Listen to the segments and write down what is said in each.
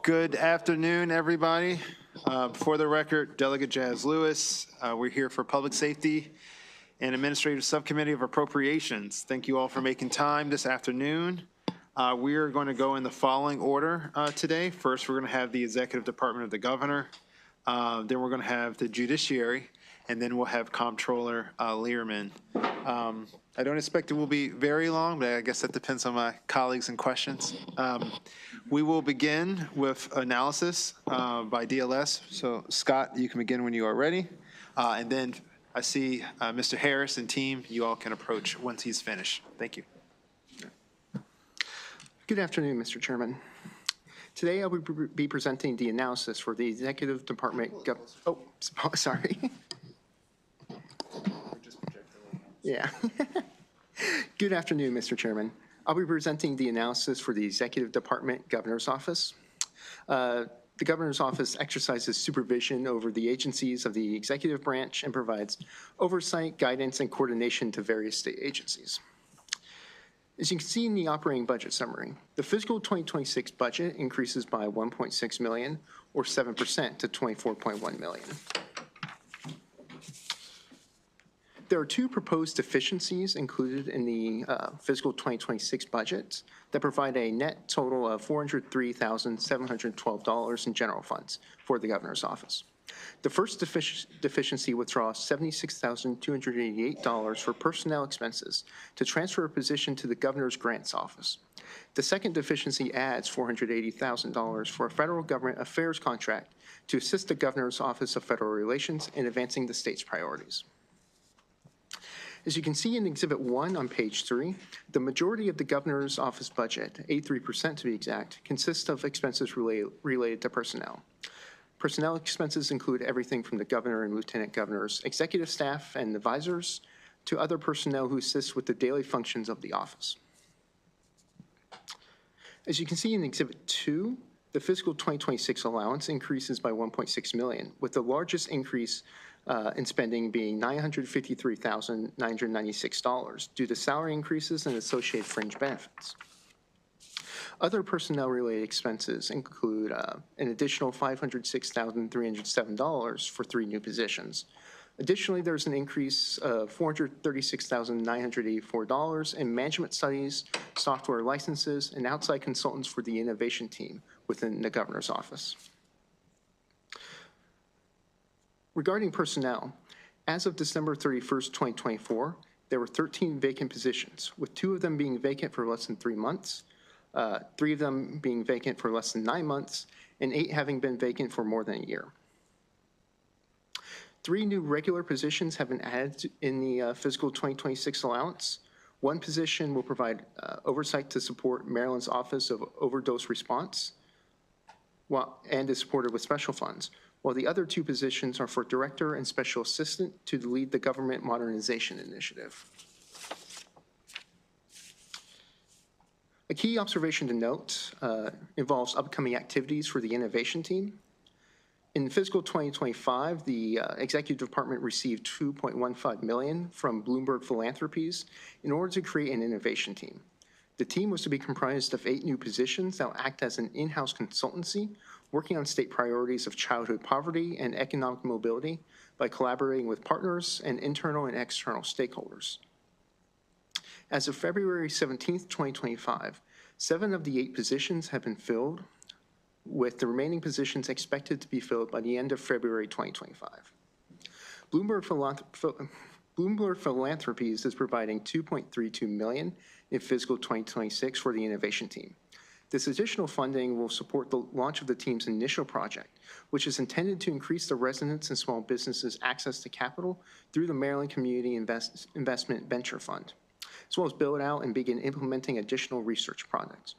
Good afternoon, everybody. For the record, Delegate Jazz Lewis. We're here for Public Safety and Administrative Subcommittee of Appropriations. Thank you all for making time this afternoon. We are going to go in the following order today. First, we're going to have the Executive Department of the Governor. Then we're going to have the Judiciary, and then we'll have Comptroller Learman. I don't expect it will be very long, but I guess that depends on my colleagues and questions. We will begin with analysis by DLS. So Scott, you can begin when you are ready. And then I see Mr. Harris and team, you all can approach once he's finished. Thank you. Good afternoon, Mr. Chairman. Today I will be presenting the analysis for the Executive Department. Oh, sorry. Yeah. Good afternoon, Mr. Chairman. I'll be presenting the analysis for the Executive Department Governor's Office. The Governor's Office exercises supervision over the agencies of the executive branch and provides oversight, guidance, and coordination to various state agencies. As you can see in the operating budget summary, the fiscal 2026 budget increases by $1.6 million or 7% to $24.1 million. There are two proposed deficiencies included in the fiscal 2026 budget that provide a net total of $403,712 in general funds for the Governor's Office. The first deficiency withdraws $76,288 for personnel expenses to transfer a position to the Governor's Grants Office. The second deficiency adds $480,000 for a federal government affairs contract to assist the Governor's Office of Federal Relations in advancing the state's priorities. As you can see in Exhibit 1 on page 3, the majority of the Governor's Office budget, 83% to be exact, consists of expenses related to personnel. Personnel expenses include everything from the Governor and Lieutenant Governor's executive staff and advisors to other personnel who assist with the daily functions of the office. As you can see in Exhibit 2, the fiscal 2026 allowance increases by $1.6 million, with the largest increase in spending being $953,996 due to salary increases and associated fringe benefits. Other personnel-related expenses include an additional $506,307 for 3 new positions. Additionally, there's an increase of $436,984 in management studies, software licenses, and outside consultants for the innovation team within the Governor's Office. Regarding personnel, as of December 31st, 2024, there were 13 vacant positions, with 2 of them being vacant for less than 3 months, 3 of them being vacant for less than 9 months, and 8 having been vacant for more than a year. 3 new regular positions have been added in the fiscal 2026 allowance. 1 position will provide oversight to support Maryland's Office of Overdose Response and is supported with special funds, while the other 2 positions are for Director and Special Assistant to lead the Government Modernization Initiative. A key observation to note involves upcoming activities for the innovation team. In fiscal 2025, the Executive Department received $2.15 million from Bloomberg Philanthropies in order to create an innovation team. The team was to be comprised of 8 new positions that will act as an in-house consultancy working on state priorities of childhood poverty and economic mobility by collaborating with partners and internal and external stakeholders. As of February 17th, 2025, 7 of the 8 positions have been filled, with the remaining positions expected to be filled by the end of February 2025. Bloomberg Philanthropies is providing $2.32 million in fiscal 2026 for the innovation team. This additional funding will support the launch of the team's initial project, which is intended to increase the residents' and small businesses' access to capital through the Maryland Community Investment Venture Fund, as well as build out and begin implementing additional research projects.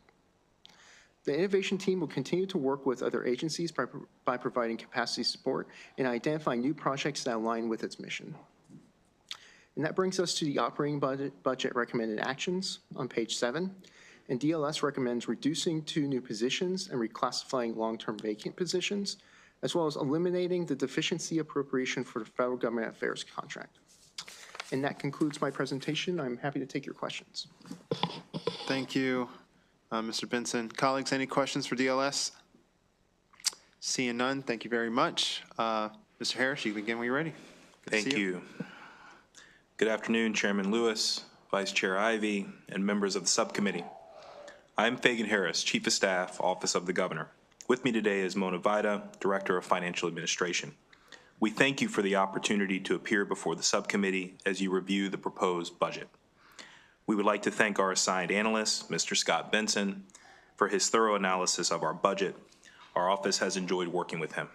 The innovation team will continue to work with other agencies by providing capacity support and identifying new projects that align with its mission. And that brings us to the operating budget recommended actions on page 7. And DLS recommends reducing 2 new positions and reclassifying long-term vacant positions, as well as eliminating the deficiency appropriation for the federal government affairs contract. And that concludes my presentation. I'm happy to take your questions. Thank you, Mr. Benson. Colleagues, any questions for DLS? Seeing none, thank you very much. Mr. Harris, you can begin when you're ready. Good to Thank see you. Good afternoon, Chairman Lewis, Vice Chair Ivy, and members of the subcommittee. I'm Fagan Harris, Chief of Staff, Office of the Governor. With me today is Mona Vida, Director of Financial Administration. We thank you for the opportunity to appear before the subcommittee as you review the proposed budget. We would like to thank our assigned analyst, Mr. Scott Benson, for his thorough analysis of our budget. Our office has enjoyed working with him.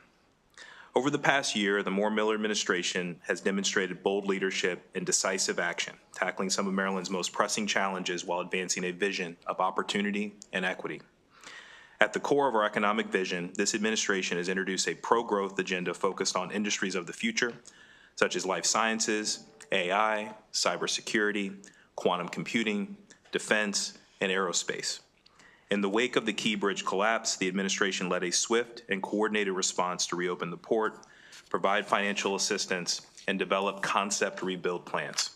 Over the past year, the Moore-Miller administration has demonstrated bold leadership and decisive action, tackling some of Maryland's most pressing challenges while advancing a vision of opportunity and equity. At the core of our economic vision, this administration has introduced a pro-growth agenda focused on industries of the future, such as life sciences, AI, cybersecurity, quantum computing, defense, and aerospace. In the wake of the Key Bridge collapse, the administration led a swift and coordinated response to reopen the port, provide financial assistance, and develop concept rebuild plans.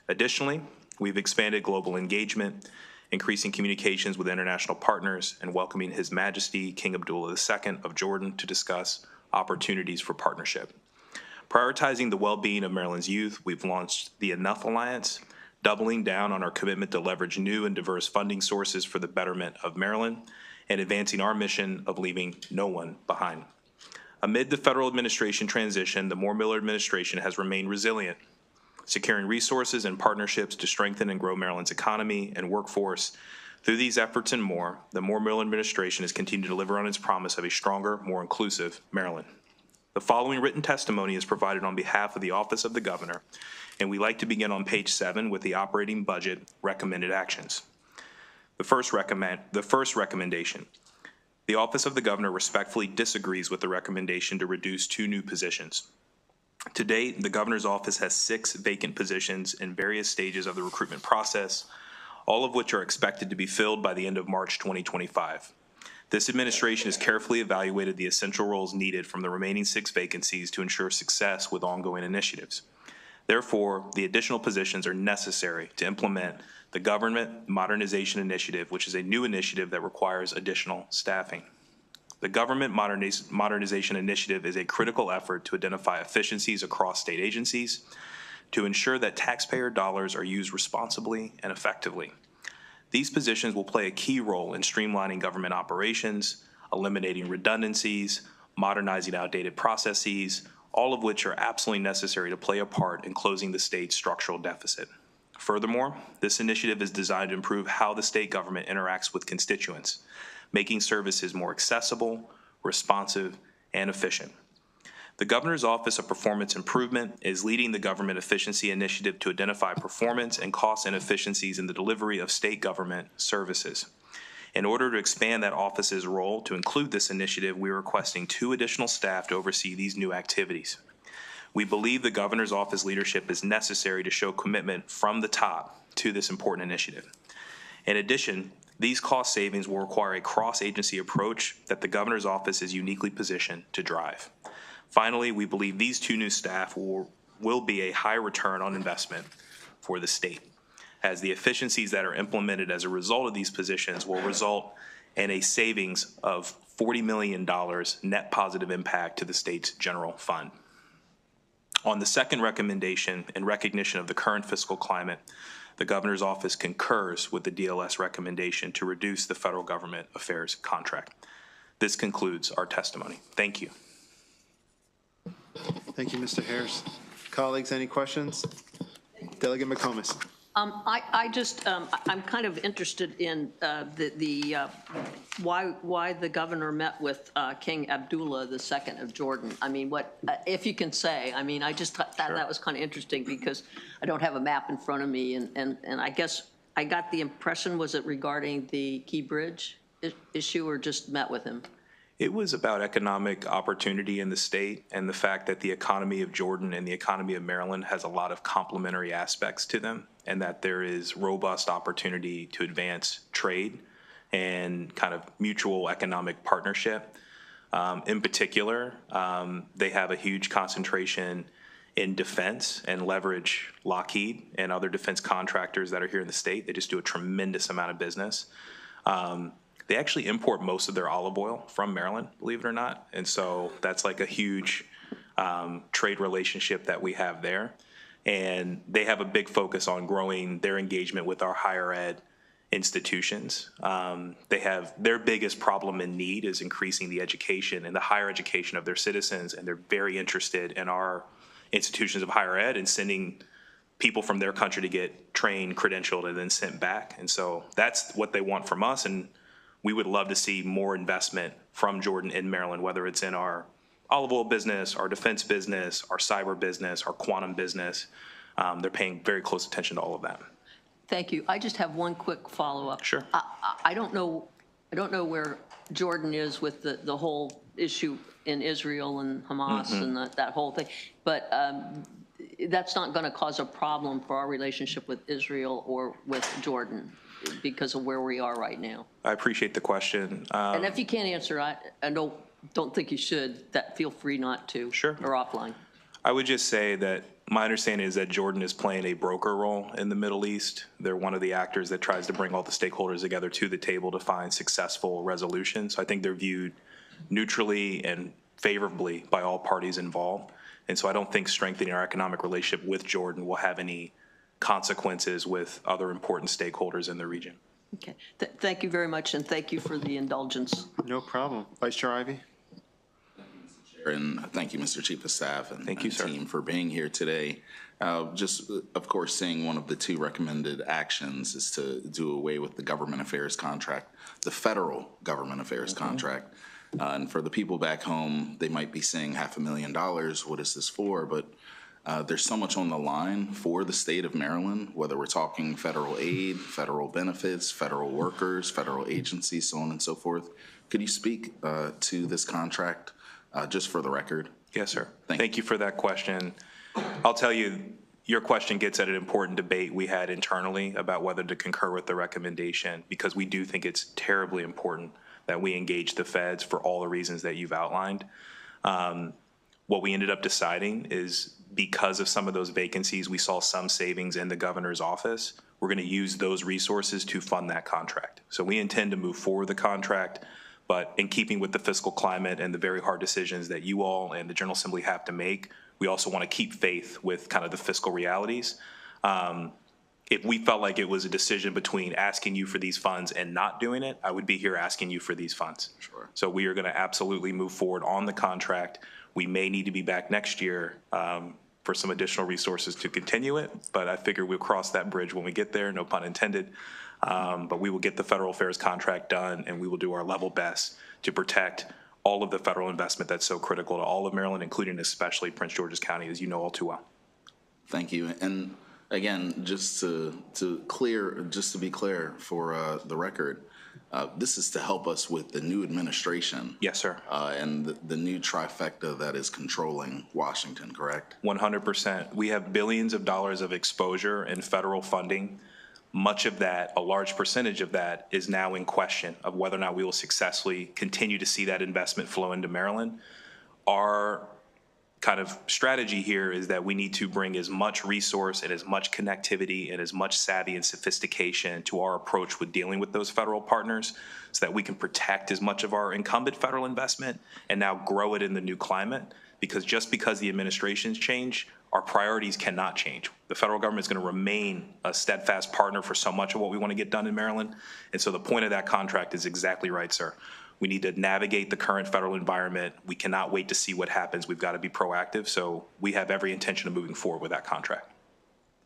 Additionally, we've expanded global engagement, increasing communications with international partners, and welcoming His Majesty King Abdullah II of Jordan to discuss opportunities for partnership. Prioritizing the well-being of Maryland's youth, we've launched the Enough Alliance, doubling down on our commitment to leverage new and diverse funding sources for the betterment of Maryland, and advancing our mission of leaving no one behind. Amid the federal administration transition, the Moore-Miller administration has remained resilient, securing resources and partnerships to strengthen and grow Maryland's economy and workforce. Through these efforts and more, the Moore-Miller administration has continued to deliver on its promise of a stronger, more inclusive Maryland. The following written testimony is provided on behalf of the Office of the Governor, and we'd like to begin on page 7 with the operating budget recommended actions. The first recommendation. The Office of the Governor respectfully disagrees with the recommendation to reduce 2 new positions. To date, the Governor's office has 6 vacant positions in various stages of the recruitment process, all of which are expected to be filled by the end of March 2025. This administration has carefully evaluated the essential roles needed from the remaining 6 vacancies to ensure success with ongoing initiatives. Therefore, the additional positions are necessary to implement the Government Modernization Initiative, which is a new initiative that requires additional staffing. The Government Modernization Initiative is a critical effort to identify efficiencies across state agencies to ensure that taxpayer dollars are used responsibly and effectively. These positions will play a key role in streamlining government operations, eliminating redundancies, modernizing outdated processes, all of which are absolutely necessary to play a part in closing the state's structural deficit. Furthermore, this initiative is designed to improve how the state government interacts with constituents, making services more accessible, responsive, and efficient. The Governor's Office of Performance Improvement is leading the Government Efficiency Initiative to identify performance and cost inefficiencies in the delivery of state government services. In order to expand that office's role to include this initiative, we are requesting 2 additional staff to oversee these new activities. We believe the Governor's office leadership is necessary to show commitment from the top to this important initiative. In addition, these cost savings will require a cross-agency approach that the Governor's office is uniquely positioned to drive. Finally, we believe these 2 new staff will be a high return on investment for the state, as the efficiencies that are implemented as a result of these positions will result in a savings of $40 million net positive impact to the state's general fund. On the second recommendation, in recognition of the current fiscal climate, the Governor's office concurs with the DLS recommendation to reduce the federal government affairs contract. This concludes our testimony. Thank you. Thank you, Mr. Harris. Colleagues, any questions? Delegate McComas. I'm kind of interested in why the governor met with King Abdullah II of Jordan. I mean, what, if you can say, I mean, I just thought that was kind of interesting because I don't have a map in front of me. And I guess I got the impression, was it regarding the Key Bridge issue or just met with him? It was about economic opportunity in the state and the fact that the economy of Jordan and the economy of Maryland has a lot of complementary aspects to them, and that there is robust opportunity to advance trade and kind of mutual economic partnership. In particular, they have a huge concentration in defense and leverage Lockheed and other defense contractors that are here in the state. They just do a tremendous amount of business. they actually import most of their olive oil from Maryland, believe it or not. And so that's like a huge trade relationship that we have there. And they have a big focus on growing their engagement with our higher ed institutions. They have their biggest problem and need is increasing the education and the higher education of their citizens. And they're very interested in our institutions of higher ed and sending people from their country to get trained, credentialed, and then sent back. And so that's what they want from us. And we would love to see more investment from Jordan in Maryland, whether it's in our olive oil business, our defense business, our cyber business, our quantum business. They're paying very close attention to all of that. Thank you. I just have one quick follow-up. Sure. I don't know where Jordan is with the whole issue in Israel and Hamas and that whole thing, but that's not going to cause a problem for our relationship with Israel or with Jordan because of where we are right now. I appreciate the question. And if you can't answer, I don't think you should. That feel free not to. Sure. Or offline. I would just say that my understanding is that Jordan is playing a broker role in the Middle East. They're one of the actors that tries to bring all the stakeholders together to the table to find successful resolutions. So I think they're viewed neutrally and favorably by all parties involved. And so I don't think strengthening our economic relationship with Jordan will have any consequences with other important stakeholders in the region. Okay. Thank you very much, and thank you for the indulgence. No problem. Vice Chair Ivey? And thank you, Mr. Chief of Staff and Thank you, sir. team for being here today. Just, of course, seeing one of the two recommended actions is to do away with the government affairs contract, the federal government affairs contract. And for the people back home, they might be saying $500,000, what is this for? But there's so much on the line for the state of Maryland, whether we're talking federal aid, federal benefits, federal workers, federal agencies, so on and so forth. Could you speak to this contract? Just for the record. Yes, sir. Thank Thank you for that question. I'll tell you, your question gets at an important debate we had internally about whether to concur with the recommendation, because we do think it's terribly important that we engage the feds for all the reasons that you've outlined. What we ended up deciding is because of some of those vacancies, we saw some savings in the governor's office. We're going to use those resources to fund that contract. So we intend to move forward the contract. But in keeping with the fiscal climate and the very hard decisions that you all and the General Assembly have to make, we also want to keep faith with kind of the fiscal realities. If we felt like it was a decision between asking you for these funds and not doing it, I would be here asking you for these funds. Sure. So we are going to absolutely move forward on the contract. We may need to be back next year for some additional resources to continue it, but I figure we'll cross that bridge when we get there, no pun intended. But we will get the federal affairs contract done, and we will do our level best to protect all of the federal investment that's so critical to all of Maryland, including especially Prince George's County, as you know all too well. Thank you. And again, just to be clear for the record, this is to help us with the new administration. Yes, sir. And the new trifecta that is controlling Washington, correct? 100%. We have billions of dollars of exposure and federal funding. Much of that, a large percentage of that, is now in question of whether or not we will successfully continue to see that investment flow into Maryland. Our kind of strategy here is that we need to bring as much resource and as much connectivity and as much savvy and sophistication to our approach with dealing with those federal partners so that we can protect as much of our incumbent federal investment and now grow it in the new climate. Because just because the administrations change, our priorities cannot change. The federal government is going to remain a steadfast partner for so much of what we want to get done in Maryland. And so the point of that contract is exactly right, sir. We need to navigate the current federal environment. We cannot wait to see what happens. We've got to be proactive. So we have every intention of moving forward with that contract.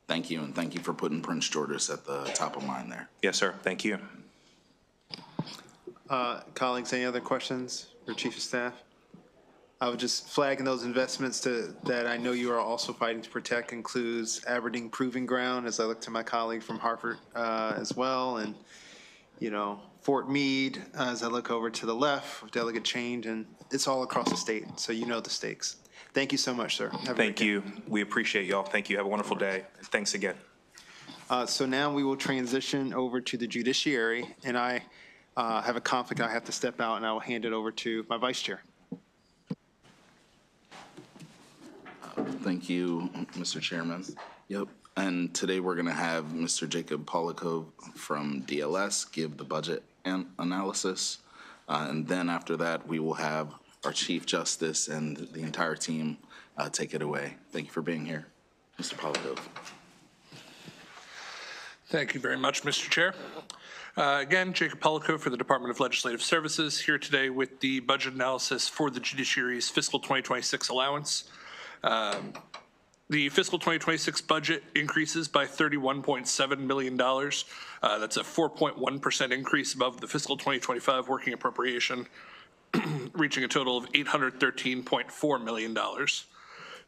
Thank you, and thank you for putting Prince George's at the top of mind there. Yes, sir. Thank you. Colleagues, any other questions for Chief of Staff? I would just flagging those investments that I know you are also fighting to protect includes Aberdeen Proving Ground, as I look to my colleague from Harvard as well, and, you know, Fort Meade, as I look over to the left, with delegate change, and it's all across the state, so you know the stakes. Thank you so much, sir. Thank you. We appreciate y'all. Thank you. Have a wonderful day. Thanks again. So now we will transition over to the judiciary, and I have a conflict. I have to step out, and I will hand it over to my vice chair. Thank you, Mr. Chairman. Yep. And today we're going to have Mr. Jacob Polikov from DLS give the budget analysis. And then after that, we will have our Chief Justice and the entire team take it away. Thank you for being here. Mr. Polakov. Thank you very much, Mr. Chair. Again, Jacob Polakov for the Department of Legislative Services, here today with the budget analysis for the judiciary's fiscal 2026 allowance. The fiscal 2026 budget increases by $31.7 million. That's a 4.1% increase above the fiscal 2025 working appropriation, reaching a total of $813.4 million.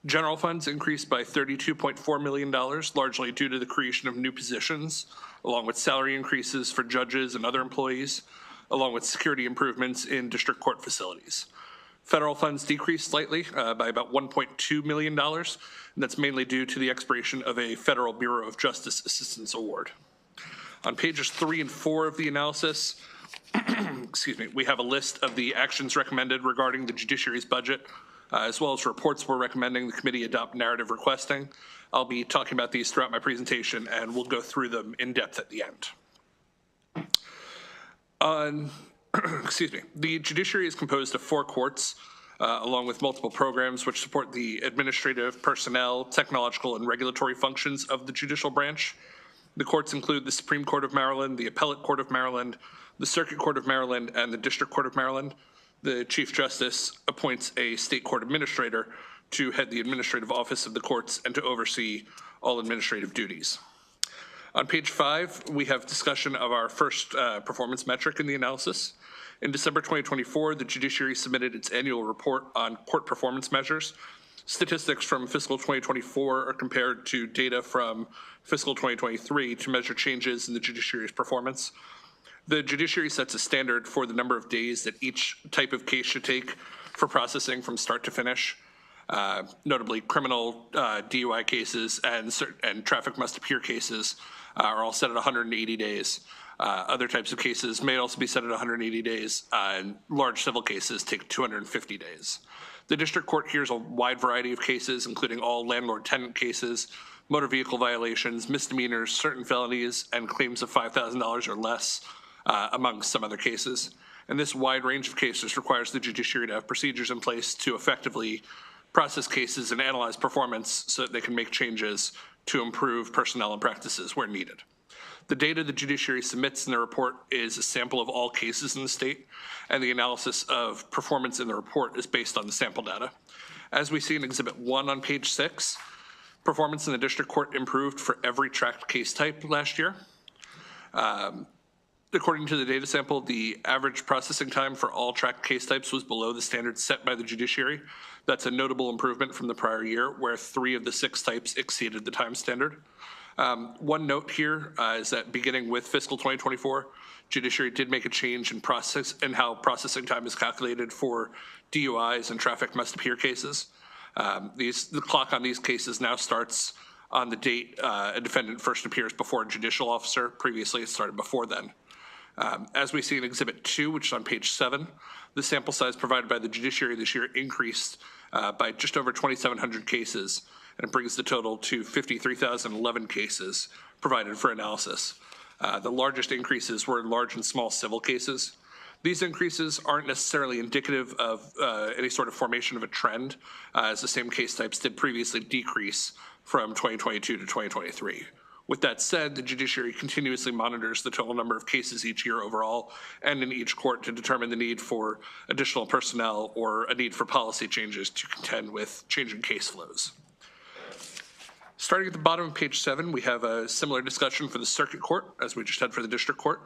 General funds increased by $32.4 million, largely due to the creation of new positions, along with salary increases for judges and other employees, along with security improvements in district court facilities. Federal funds decreased slightly by about $1.2 million, and that's mainly due to the expiration of a Federal Bureau of Justice Assistance Award. On pages 3 and 4 of the analysis, we have a list of the actions recommended regarding the judiciary's budget, as well as reports we're recommending the committee adopt narrative requesting. I'll be talking about these throughout my presentation, and we'll go through them in depth at the end. The judiciary is composed of 4 courts, along with multiple programs which support the administrative, personnel, technological, and regulatory functions of the judicial branch. The courts include the Supreme Court of Maryland, the Appellate Court of Maryland, the Circuit Court of Maryland, and the District Court of Maryland. The Chief Justice appoints a state court administrator to head the administrative office of the courts and to oversee all administrative duties. On page 5, we have discussion of our first performance metric in the analysis. In December 2024, the judiciary submitted its annual report on court performance measures. Statistics from fiscal 2024 are compared to data from fiscal 2023 to measure changes in the judiciary's performance. The judiciary sets a standard for the number of days that each type of case should take for processing from start to finish. Notably, criminal DUI cases and traffic must appear cases are all set at 180 days. Other types of cases may also be set at 180 days, and large civil cases take 250 days. The district court hears a wide variety of cases, including all landlord-tenant cases, motor vehicle violations, misdemeanors, certain felonies, and claims of $5,000 or less, among some other cases. And this wide range of cases requires the judiciary to have procedures in place to effectively process cases and analyze performance so that they can make changes to improve personnel and practices where needed. The data the judiciary submits in the report is a sample of all cases in the state, and the analysis of performance in the report is based on the sample data. As we see in Exhibit 1 on page 6, performance in the district court improved for every tracked case type last year. According to the data sample, the average processing time for all tracked case types was below the standards set by the judiciary. That's a notable improvement from the prior year, where 3 of the 6 types exceeded the time standard. One note here is that beginning with fiscal 2024, judiciary did make a change in how processing time is calculated for DUIs and traffic must appear cases. The clock on these cases now starts on the date a defendant first appears before a judicial officer. Previously, it started before then. As we see in Exhibit 2, which is on page 7, the sample size provided by the judiciary this year increased by just over 2,700 cases, and it brings the total to 53,011 cases provided for analysis. The largest increases were in large and small civil cases. These increases aren't necessarily indicative of any sort of formation of a trend, as the same case types did previously decrease from 2022 to 2023. With that said, the judiciary continuously monitors the total number of cases each year overall and in each court to determine the need for additional personnel or a need for policy changes to contend with changing case flows. Starting at the bottom of page 7, we have a similar discussion for the circuit court as we just had for the district court.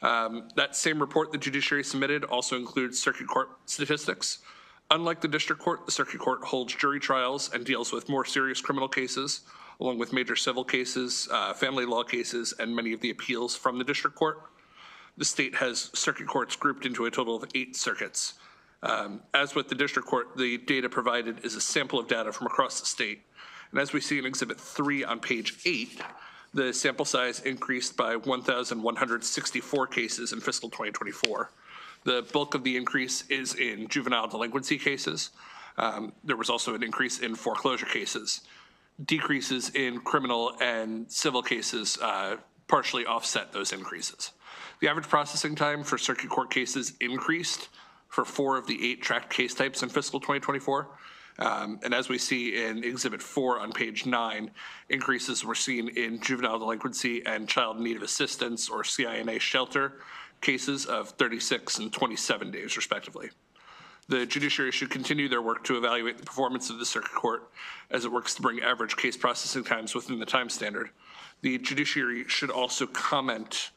That same report the judiciary submitted also includes circuit court statistics. Unlike the district court, the circuit court holds jury trials and deals with more serious criminal cases, along with major civil cases, family law cases, and many of the appeals from the district court. The state has circuit courts grouped into a total of 8 circuits. As with the district court, the data provided is a sample of data from across the state. And as we see in Exhibit 3 on page 8, the sample size increased by 1,164 cases in fiscal 2024. The bulk of the increase is in juvenile delinquency cases. There was also an increase in foreclosure cases. Decreases in criminal and civil cases partially offset those increases. The average processing time for circuit court cases increased for 4 of the 8 tracked case types in fiscal 2024. And as we see in Exhibit 4 on page 9, increases were seen in juvenile delinquency and child in need of assistance, or CINA shelter, cases of 36 and 27 days, respectively. The judiciary should continue their work to evaluate the performance of the circuit court as it works to bring average case processing times within the time standard. The judiciary should also comment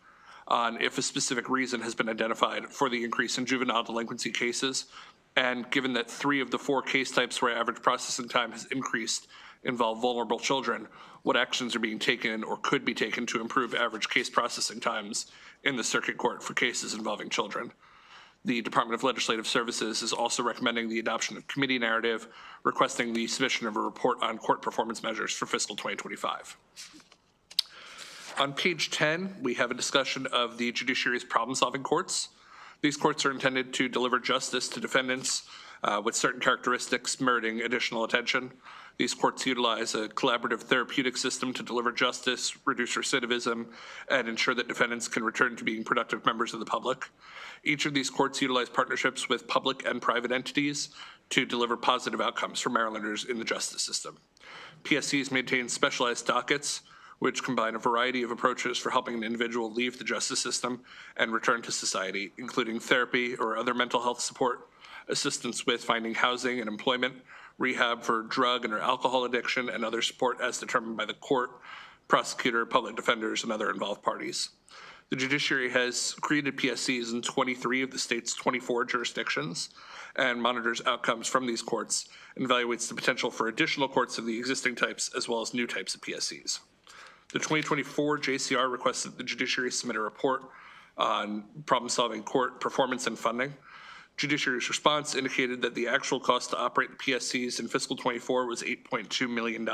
on if a specific reason has been identified for the increase in juvenile delinquency cases. And given that 3 of the 4 case types where average processing time has increased involve vulnerable children, what actions are being taken or could be taken to improve average case processing times in the circuit court for cases involving children? The Department of Legislative Services is also recommending the adoption of committee narrative, requesting the submission of a report on court performance measures for fiscal 2025. On page 10, we have a discussion of the judiciary's problem-solving courts. These courts are intended to deliver justice to defendants with certain characteristics meriting additional attention. These courts utilize a collaborative therapeutic system to deliver justice, reduce recidivism, and ensure that defendants can return to being productive members of the public. Each of these courts utilize partnerships with public and private entities to deliver positive outcomes for Marylanders in the justice system. PSCs maintain specialized dockets, which combine a variety of approaches for helping an individual leave the justice system and return to society, including therapy or other mental health support, assistance with finding housing and employment, rehab for drug and or alcohol addiction, and other support as determined by the court, prosecutor, public defenders, and other involved parties. The judiciary has created PSCs in 23 of the state's 24 jurisdictions and monitors outcomes from these courts and evaluates the potential for additional courts of the existing types as well as new types of PSCs. The 2024 JCR requests that the judiciary submit a report on problem-solving court performance and funding. Judiciary's response indicated that the actual cost to operate the PSCs in fiscal 24 was $8.2 million,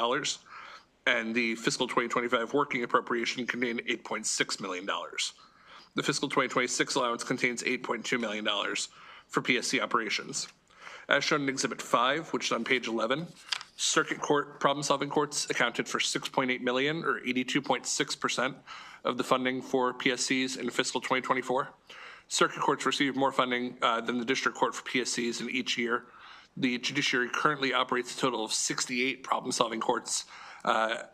and the fiscal 2025 working appropriation contained $8.6 million. The fiscal 2026 allowance contains $8.2 million for PSC operations. As shown in Exhibit 5, which is on page 11, circuit court problem-solving courts accounted for $6.8 million, or 82.6% of the funding for PSCs in fiscal 2024. Circuit courts receive more funding than the district court for PSCs in each year. The judiciary currently operates a total of 68 problem-solving courts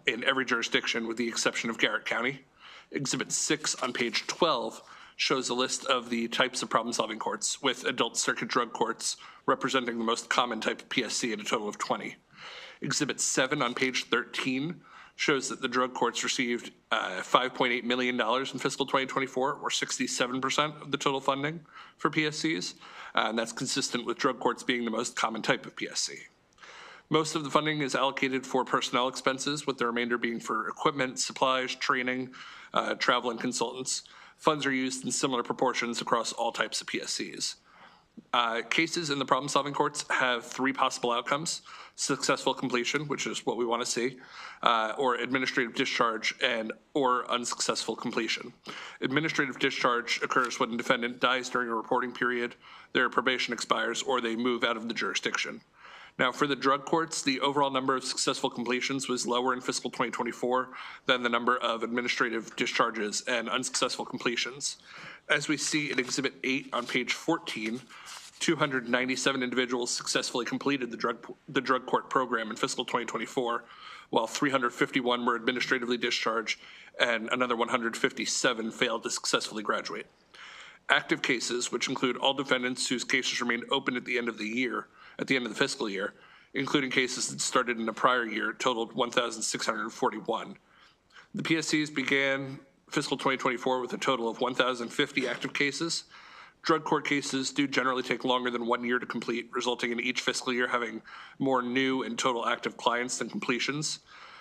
in every jurisdiction with the exception of Garrett County. Exhibit 6 on page 12 shows a list of the types of problem-solving courts, with adult circuit drug courts representing the most common type of PSC at a total of 20. Exhibit 7 on page 13 shows that the drug courts received $5.8 million in fiscal 2024, or 67% of the total funding for PSCs, and that's consistent with drug courts being the most common type of PSC. Most of the funding is allocated for personnel expenses, with the remainder being for equipment, supplies, training, travel, and consultants. Funds are used in similar proportions across all types of PSCs. Cases in the problem-solving courts have 3 possible outcomes: successful completion, which is what we want to see, or administrative discharge or unsuccessful completion. Administrative discharge occurs when a defendant dies during a reporting period, their probation expires, or they move out of the jurisdiction. Now, for the drug courts, the overall number of successful completions was lower in fiscal 2024 than the number of administrative discharges and unsuccessful completions. As we see in Exhibit 8 on page 14, 297 individuals successfully completed the drug court program in fiscal 2024, while 351 were administratively discharged and another 157 failed to successfully graduate. Active cases, which include all defendants whose cases remained open at the end of the fiscal year, including cases that started in a prior year, totaled 1,641. The PSCs began fiscal 2024 with a total of 1,050 active cases. Drug court cases do generally take longer than 1 year to complete, resulting in each fiscal year having more new and total active clients than completions.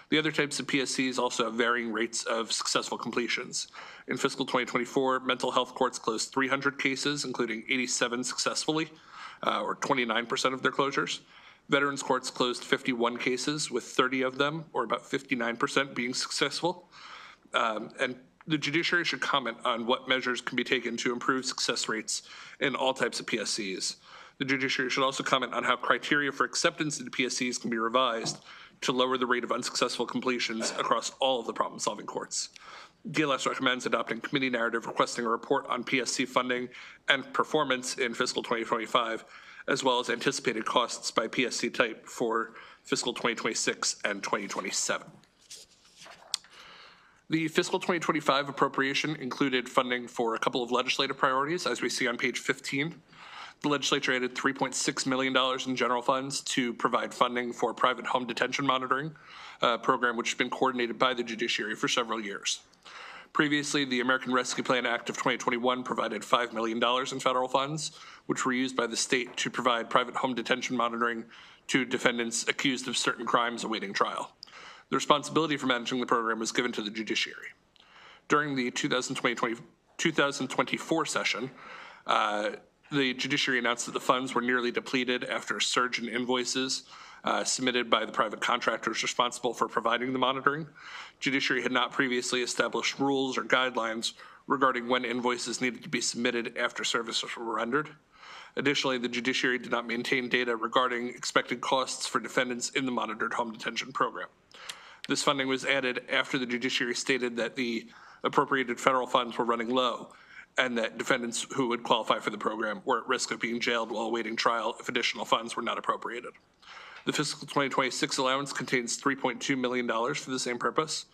The other types of PSCs also have varying rates of successful completions. In fiscal 2024, mental health courts closed 300 cases, including 87 successfully, or 29% of their closures. Veterans courts closed 51 cases, with 30 of them, or about 59%, being successful. And the judiciary should comment on what measures can be taken to improve success rates in all types of PSCs. The judiciary should also comment on how criteria for acceptance into PSCs can be revised to lower the rate of unsuccessful completions across all of the problem-solving courts. DLS recommends adopting committee narrative requesting a report on PSC funding and performance in fiscal 2025, as well as anticipated costs by PSC type for fiscal 2026 and 2027. The fiscal 2025 appropriation included funding for a couple of legislative priorities, as we see on page 15. The legislature added $3.6 million in general funds to provide funding for private home detention monitoring, a program which has been coordinated by the judiciary for several years. Previously, the American Rescue Plan Act of 2021 provided $5 million in federal funds, which were used by the state to provide private home detention monitoring to defendants accused of certain crimes awaiting trial. The responsibility for managing the program was given to the judiciary. During the 2024 session, the judiciary announced that the funds were nearly depleted after a surge in invoices submitted by the private contractors responsible for providing the monitoring. Judiciary had not previously established rules or guidelines regarding when invoices needed to be submitted after services were rendered. Additionally, the judiciary did not maintain data regarding expected costs for defendants in the monitored home detention program. This funding was added after the judiciary stated that the appropriated federal funds were running low and that defendants who would qualify for the program were at risk of being jailed while awaiting trial if additional funds were not appropriated. The fiscal 2026 allowance contains $3.2 million for the same purpose.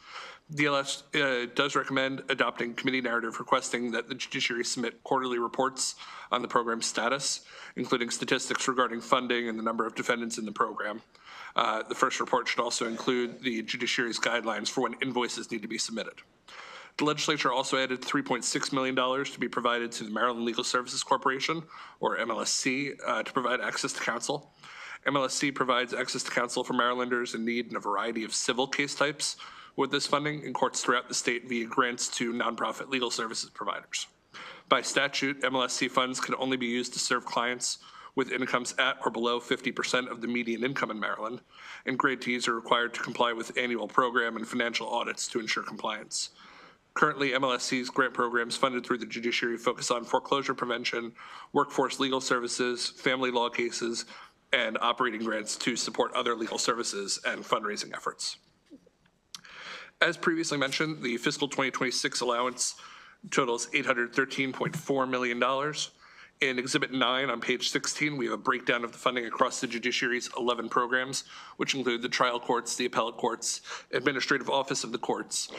DLS does recommend adopting committee narrative requesting that the judiciary submit quarterly reports on the program's status, including statistics regarding funding and the number of defendants in the program. The first report should also include the judiciary's guidelines for when invoices need to be submitted. The legislature also added $3.6 million to be provided to the Maryland Legal Services Corporation, or MLSC, to provide access to counsel. MLSC provides access to counsel for Marylanders in need in a variety of civil case types with this funding in courts throughout the state via grants to nonprofit legal services providers. By statute, MLSC funds can only be used to serve clients with incomes at or below 50% of the median income in Maryland, and grantees are required to comply with annual program and financial audits to ensure compliance. Currently, MLSC's grant programs funded through the judiciary focus on foreclosure prevention, workforce legal services, family law cases, and operating grants to support other legal services and fundraising efforts. As previously mentioned, the fiscal 2026 allowance totals $813.4 million. In Exhibit 9 on page 16, we have a breakdown of the funding across the judiciary's 11 programs, which include the trial courts, the appellate courts, administrative office of the courts,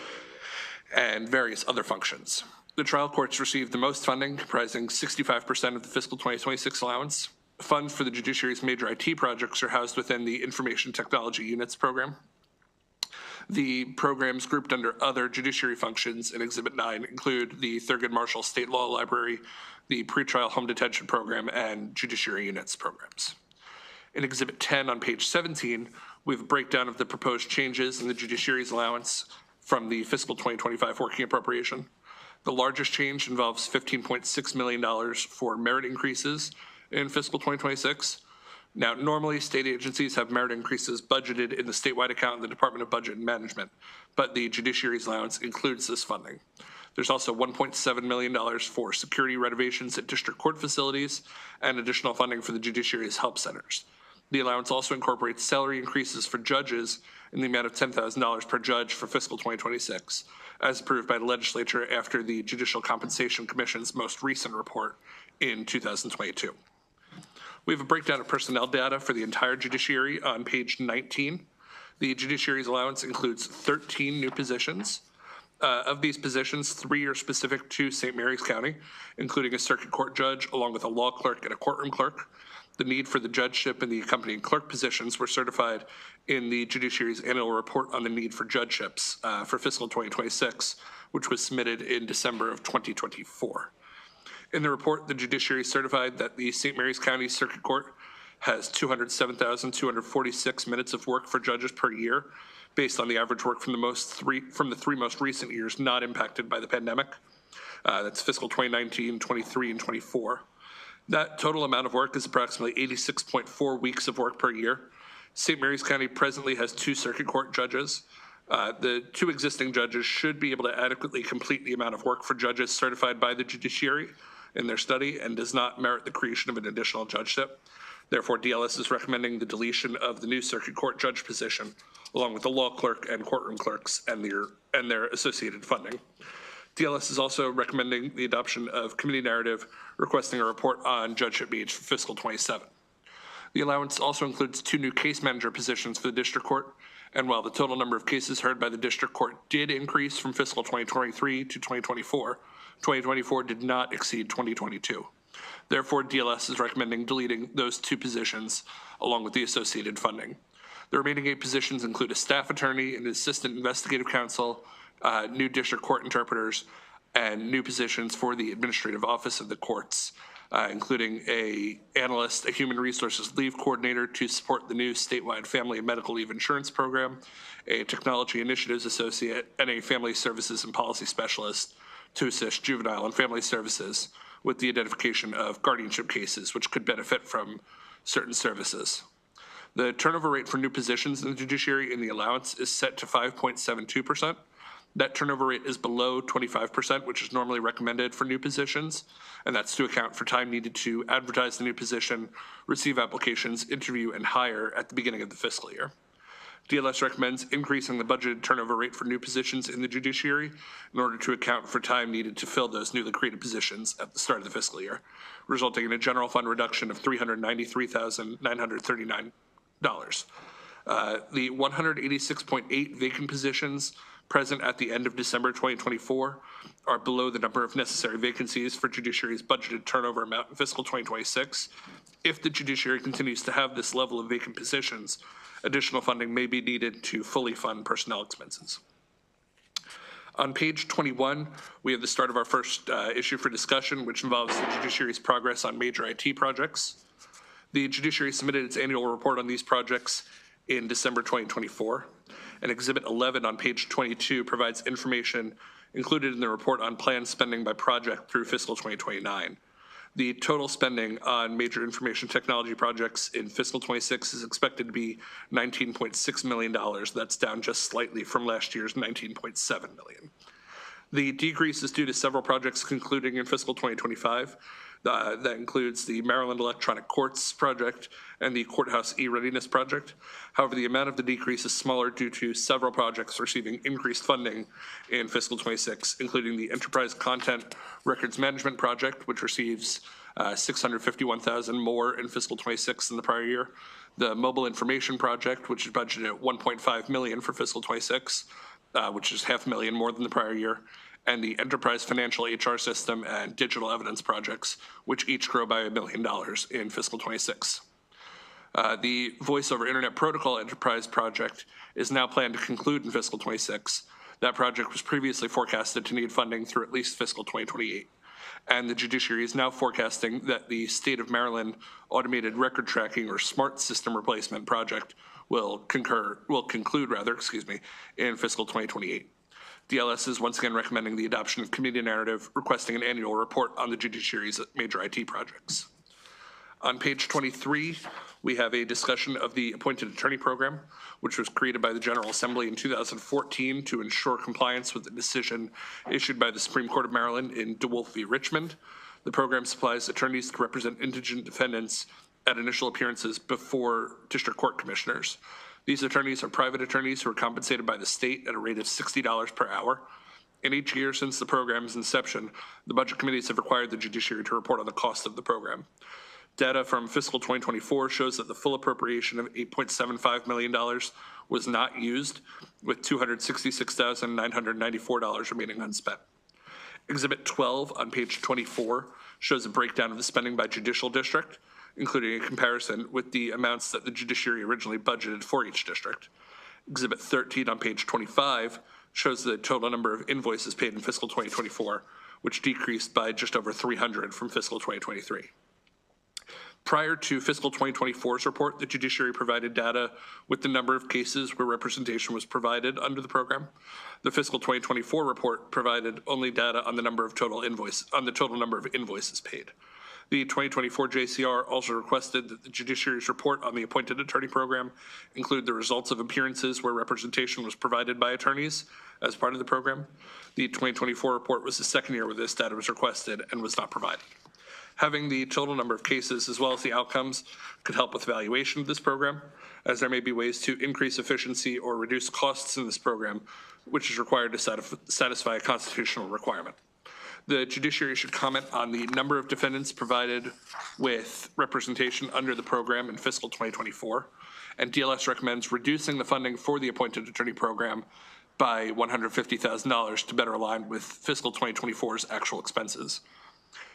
and various other functions. The trial courts received the most funding, comprising 65% of the fiscal 2026 allowance. Funds for the judiciary's major IT projects are housed within the Information Technology Units program. The programs grouped under other judiciary functions in Exhibit 9 include the Thurgood Marshall State Law Library, the Pretrial Home Detention Program, and Judiciary Units programs. In Exhibit 10 on page 17, we have a breakdown of the proposed changes in the judiciary's allowance from the fiscal 2025 working appropriation. The largest change involves $15.6 million for merit increases in fiscal 2026. Now, normally state agencies have merit increases budgeted in the statewide account in the Department of Budget and Management, but the judiciary's allowance includes this funding. There's also $1.7 million for security renovations at district court facilities and additional funding for the judiciary's help centers. The allowance also incorporates salary increases for judges in the amount of $10,000 per judge for fiscal 2026, as approved by the legislature after the Judicial Compensation Commission's most recent report in 2022. We have a breakdown of personnel data for the entire judiciary on page 19. The judiciary's allowance includes 13 new positions. Of these positions, 3 are specific to St. Mary's County, including a circuit court judge, along with a law clerk and a courtroom clerk. The need for the judgeship and the accompanying clerk positions were certified in the judiciary's annual report on the need for judgeships for fiscal 2026, which was submitted in December of 2024. In the report, the judiciary certified that the St. Mary's County Circuit Court has 207,246 minutes of work for judges per year, based on the average work from the 3 most recent years not impacted by the pandemic. That's fiscal 2019, 23, and 24. That total amount of work is approximately 86.4 weeks of work per year. St. Mary's County presently has 2 circuit court judges. The 2 existing judges should be able to adequately complete the amount of work for judges certified by the judiciary in their study and does not merit the creation of an additional judgeship. Therefore, DLS is recommending the deletion of the new circuit court judge position, along with the law clerk and courtroom clerks and their associated funding. DLS is also recommending the adoption of committee narrative requesting a report on judgeship needs for fiscal 27. The allowance also includes 2 new case manager positions for the district court, and while the total number of cases heard by the district court did increase from fiscal 2023 to 2024, 2024 did not exceed 2022. Therefore, DLS is recommending deleting those 2 positions along with the associated funding. The remaining 8 positions include a staff attorney, an assistant investigative counsel, new district court interpreters, and new positions for the administrative office of the courts, including a analyst, a human resources leave coordinator to support the new statewide family and medical leave insurance program, a technology initiatives associate, and a family services and policy specialist to assist juvenile and family services with the identification of guardianship cases which could benefit from certain services. The turnover rate for new positions in the judiciary in the allowance is set to 5.72%. That turnover rate is below 25%, which is normally recommended for new positions, and that's to account for time needed to advertise the new position, receive applications, interview, and hire at the beginning of the fiscal year. DLS recommends increasing the budgeted turnover rate for new positions in the judiciary in order to account for time needed to fill those newly created positions at the start of the fiscal year, resulting in a general fund reduction of $393,939. The 186.8 vacant positions present at the end of December 2024 are below the number of necessary vacancies for judiciary's budgeted turnover amount in fiscal 2026. If the judiciary continues to have this level of vacant positions, additional funding may be needed to fully fund personnel expenses. On page 21, we have the start of our first issue for discussion, which involves the judiciary's progress on major IT projects. The judiciary submitted its annual report on these projects in December 2024. And Exhibit 11 on page 22 provides information included in the report on planned spending by project through fiscal 2029. The total spending on major information technology projects in fiscal 26 is expected to be $19.6 million. That's down just slightly from last year's $19.7 million. The decrease is due to several projects concluding in fiscal 2025. That includes the Maryland Electronic Courts project and the Courthouse E-Readiness project. However, the amount of the decrease is smaller due to several projects receiving increased funding in fiscal 26, including the Enterprise Content Records Management project, which receives $651,000 more in fiscal 26 than the prior year. The Mobile Information project, which is budgeted at $1.5 million for fiscal 26, which is $500,000 more than the prior year, and the Enterprise Financial HR System and Digital Evidence projects, which each grow by $1 million in fiscal 26. The Voice over Internet Protocol Enterprise project is now planned to conclude in fiscal 26. That project was previously forecasted to need funding through at least fiscal 2028. And the judiciary is now forecasting that the State of Maryland Automated Record Tracking or SMART System Replacement project will conclude in fiscal 2028. DLS is once again recommending the adoption of committee narrative requesting an annual report on the judiciary's major IT projects. On page 23, we have a discussion of the appointed attorney program, which was created by the General Assembly in 2014 to ensure compliance with the decision issued by the Supreme Court of Maryland in DeWolf v. Richmond. The program supplies attorneys to represent indigent defendants at initial appearances before district court commissioners. These attorneys are private attorneys who are compensated by the state at a rate of $60 per hour. And each year since the program's inception, the budget committees have required the judiciary to report on the cost of the program. Data from fiscal 2024 shows that the full appropriation of $8.75 million was not used, with $266,994 remaining unspent. Exhibit 12 on page 24 shows a breakdown of the spending by judicial district, including a comparison with the amounts that the judiciary originally budgeted for each district. Exhibit 13 on page 25 shows the total number of invoices paid in fiscal 2024, which decreased by just over 300 from fiscal 2023. Prior to fiscal 2024's report, the judiciary provided data with the number of cases where representation was provided under the program. The fiscal 2024 report provided only data on the total number of invoices paid. The 2024 JCR also requested that the judiciary's report on the appointed attorney program include the results of appearances where representation was provided by attorneys as part of the program. The 2024 report was the second year where this data was requested and was not provided. Having the total number of cases as well as the outcomes could help with evaluation of this program, as there may be ways to increase efficiency or reduce costs in this program, which is required to satisfy a constitutional requirement. The judiciary should comment on the number of defendants provided with representation under the program in fiscal 2024, and DLS recommends reducing the funding for the appointed attorney program by $150,000 to better align with fiscal 2024's actual expenses.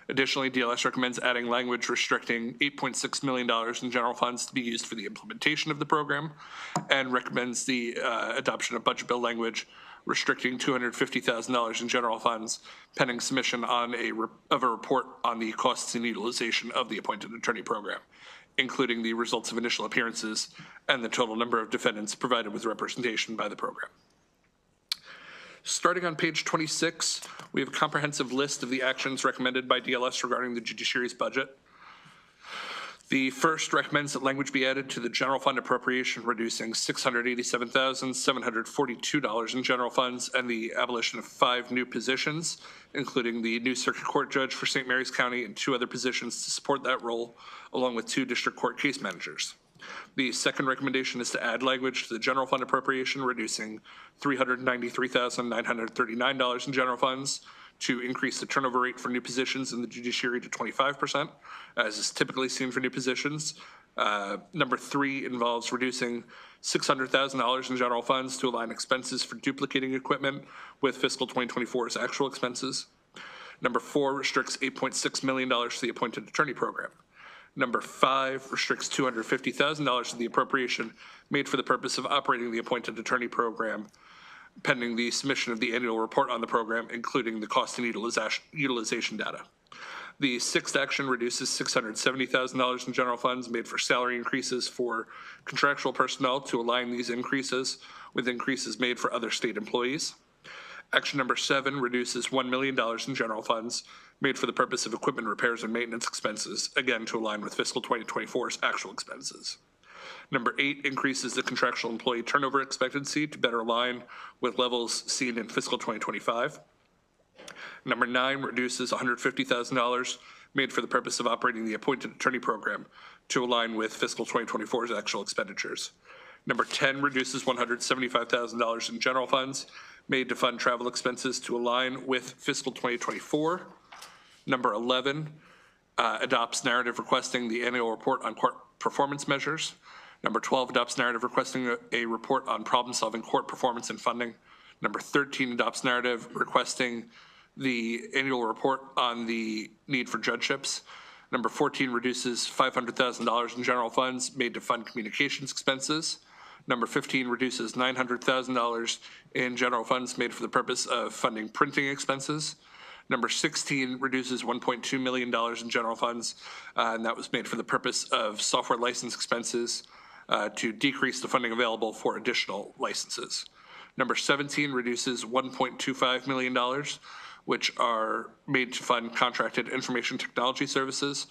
Additionally, DLS recommends adding language restricting $8.6 million in general funds to be used for the implementation of the program, and recommends the adoption of budget bill language restricting $250,000 in general funds pending submission of a report on the costs and utilization of the appointed attorney program, including the results of initial appearances and the total number of defendants provided with representation by the program. Starting on page 26, we have a comprehensive list of the actions recommended by DLS regarding the judiciary's budget. The first recommends that language be added to the general fund appropriation, reducing $687,742 in general funds and the abolition of 5 new positions, including the new circuit court judge for St. Mary's County and 2 other positions to support that role, along with 2 district court case managers. The second recommendation is to add language to the general fund appropriation, reducing $393,939 in general funds to increase the turnover rate for new positions in the judiciary to 25%, as is typically seen for new positions. Number 3 involves reducing $600,000 in general funds to align expenses for duplicating equipment with fiscal 2024's actual expenses. Number 4 restricts $8.6 million to the appointed attorney program. Number 5 restricts $250,000 of the appropriation made for the purpose of operating the appointed attorney program, pending the submission of the annual report on the program, including the cost and utilization data. The sixth action reduces $670,000 in general funds made for salary increases for contractual personnel to align these increases with increases made for other state employees. Action number 7 reduces $1 million in general funds made for the purpose of equipment repairs and maintenance expenses, again to align with fiscal 2024's actual expenses. Number 8 increases the contractual employee turnover expectancy to better align with levels seen in fiscal 2025. Number 9 reduces $150,000 made for the purpose of operating the appointed attorney program to align with fiscal 2024's actual expenditures. Number 10 reduces $175,000 in general funds made to fund travel expenses to align with fiscal 2024. Number 11 adopts narrative requesting the annual report on court performance measures. Number 12 adopts narrative requesting a report on problem-solving court performance and funding. Number 13 adopts narrative requesting the annual report on the need for judgeships. Number 14 reduces $500,000 in general funds made to fund communications expenses. Number 15 reduces $900,000 in general funds made for the purpose of funding printing expenses. Number 16 reduces $1.2 million in general funds, and that was made for the purpose of software license expenses to decrease the funding available for additional licenses. Number 17 reduces $1.25 million, which are made to fund contracted information technology services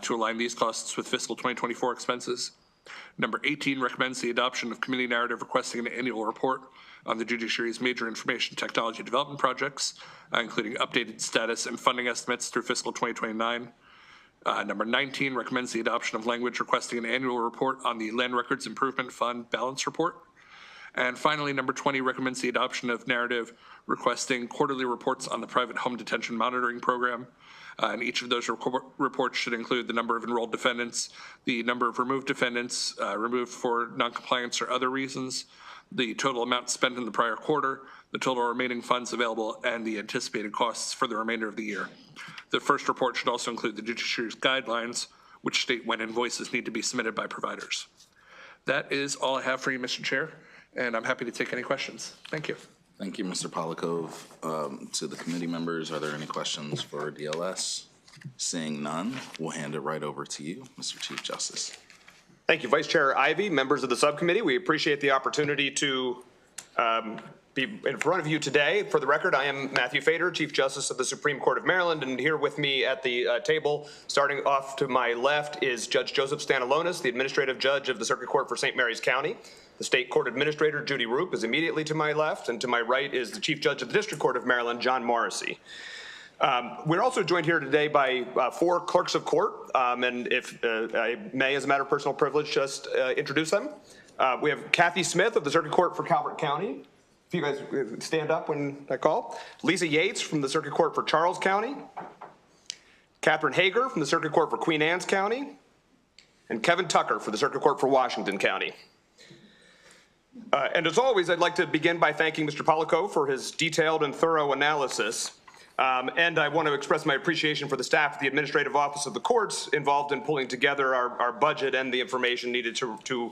to align these costs with fiscal 2024 expenses. Number 18 recommends the adoption of committee narrative requesting an annual report on the judiciary's major information technology development projects, including updated status and funding estimates through fiscal 2029. Number 19 recommends the adoption of language requesting an annual report on the Land Records Improvement Fund balance report. And finally, number 20 recommends the adoption of narrative requesting quarterly reports on the private home detention monitoring program. And each of those reports should include the number of enrolled defendants, the number of removed defendants removed for noncompliance or other reasons, the total amount spent in the prior quarter, the total remaining funds available, and the anticipated costs for the remainder of the year. The first report should also include the judiciary's guidelines, which state when invoices need to be submitted by providers. That is all I have for you, Mr. Chair, and I'm happy to take any questions. Thank you. Thank you, Mr. Polakov. To the committee members, are there any questions for DLS? Seeing none, we'll hand it right over to you, Mr. Chief Justice. Thank you, Vice Chair Ivey, members of the subcommittee. We appreciate the opportunity to be in front of you today. For the record, I am Matthew Fader, Chief Justice of the Supreme Court of Maryland, and here with me at the table, starting off to my left, is Judge Joseph Stanalonis, the Administrative Judge of the Circuit Court for St. Mary's County. The State Court Administrator, Judy Roop, is immediately to my left, and to my right is the Chief Judge of the District Court of Maryland, John Morrissey. We're also joined here today by 4 clerks of court, and if I may, as a matter of personal privilege, just introduce them. We have Kathy Smith of the Circuit Court for Calvert County. If you guys stand up when I call. Lisa Yates from the Circuit Court for Charles County. Catherine Hager from the Circuit Court for Queen Anne's County. And Kevin Tucker for the Circuit Court for Washington County. And as always, I'd like to begin by thanking Mr. Polico for his detailed and thorough analysis. And I want to express my appreciation for the staff at the Administrative Office of the Courts involved in pulling together our budget and the information needed to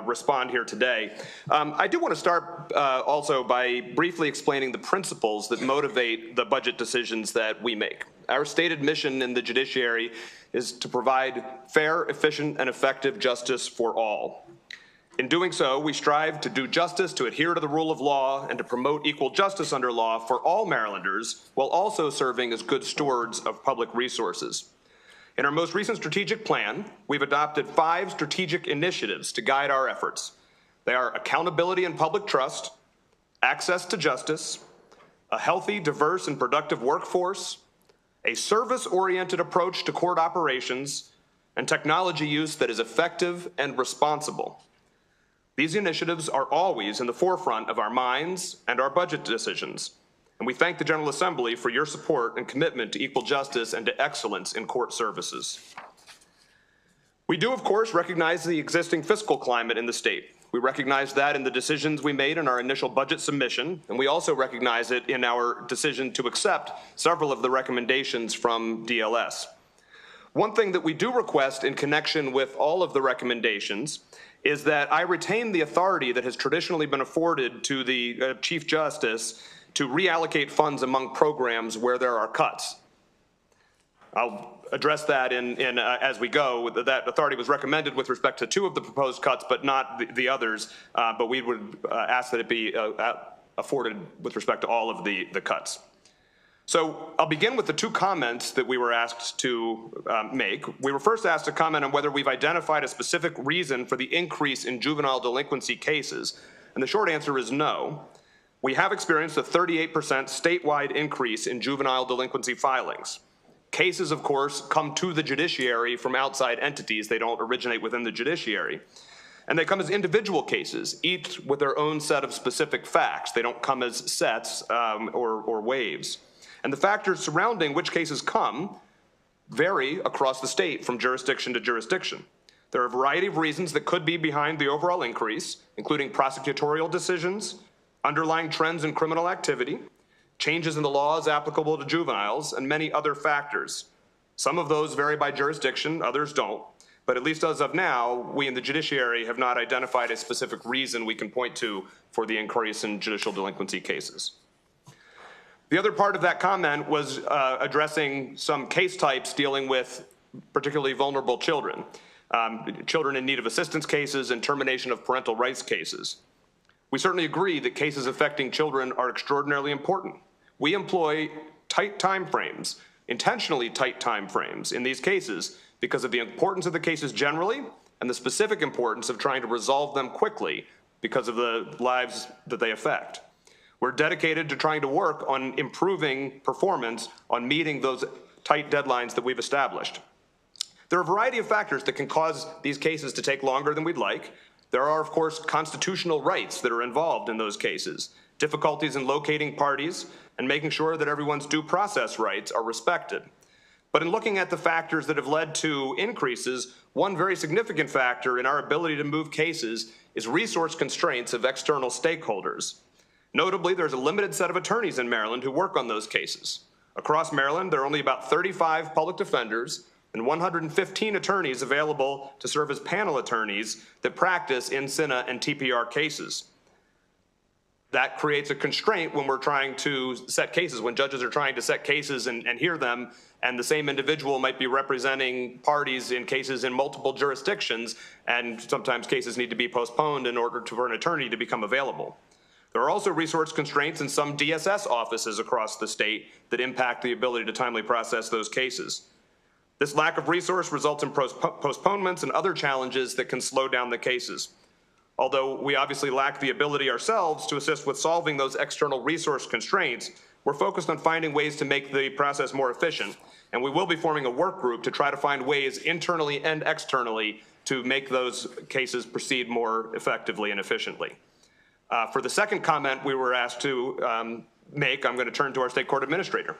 respond here today. I do want to start also by briefly explaining the principles that motivate the budget decisions that we make. Our stated mission in the judiciary is to provide fair, efficient, and effective justice for all. In doing so, we strive to do justice, to adhere to the rule of law, and to promote equal justice under law for all Marylanders, while also serving as good stewards of public resources. In our most recent strategic plan, we've adopted 5 strategic initiatives to guide our efforts. They are accountability and public trust, access to justice, a healthy, diverse, and productive workforce, a service-oriented approach to court operations, and technology use that is effective and responsible. These initiatives are always in the forefront of our minds and our budget decisions, and we thank the General Assembly for your support and commitment to equal justice and to excellence in court services. We do, of course, recognize the existing fiscal climate in the state. We recognize that in the decisions we made in our initial budget submission, and we also recognize it in our decision to accept several of the recommendations from DLS. One thing that we do request in connection with all of the recommendations is that I retain the authority that has traditionally been afforded to the Chief Justice to reallocate funds among programs where there are cuts. I'll address that as we go. That authority was recommended with respect to 2 of the proposed cuts, but not the others. But we would ask that it be afforded with respect to all of the cuts. So I'll begin with the 2 comments that we were asked to make. We were first asked to comment on whether we've identified a specific reason for the increase in juvenile delinquency cases. And the short answer is no. We have experienced a 38% statewide increase in juvenile delinquency filings. Cases, of course, come to the judiciary from outside entities. They don't originate within the judiciary. And they come as individual cases, each with their own set of specific facts. They don't come as sets or waves. And the factors surrounding which cases come vary across the state from jurisdiction to jurisdiction. There are a variety of reasons that could be behind the overall increase, including prosecutorial decisions, underlying trends in criminal activity, changes in the laws applicable to juveniles, and many other factors. Some of those vary by jurisdiction, others don't. But at least as of now, we in the judiciary have not identified a specific reason we can point to for the increase in judicial delinquency cases. The other part of that comment was addressing some case types dealing with particularly vulnerable children, children in need of assistance cases and termination of parental rights cases. We certainly agree that cases affecting children are extraordinarily important. We employ tight time frames, intentionally tight time frames in these cases because of the importance of the cases generally and the specific importance of trying to resolve them quickly because of the lives that they affect. We're dedicated to trying to work on improving performance on meeting those tight deadlines that we've established. There are a variety of factors that can cause these cases to take longer than we'd like. There are, of course, constitutional rights that are involved in those cases, difficulties in locating parties, and making sure that everyone's due process rights are respected. But in looking at the factors that have led to increases, one very significant factor in our ability to move cases is resource constraints of external stakeholders. Notably, there's a limited set of attorneys in Maryland who work on those cases. Across Maryland, there are only about 35 public defenders and 115 attorneys available to serve as panel attorneys that practice in CINA and TPR cases. That creates a constraint when we're trying to set cases, when judges are trying to set cases and hear them, and the same individual might be representing parties in cases in multiple jurisdictions, and sometimes cases need to be postponed in order for an attorney to become available. There are also resource constraints in some DSS offices across the state that impact the ability to timely process those cases. This lack of resource results in postponements and other challenges that can slow down the cases. Although we obviously lack the ability ourselves to assist with solving those external resource constraints, we're focused on finding ways to make the process more efficient. And we will be forming a work group to try to find ways internally and externally to make those cases proceed more effectively and efficiently. For the second comment we were asked to make, I'm going to turn to our state court administrator.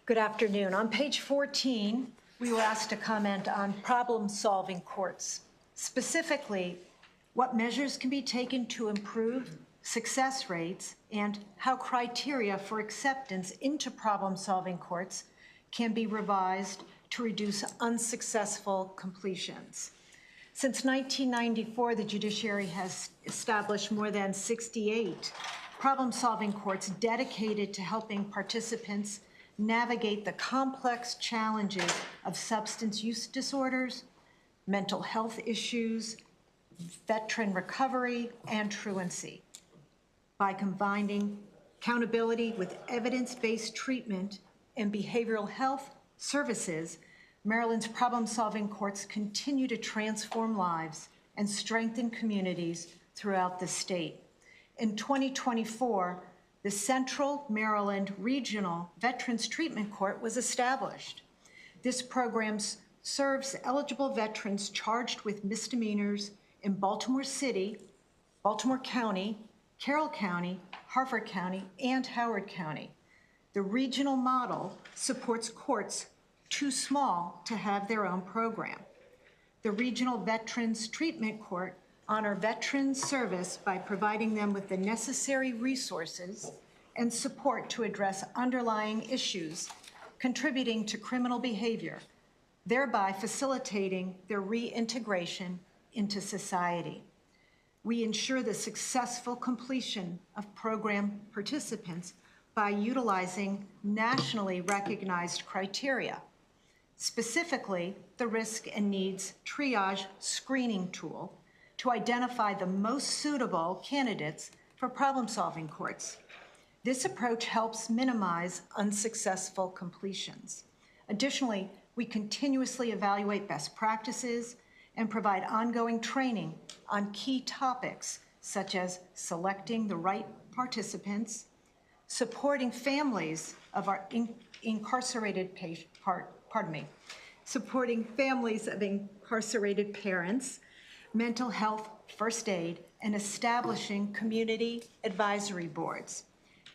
Good afternoon. On page 14, we were asked to comment on problem-solving courts. Specifically, what measures can be taken to improve success rates and how criteria for acceptance into problem-solving courts can be revised to reduce unsuccessful completions. Since 1994, the judiciary has established more than 68 problem-solving courts dedicated to helping participants navigate the complex challenges of substance use disorders, mental health issues, veteran recovery, and truancy. By combining accountability with evidence-based treatment and behavioral health services, Maryland's problem-solving courts continue to transform lives and strengthen communities throughout the state. In 2024, the Central Maryland Regional Veterans Treatment Court was established. This program serves eligible veterans charged with misdemeanors in Baltimore City, Baltimore County, Carroll County, Harford County, and Howard County. The regional model supports courts too small to have their own program. The Regional Veterans Treatment Court honor veterans' service by providing them with the necessary resources and support to address underlying issues contributing to criminal behavior, thereby facilitating their reintegration into society. We ensure the successful completion of program participants by utilizing nationally recognized criteria, specifically the risk and needs triage screening tool to identify the most suitable candidates for problem-solving courts. This approach helps minimize unsuccessful completions. Additionally, we continuously evaluate best practices and provide ongoing training on key topics such as selecting the right participants, supporting families of our incarcerated supporting families of incarcerated parents, mental health first aid, and establishing community advisory boards.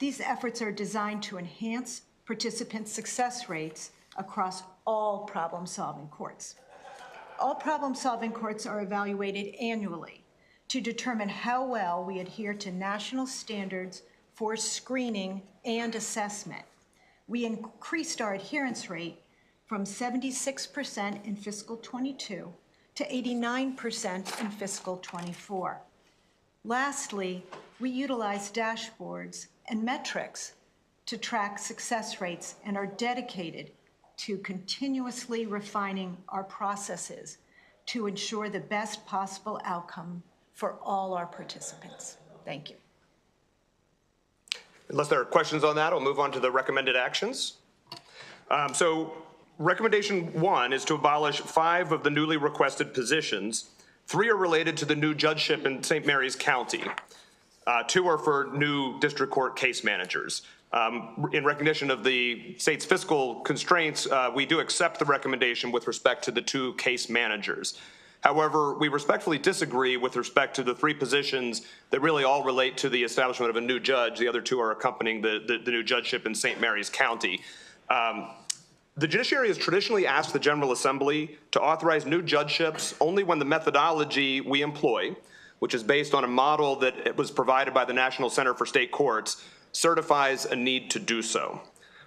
These efforts are designed to enhance participant success rates across all problem-solving courts. All problem-solving courts are evaluated annually to determine how well we adhere to national standards for screening and assessment. We increased our adherence rate from 76% in fiscal 22 to 89% in fiscal 24. Lastly, we utilize dashboards and metrics to track success rates and are dedicated to continuously refining our processes to ensure the best possible outcome for all our participants. Thank you. Unless there are questions on that, I'll move on to the recommended actions. So recommendation 1 is to abolish 5 of the newly requested positions. 3 are related to the new judgeship in St. Mary's County. 2 are for new district court case managers. In recognition of the state's fiscal constraints, we do accept the recommendation with respect to the 2 case managers. However, we respectfully disagree with respect to the 3 positions that really all relate to the establishment of a new judge. The other 2 are accompanying the new judgeship in St. Mary's County. The judiciary has traditionally asked the General Assembly to authorize new judgeships only when the methodology we employ, which is based on a model that was provided by the National Center for State Courts, certifies a need to do so.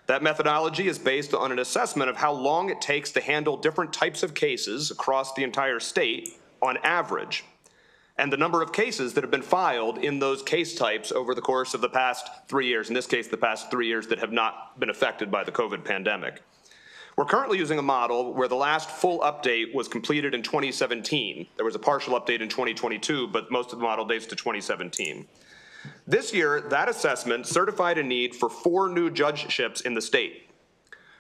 That methodology is based on an assessment of how long it takes to handle different types of cases across the entire state on average, and the number of cases that have been filed in those case types over the course of the past 3 years, in this case, the past 3 years that have not been affected by the COVID pandemic. We're currently using a model where the last full update was completed in 2017. There was a partial update in 2022, but most of the model dates to 2017. This year, that assessment certified a need for 4 new judgeships in the state.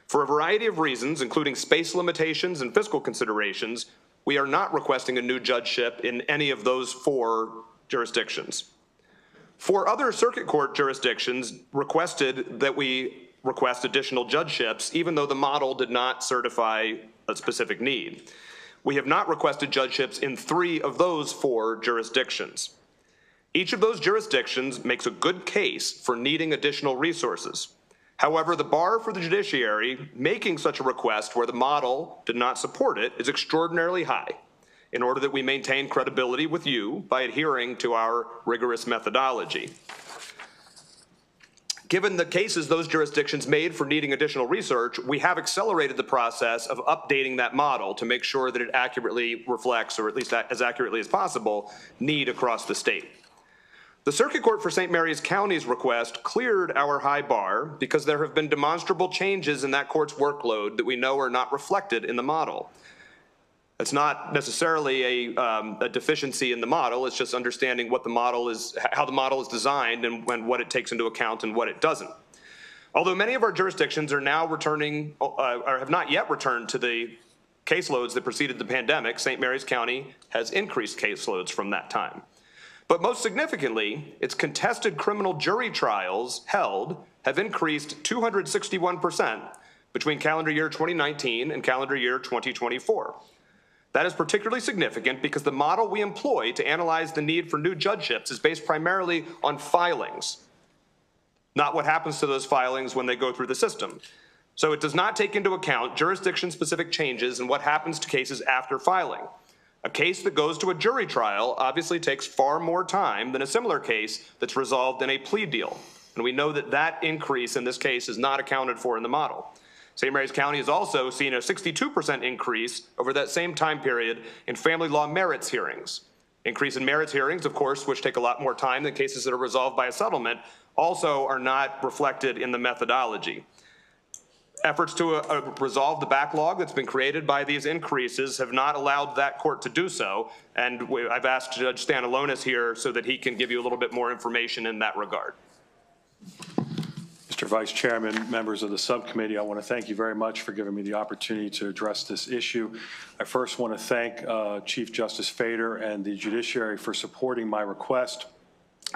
For a variety of reasons, including space limitations and fiscal considerations, we are not requesting a new judgeship in any of those 4 jurisdictions. 4 other circuit court jurisdictions requested that we request additional judgeships, even though the model did not certify a specific need. We have not requested judgeships in 3 of those 4 jurisdictions. Each of those jurisdictions makes a good case for needing additional resources. However, the bar for the judiciary making such a request where the model did not support it is extraordinarily high, in order that we maintain credibility with you by adhering to our rigorous methodology. Given the cases those jurisdictions made for needing additional research, we have accelerated the process of updating that model to make sure that it accurately reflects, or at least as accurately as possible, need across the state. The Circuit Court for St. Mary's County's request cleared our high bar because there have been demonstrable changes in that court's workload that we know are not reflected in the model. It's not necessarily a deficiency in the model, it's just understanding what the model is, how the model is designed and what it takes into account and what it doesn't. Although many of our jurisdictions are now returning, or have not yet returned to the caseloads that preceded the pandemic, St. Mary's County has increased caseloads from that time. But most significantly, its contested criminal jury trials held have increased 261% between calendar year 2019 and calendar year 2024. That is particularly significant because the model we employ to analyze the need for new judgeships is based primarily on filings, not what happens to those filings when they go through the system. So it does not take into account jurisdiction-specific changes and what happens to cases after filing. A case that goes to a jury trial obviously takes far more time than a similar case that's resolved in a plea deal. And we know that that increase in this case is not accounted for in the model. St. Mary's County has also seen a 62% increase over that same time period in family law merits hearings. Increase in merits hearings, of course, which take a lot more time than cases that are resolved by a settlement, also are not reflected in the methodology. Efforts to resolve the backlog that's been created by these increases have not allowed that court to do so, and I've asked Judge Stanalonis here so that he can give you a little bit more information in that regard. Mr. Vice Chairman, members of the subcommittee, I want to thank you very much for giving me the opportunity to address this issue. I first want to thank Chief Justice Fader and the judiciary for supporting my request.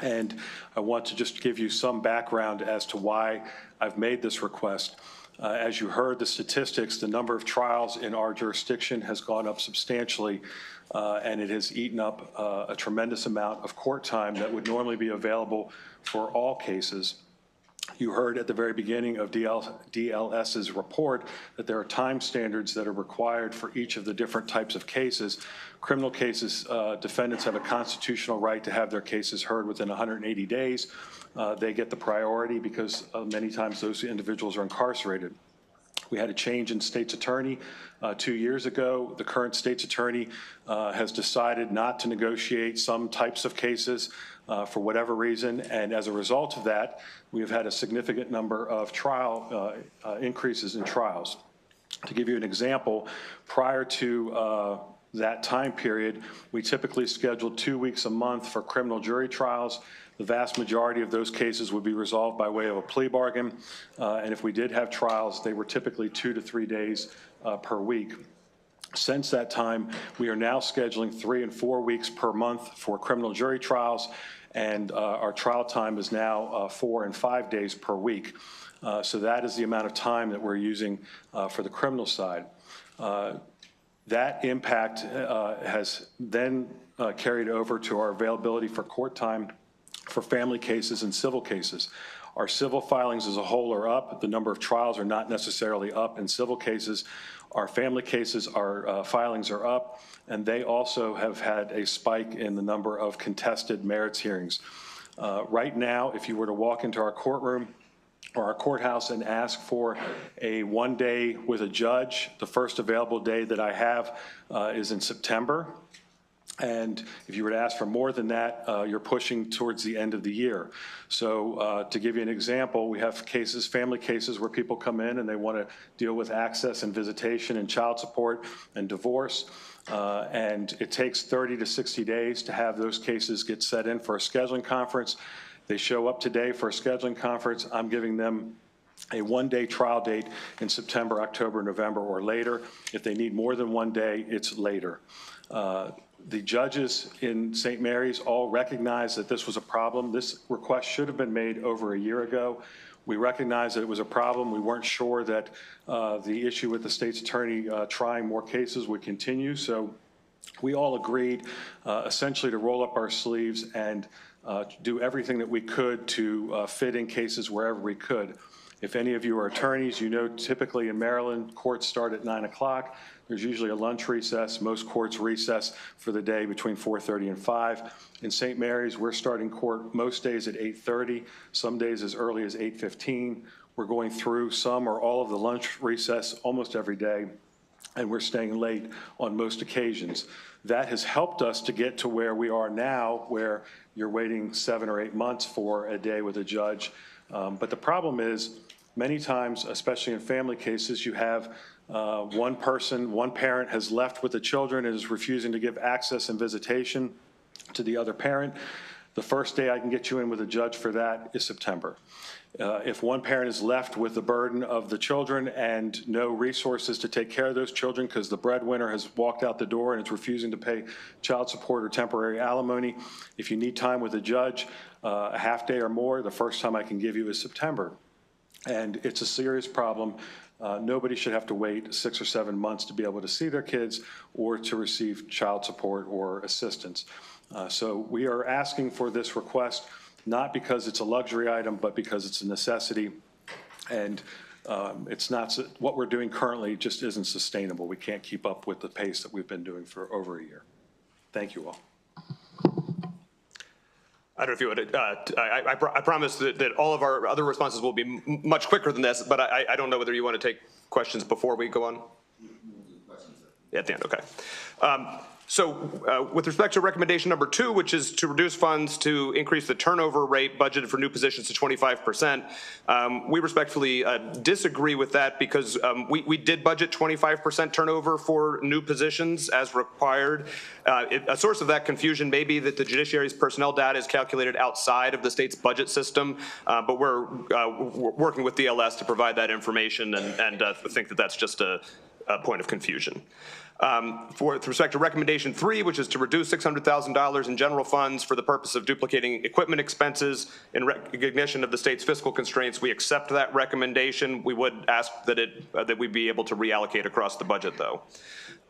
And I want to just give you some background as to why I've made this request. As you heard, the statistics, the number of trials in our jurisdiction has gone up substantially, and it has eaten up a tremendous amount of court time that would normally be available for all cases. You heard at the very beginning of DLS's report that there are time standards that are required for each of the different types of cases. Criminal cases, defendants have a constitutional right to have their cases heard within 180 days. They get the priority because many times those individuals are incarcerated. We had a change in state's attorney 2 years ago. The current state's attorney has decided not to negotiate some types of cases for whatever reason, and as a result of that, we have had a significant number of trial increases in trials. To give you an example, prior to that time period, we typically scheduled 2 weeks a month for criminal jury trials. The vast majority of those cases would be resolved by way of a plea bargain, and if we did have trials, they were typically 2 to 3 days per week. Since that time, we are now scheduling 3 and 4 weeks per month for criminal jury trials, and our trial time is now 4 and 5 days per week. So that is the amount of time that we're using for the criminal side. That impact has then carried over to our availability for court time for family cases and civil cases. Our civil filings as a whole are up. The number of trials are not necessarily up in civil cases. Our family cases, our filings are up, and they also have had a spike in the number of contested merits hearings. Right now, if you were to walk into our courtroom or our courthouse and ask for a 1 day with a judge, the first available day that I have is in September. And if you were to ask for more than that, you're pushing towards the end of the year. So to give you an example, we have cases, family cases, where people come in and they want to deal with access and visitation and child support and divorce. And it takes 30 to 60 days to have those cases get set in for a scheduling conference. They show up today for a scheduling conference. I'm giving them a one-day trial date in September, October, November, or later. If they need more than one day, it's later. The judges in St. Mary's all recognize that this was a problem. This request should have been made over a year ago. We recognize that it was a problem. We weren't sure that the issue with the state's attorney trying more cases would continue. So we all agreed essentially to roll up our sleeves and do everything that we could to fit in cases wherever we could. If any of you are attorneys, you know typically in Maryland, courts start at 9 o'clock. There's usually a lunch recess. Most courts recess for the day between 4:30 and 5. In St. Mary's, we're starting court most days at 8:30, some days as early as 8:15. We're going through some or all of the lunch recess almost every day, and we're staying late on most occasions. That has helped us to get to where we are now, where you're waiting 7 or 8 months for a day with a judge. But the problem is, many times, especially in family cases, you have one parent has left with the children and is refusing to give access and visitation to the other parent. The first day I can get you in with a judge for that is September. If one parent is left with the burden of the children and no resources to take care of those children because the breadwinner has walked out the door and is refusing to pay child support or temporary alimony, if you need time with a judge, a half day or more, the first time I can give you is September. And it's a serious problem. Nobody should have to wait 6 or 7 months to be able to see their kids or to receive child support or assistance. So we are asking for this request, not because it's a luxury item, but because it's a necessity. And it's not, what we're doing currently just isn't sustainable. We can't keep up with the pace that we've been doing for over a year. Thank you all. I don't know if you would, I promise that all of our other responses will be much quicker than this, but I don't know whether you want to take questions before we go on? At the end, okay. So with respect to recommendation number 2, which is to reduce funds to increase the turnover rate budgeted for new positions to 25%, we respectfully disagree with that because we did budget 25% turnover for new positions as required. A source of that confusion may be that the judiciary's personnel data is calculated outside of the state's budget system, but we're working with DLS to provide that information and think that that's just a point of confusion. With respect to recommendation 3, which is to reduce $600,000 in general funds for the purpose of duplicating equipment expenses in recognition of the state's fiscal constraints, we accept that recommendation. We would ask that we be able to reallocate across the budget, though.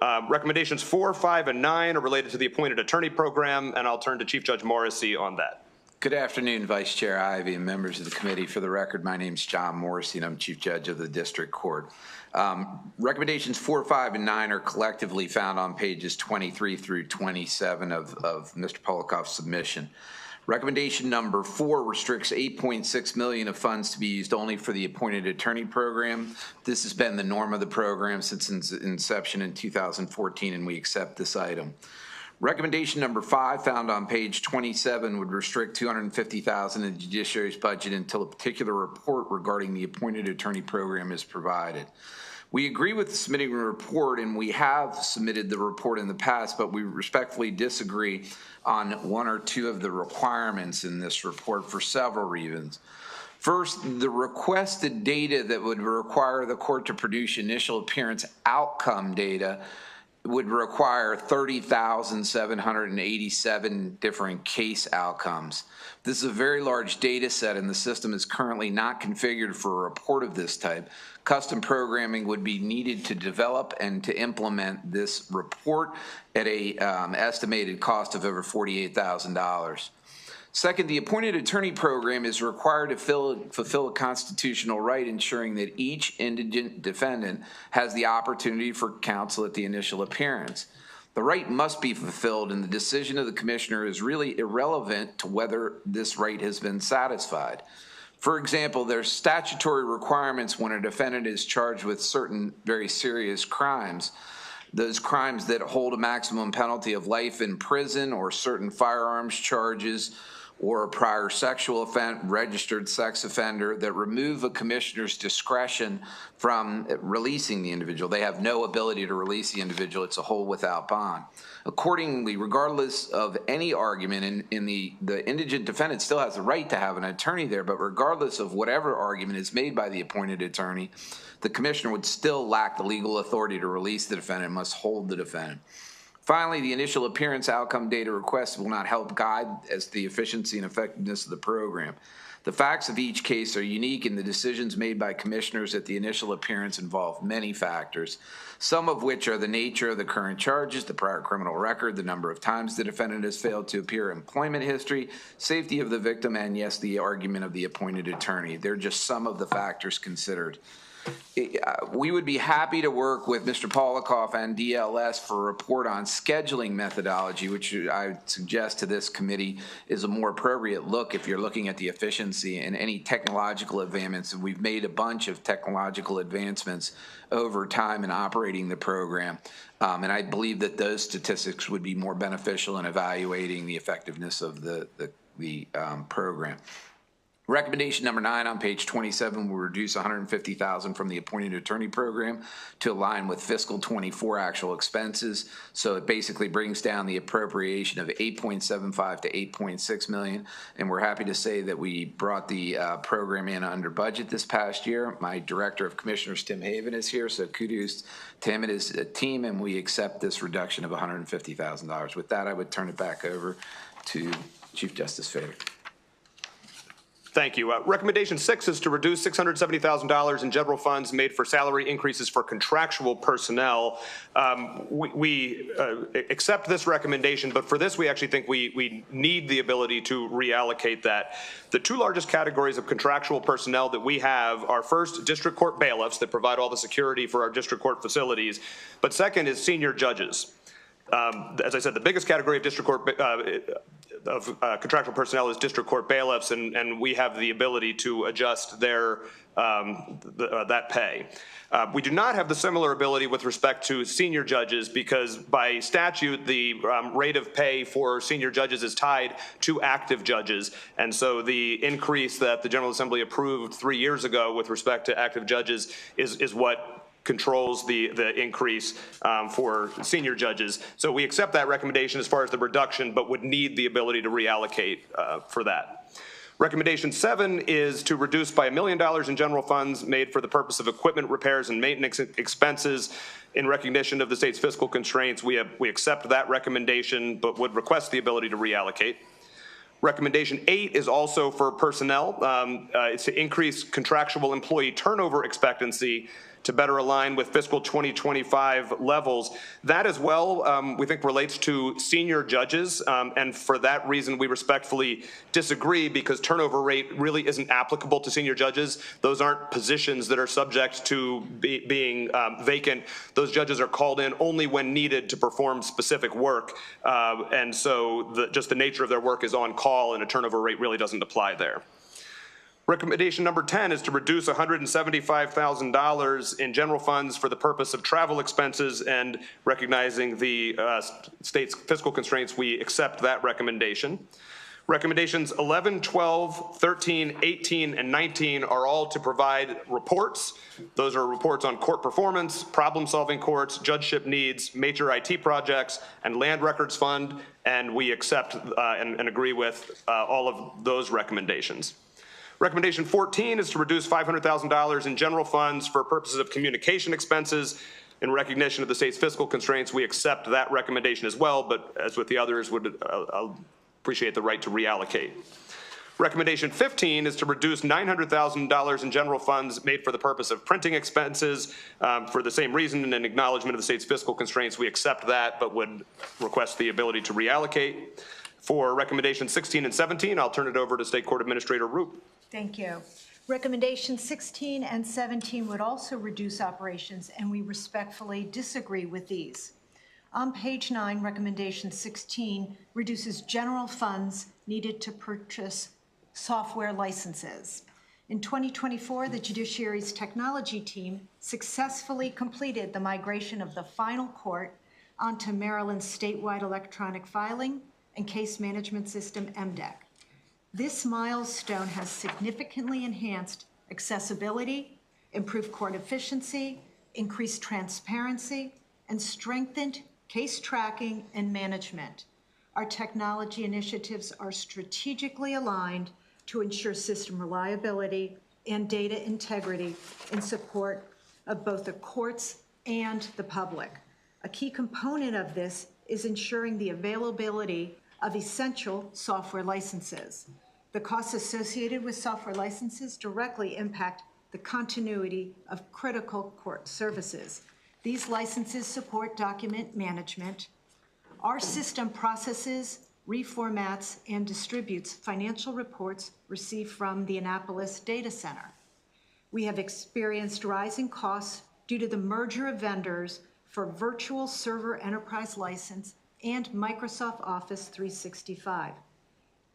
Recommendations 4, 5, and 9 are related to the appointed attorney program, and I'll turn to Chief Judge Morrissey on that. Good afternoon, Vice Chair Ivey and members of the committee. For the record, my name is John Morrissey, and I'm Chief Judge of the District Court. Recommendations 4, 5, and 9 are collectively found on pages 23 through 27 of Mr. Polikoff's submission. Recommendation number 4 restricts $8.6 million of funds to be used only for the appointed attorney program. This has been the norm of the program since its inception in 2014, and we accept this item. Recommendation number 5, found on page 27, would restrict $250,000 in the judiciary's budget until a particular report regarding the appointed attorney program is provided. We agree with submitting a report, and we have submitted the report in the past, but we respectfully disagree on 1 or 2 of the requirements in this report for several reasons. First, the requested data that would require the court to produce initial appearance outcome data would require 30,787 different case outcomes. This is a very large data set, and the system is currently not configured for a report of this type. Custom programming would be needed to develop and to implement this report at a estimated cost of over $48,000. Second, the appointed attorney program is required to fulfill a constitutional right, ensuring that each indigent defendant has the opportunity for counsel at the initial appearance. The right must be fulfilled, and the decision of the commissioner is really irrelevant to whether this right has been satisfied. For example, there's statutory requirements when a defendant is charged with certain very serious crimes. Those crimes that hold a maximum penalty of life in prison or certain firearms charges or a prior sexual offense, registered sex offender that remove a commissioner's discretion from releasing the individual. They have no ability to release the individual. It's a hold without bond. Accordingly, regardless of any argument, the indigent defendant still has the right to have an attorney there, but regardless of whatever argument is made by the appointed attorney, the commissioner would still lack the legal authority to release the defendant and must hold the defendant. Finally, the initial appearance outcome data request will not help guide as to the efficiency and effectiveness of the program. The facts of each case are unique, and the decisions made by commissioners at the initial appearance involve many factors, some of which are the nature of the current charges, the prior criminal record, the number of times the defendant has failed to appear, employment history, safety of the victim, and yes, the argument of the appointed attorney. They're just some of the factors considered. We would be happy to work with Mr. Polikoff and DLS for a report on scheduling methodology, which I suggest to this committee is a more appropriate look if you're looking at the efficiency and any technological advancements. And we've made a bunch of technological advancements over time in operating the program. And I believe that those statistics would be more beneficial in evaluating the effectiveness of the program. Recommendation number 9 on page 27 will reduce $150,000 from the appointed attorney program to align with fiscal 24 actual expenses. So it basically brings down the appropriation of $8.75 to $8.6 million. And we're happy to say that we brought the program in under budget this past year. My Director of Commissioners, Tim Haven, is here. So kudos to him and his team, and we accept this reduction of $150,000. With that, I would turn it back over to Chief Justice Fader. Thank you. Recommendation 6 is to reduce $670,000 in general funds made for salary increases for contractual personnel. We accept this recommendation, but for this we actually think we need the ability to reallocate that. The two largest categories of contractual personnel that we have are first district court bailiffs that provide all the security for our district court facilities, but second is senior judges. As I said, the biggest category of district court contractual personnel is district court bailiffs, and we have the ability to adjust their that pay. We do not have the similar ability with respect to senior judges because by statute the rate of pay for senior judges is tied to active judges, and so the increase that the General Assembly approved 3 years ago with respect to active judges is what controls the increase for senior judges. So we accept that recommendation as far as the reduction, but would need the ability to reallocate for that. Recommendation 7 is to reduce by $1 million in general funds made for the purpose of equipment repairs and maintenance expenses. In recognition of the state's fiscal constraints, we accept that recommendation, but would request the ability to reallocate. Recommendation 8 is also for personnel. It's to increase contractual employee turnover expectancy to better align with fiscal 2025 levels. That as well, we think relates to senior judges, and for that reason we respectfully disagree because turnover rate really isn't applicable to senior judges. Those aren't positions that are subject to being vacant. Those judges are called in only when needed to perform specific work, and so just the nature of their work is on call, and a turnover rate really doesn't apply there. Recommendation number 10 is to reduce $175,000 in general funds for the purpose of travel expenses, and recognizing the state's fiscal constraints, we accept that recommendation. Recommendations 11, 12, 13, 18, and 19 are all to provide reports. Those are reports on court performance, problem-solving courts, judgeship needs, major IT projects, and land records fund, and we accept and agree with all of those recommendations. Recommendation 14 is to reduce $500,000 in general funds for purposes of communication expenses. In recognition of the state's fiscal constraints, we accept that recommendation as well, but as with the others, would appreciate the right to reallocate. Recommendation 15 is to reduce $900,000 in general funds made for the purpose of printing expenses. For the same reason and in acknowledgement of the state's fiscal constraints, we accept that, but would request the ability to reallocate. For recommendations 16 and 17, I'll turn it over to State Court Administrator Roop. Thank you. Recommendations 16 and 17 would also reduce operations, and we respectfully disagree with these. On page 9, recommendation 16 reduces general funds needed to purchase software licenses. In 2024, the Judiciary's technology team successfully completed the migration of the final court onto Maryland's statewide electronic filing and case management system, MDEC. This milestone has significantly enhanced accessibility, improved court efficiency, increased transparency, and strengthened case tracking and management. Our technology initiatives are strategically aligned to ensure system reliability and data integrity in support of both the courts and the public. A key component of this is ensuring the availability of essential software licenses. The costs associated with software licenses directly impact the continuity of critical court services. These licenses support document management. Our system processes, reformats, and distributes financial reports received from the Annapolis Data Center. We have experienced rising costs due to the merger of vendors for Virtual Server Enterprise License and Microsoft Office 365.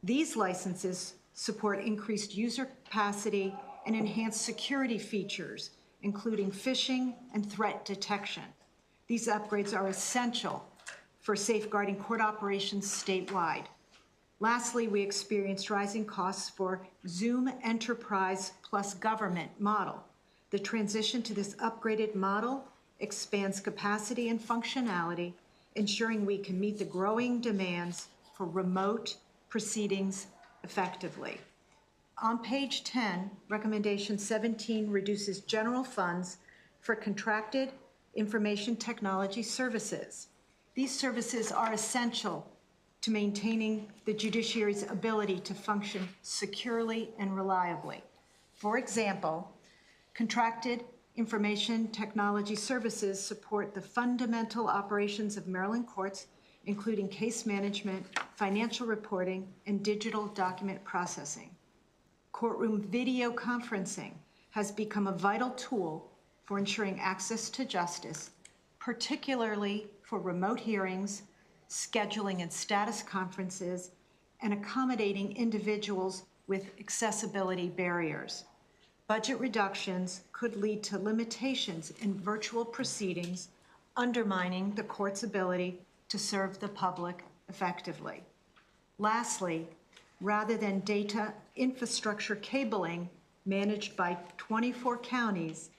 These licenses support increased user capacity and enhanced security features, including phishing and threat detection. These upgrades are essential for safeguarding court operations statewide. Lastly, we experienced rising costs for Zoom Enterprise plus Government model. The transition to this upgraded model expands capacity and functionality, ensuring we can meet the growing demands for remote proceedings effectively. On page 10, recommendation 17 reduces general funds for contracted information technology services. These services are essential to maintaining the judiciary's ability to function securely and reliably. For example, contracted information technology services support the fundamental operations of Maryland courts, including case management, financial reporting, and digital document processing. Courtroom video conferencing has become a vital tool for ensuring access to justice, particularly for remote hearings, scheduling and status conferences, and accommodating individuals with accessibility barriers. Budget reductions could lead to limitations in virtual proceedings, undermining the court's ability to serve the public effectively. Lastly, rather than data infrastructure cabling managed by 24 counties,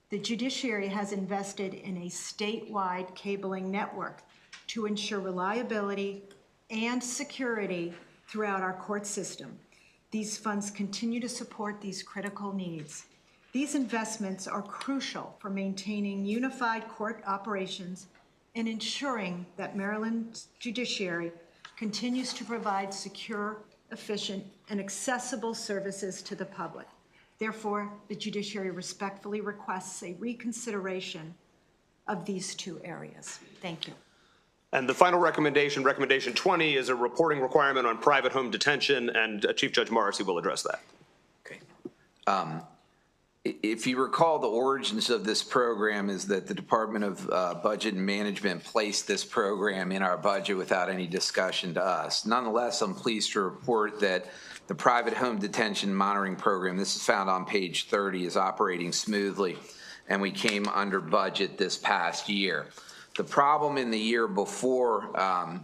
the judiciary has invested in a statewide cabling network to ensure reliability and security throughout our court system. These funds continue to support these critical needs. These investments are crucial for maintaining unified court operations and ensuring that Maryland's judiciary continues to provide secure, efficient, and accessible services to the public. Therefore, the judiciary respectfully requests a reconsideration of these two areas. Thank you. And the final recommendation, recommendation 20, is a reporting requirement on private home detention, and Chief Judge Morrissey will address that. Okay. If you recall, the origins of this program is that the Department of Budget and Management placed this program in our budget without any discussion to us. Nonetheless, I'm pleased to report that the private home detention monitoring program, this is found on page 30, is operating smoothly, and we came under budget this past year. The problem in the year before,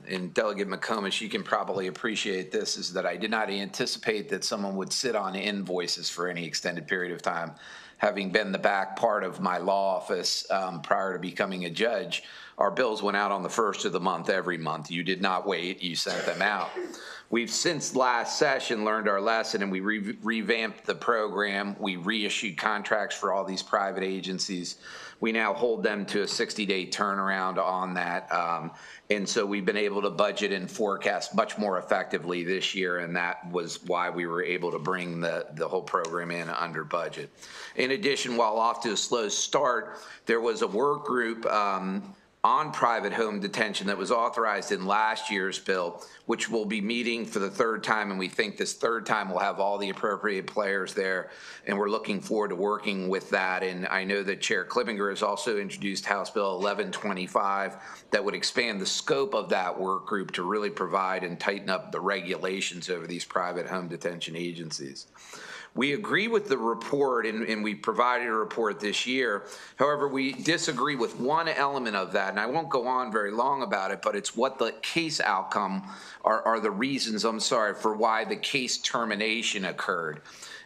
and Delegate McComish, you can probably appreciate this, is that I did not anticipate that someone would sit on invoices for any extended period of time. Having been the back part of my law office prior to becoming a judge, our bills went out on the first of the month every month. You did not wait, you sent them out. We've since last session learned our lesson, and we revamped the program. We reissued contracts for all these private agencies. We now hold them to a 60-day turnaround on that. And so we've been able to budget and forecast much more effectively this year, and that was why we were able to bring the whole program in under budget. In addition, while off to a slow start, there was a work group on private home detention that was authorized in last year's bill, which will be meeting for the third time, and we think this third time will have all the appropriate players there, and we're looking forward to working with that. And I know that Chair Clippinger has also introduced House Bill 1125 that would expand the scope of that work group to really provide and tighten up the regulations over these private home detention agencies. We agree with the report, and we provided a report this year. However, we disagree with one element of that, and I won't go on very long about it, but it's what the case outcome are the reasons, for why the case termination occurred.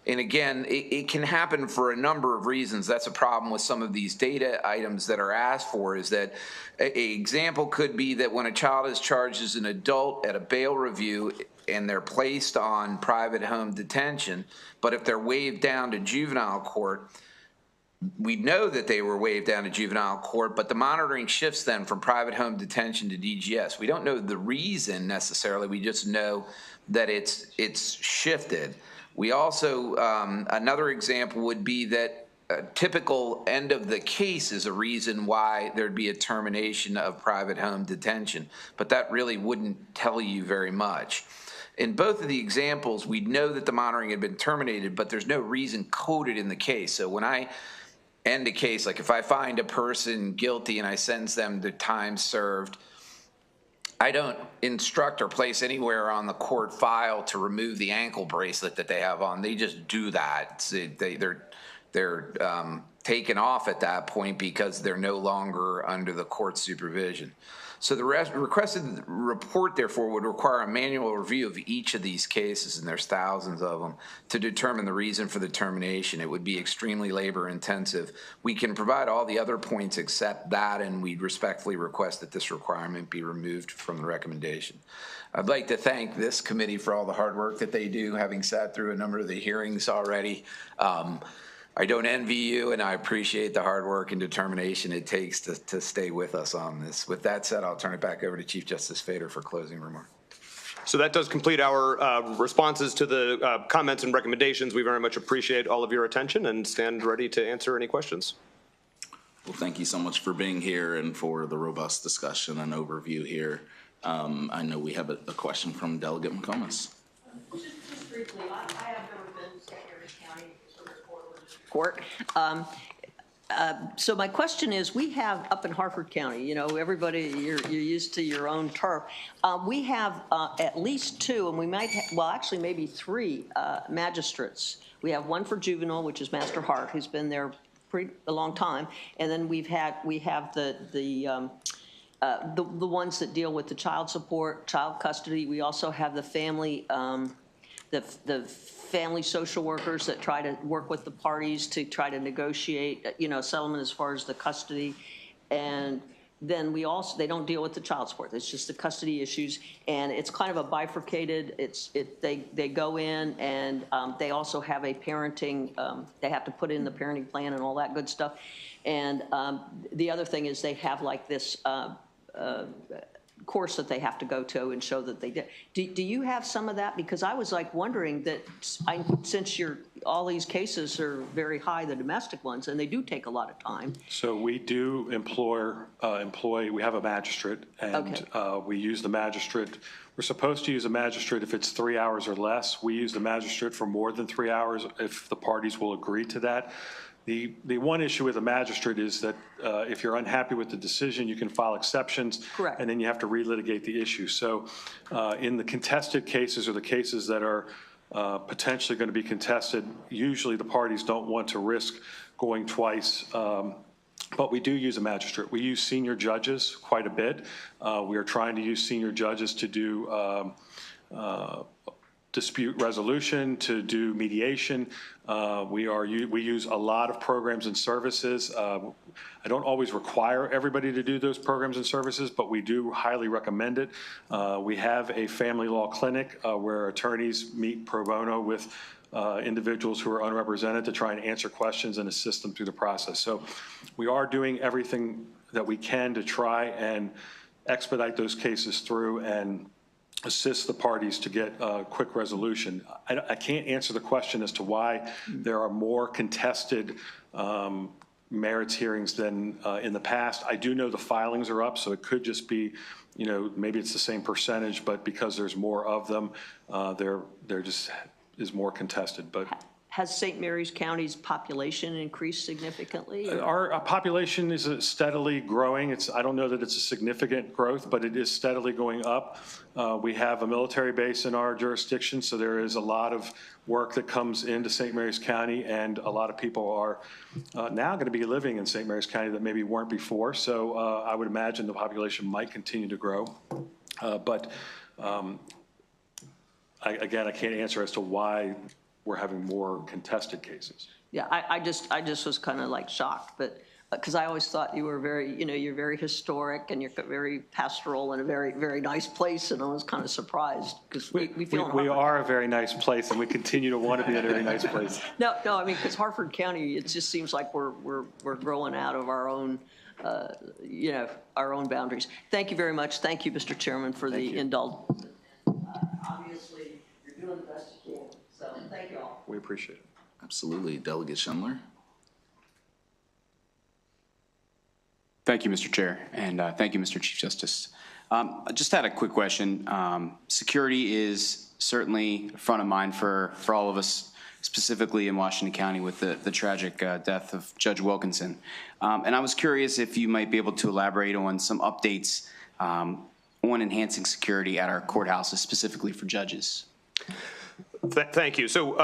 And again, it can happen for a number of reasons. That's a problem with some of these data items that are asked for, is that an example could be that when a child is charged as an adult at a bail review and they're placed on private home detention, but if they're waived down to juvenile court, we know that they were waived down to juvenile court, but the monitoring shifts then from private home detention to DGS. We don't know the reason necessarily. We just know that it's shifted. We also, another example would be that a typical end of the case is a reason why there'd be a termination of private home detention, but that really wouldn't tell you very much. In both of the examples, we know that the monitoring had been terminated, but there's no reason coded in the case. So when I end a case, like if I find a person guilty and I sentence them to time served, I don't instruct or place anywhere on the court file to remove the ankle bracelet that they have on. They just do that. They're taken off at that point because they're no longer under the court supervision. So the requested report, therefore, would require a manual review of each of these cases, and there's thousands of them, to determine the reason for the termination. It would be extremely labor intensive. We can provide all the other points except that, and we respectfully request that this requirement be removed from the recommendation. I'd like to thank this committee for all the hard work that they do, having sat through a number of the hearings already. I don't envy you, and I appreciate the hard work and determination it takes to stay with us on this. With that said, I'll turn it back over to Chief Justice Fader for closing remarks. So that does complete our responses to the comments and recommendations. We very much appreciate all of your attention and stand ready to answer any questions. Well, thank you so much for being here and for the robust discussion and overview here. I know we have a question from Delegate McComas. Just briefly, I have never been to Harris County Court. So my question is, we have up in Harford County, you know, everybody, you're used to your own turf. We have at least two, and we might well, actually maybe three magistrates. We have one for juvenile, which is Master Hart, who's been there a long time, and then we have the ones that deal with the child support, child custody. We also have the family, the family social workers that try to work with the parties to try to negotiate, you know, settlement as far as the custody. And then they don't deal with the child support. It's just the custody issues. And it's kind of a bifurcated, they go in and they also have a parenting, they have to put in the parenting plan and all that good stuff. And the other thing is they have like this, course that they have to go to and show that they did. Do you have some of that? Because I was like wondering that since all these cases are very high, the domestic ones, and they do take a lot of time. So we do employ, we have a magistrate, and Okay. We use the magistrate. We're supposed to use a magistrate if it's 3 hours or less. We use the magistrate for more than 3 hours if the parties will agree to that. The one issue with a magistrate is that if you're unhappy with the decision, you can file exceptions. Correct. And then you have to relitigate the issue. So in the contested cases or the cases that are potentially going to be contested, usually the parties don't want to risk going twice. But we do use a magistrate. We use senior judges quite a bit. We are trying to use senior judges to do dispute resolution, to do mediation. We use a lot of programs and services. I don't always require everybody to do those programs and services, but we do highly recommend it. We have a family law clinic where attorneys meet pro bono with individuals who are unrepresented to try and answer questions and assist them through the process. So we are doing everything that we can to try and expedite those cases through and assist the parties to get a quick resolution. I can't answer the question as to why there are more contested merits hearings than in the past. I do know the filings are up, so it could just be, you know, maybe it's the same percentage, but because there's more of them, there just is more contested. But has St. Mary's County's population increased significantly? or- Our population is steadily growing. I don't know that it's a significant growth, but it is steadily going up. We have a military base in our jurisdiction, so there is a lot of work that comes into St. Mary's County, and a lot of people are now going to be living in St. Mary's County that maybe weren't before. So I would imagine the population might continue to grow. Again, I can't answer as to why we're having more contested cases. Yeah, I just was kind of like shocked, but, because I always thought you were very, you're very historic and you're very pastoral and a very, very nice place, and I was kind of surprised, because we feel. We are a very nice place, and we continue to want to be a very nice place. No, I mean, because Harford County, it just seems like we're growing out of our own, our own boundaries. Thank you very much. Thank you, Mr. Chairman, for the indulgence. Obviously, you're doing the best you can, so thank you all. We appreciate it. Absolutely. Delegate Schindler? Thank you, Mr. Chair, and thank you, Mr. Chief Justice. I just had a quick question. Security is certainly front of mind for all of us, specifically in Washington County with the tragic death of Judge Wilkinson. And I was curious if you might be able to elaborate on some updates on enhancing security at our courthouses, specifically for judges. Thank you. So,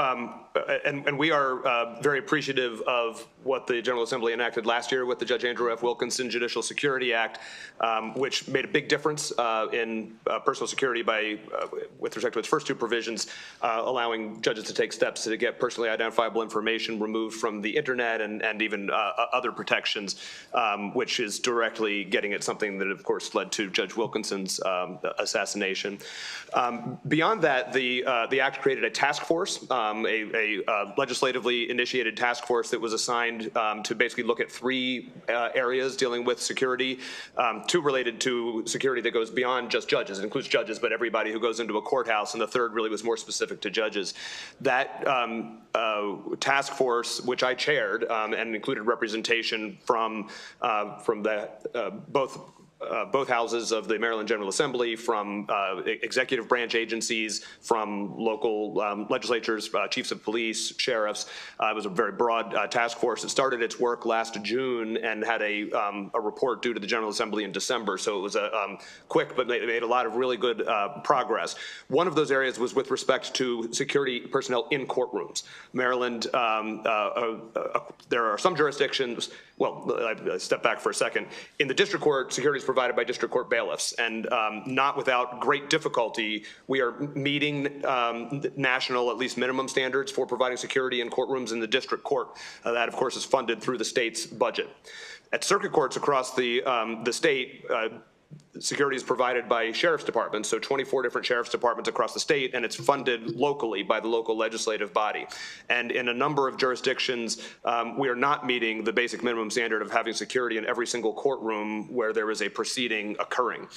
and we are very appreciative of what the General Assembly enacted last year with the Judge Andrew F. Wilkinson Judicial Security Act, which made a big difference in personal security with respect to its first two provisions, allowing judges to take steps to get personally identifiable information removed from the internet and even other protections, which is directly getting at something that, of course, led to Judge Wilkinson's assassination. Beyond that, the act created a task force, a legislatively initiated task force that was assigned to basically look at three areas dealing with security, two related to security that goes beyond just judges. It includes judges, but everybody who goes into a courthouse, and the third really was more specific to judges. That task force, which I chaired, and included representation from both houses of the Maryland General Assembly, from executive branch agencies, from local legislatures, chiefs of police, sheriffs. It was a very broad task force. It started its work last June and had a report due to the General Assembly in December. So it was quick, but made a lot of really good progress. One of those areas was with respect to security personnel in courtrooms. Maryland, there are some jurisdictions, well, I step back for a second. In the district court, security is provided by district court bailiffs, and not without great difficulty, we are meeting national, at least minimum standards for providing security in courtrooms in the district court. That, of course, is funded through the state's budget. At circuit courts across the state, security is provided by sheriff's departments, so 24 different sheriff's departments across the state, and it's funded locally by the local legislative body. And in a number of jurisdictions, we are not meeting the basic minimum standard of having security in every single courtroom where there is a proceeding occurring.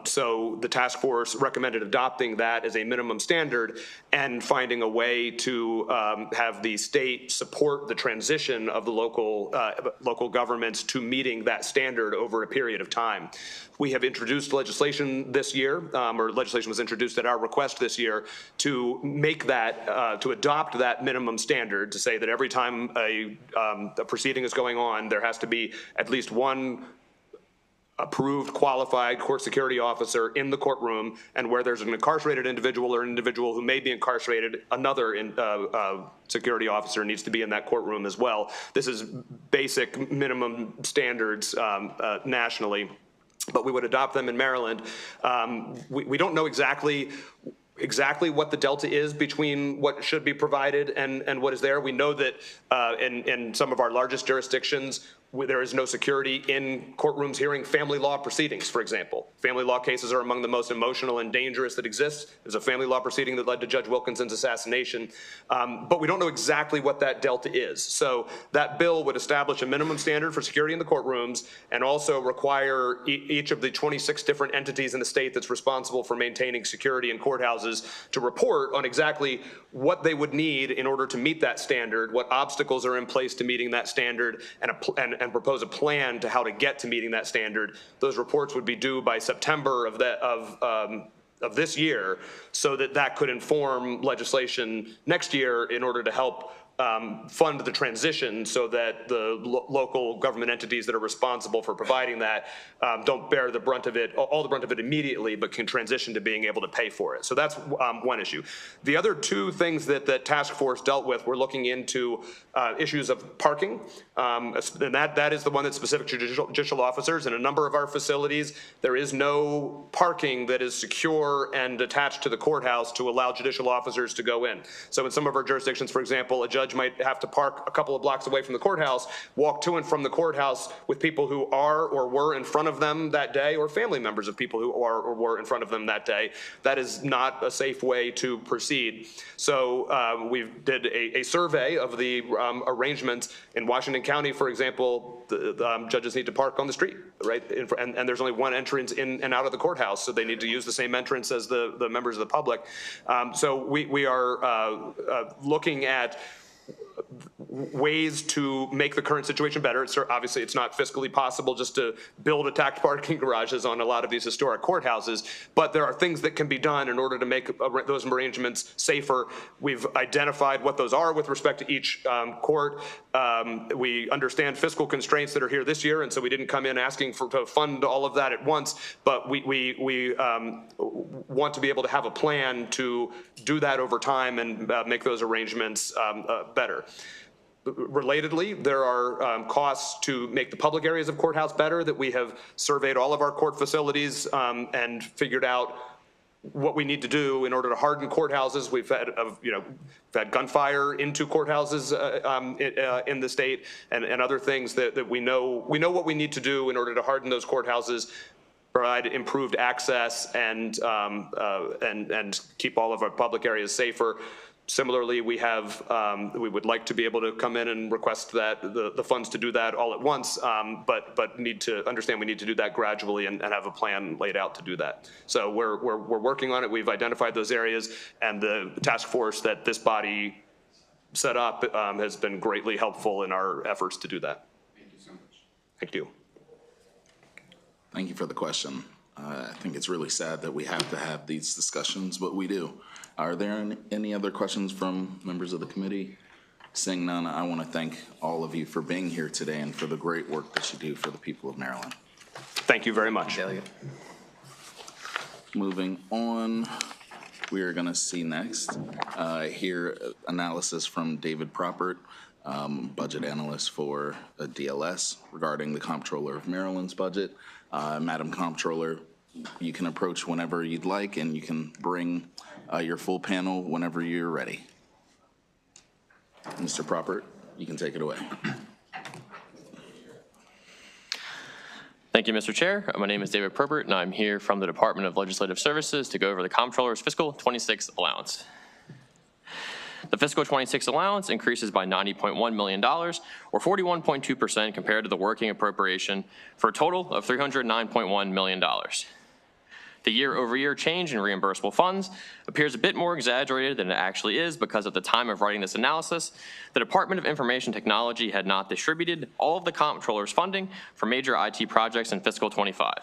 So the task force recommended adopting that as a minimum standard and finding a way to have the state support the transition of the local governments to meeting that standard over a period of time. We have introduced legislation this year, or legislation was introduced at our request this year, to make that, to adopt that minimum standard, to say that every time a proceeding is going on, there has to be at least one approved, qualified court security officer in the courtroom, and where there's an incarcerated individual or an individual who may be incarcerated, another security officer needs to be in that courtroom as well. This is basic minimum standards nationally, but we would adopt them in Maryland. We don't know exactly what the delta is between what should be provided and what is there. We know that in some of our largest jurisdictions, there is no security in courtrooms hearing family law proceedings, for example. Family law cases are among the most emotional and dangerous that exist. There's a family law proceeding that led to Judge Wilkinson's assassination. But we don't know exactly what that delta is. So that bill would establish a minimum standard for security in the courtrooms and also require each of the 26 different entities in the state that's responsible for maintaining security in courthouses to report on exactly what they would need in order to meet that standard, what obstacles are in place to meeting that standard, and propose a plan to how to get to meeting that standard. Those reports would be due by September of of this year, so that that could inform legislation next year in order to help fund the transition, so that the local government entities that are responsible for providing that don't bear the brunt of it, all the brunt of it immediately, but can transition to being able to pay for it. So that's one issue. The other two things that the task force dealt with, we're looking into issues of parking, and that is the one that's specific to judicial officers. In a number of our facilities, there is no parking that is secure and attached to the courthouse to allow judicial officers to go in. So in some of our jurisdictions, for example, a judge might have to park a couple of blocks away from the courthouse, walk to and from the courthouse with people who are or were in front of them that day, or family members of people who are or were in front of them that day. That is not a safe way to proceed. So we did a survey of the arrangements in Washington County, for example. The judges need to park on the street, right? And there's only one entrance in and out of the courthouse, so they need to use the same entrance as the members of the public. So we are looking at ways to make the current situation better. Obviously, it's not fiscally possible just to build attacked parking garages on a lot of these historic courthouses, but there are things that can be done in order to make those arrangements safer. We've identified what those are with respect to each court. We understand fiscal constraints that are here this year, and so we didn't come in asking to fund all of that at once, but we want to be able to have a plan to do that over time and make those arrangements better. Relatedly, there are costs to make the public areas of courthouse better that we have surveyed all of our court facilities and figured out what we need to do in order to harden courthouses. We've had gunfire into courthouses in the state, and other things that we know what we need to do in order to harden those courthouses, provide improved access, and keep all of our public areas safer. Similarly, we would like to be able to come in and request that the funds to do that all at once, but need to understand we need to do that gradually and have a plan laid out to do that. So we're working on it. We've identified those areas, and the task force that this body set up has been greatly helpful in our efforts to do that. Thank you so much. Thank you. Thank you for the question. I think it's really sad that we have to have these discussions, but we do. Are there any other questions from members of the committee? Seeing none, I want to thank all of you for being here today and for the great work that you do for the people of Maryland. Thank you very much. Moving on, we are going to see next hear analysis from David Proppert, budget analyst for DLS, regarding the Comptroller of Maryland's budget. Madam Comptroller, you can approach whenever you'd like, and you can bring your full panel whenever you're ready. Mr. Proppert, you can take it away. Thank you, Mr. Chair. My name is David Proppert, and I'm here from the Department of Legislative Services to go over the Comptroller's fiscal 26 allowance. The fiscal 26 allowance increases by $90.1 million, or 41.2% compared to the working appropriation, for a total of $309.1 million. The year-over-year change in reimbursable funds appears a bit more exaggerated than it actually is, because at the time of writing this analysis, the Department of Information Technology had not distributed all of the Comptroller's funding for major IT projects in fiscal 25.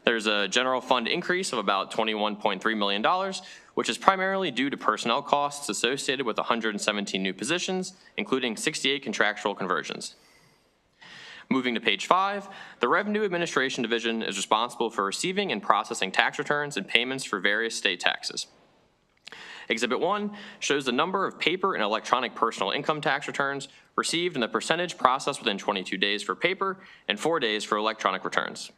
There's a general fund increase of about $21.3 million, which is primarily due to personnel costs associated with 117 new positions, including 68 contractual conversions. Moving to page 5, the Revenue Administration Division is responsible for receiving and processing tax returns and payments for various state taxes. Exhibit 1 shows the number of paper and electronic personal income tax returns received and the percentage processed within 22 days for paper and 4 days for electronic returns.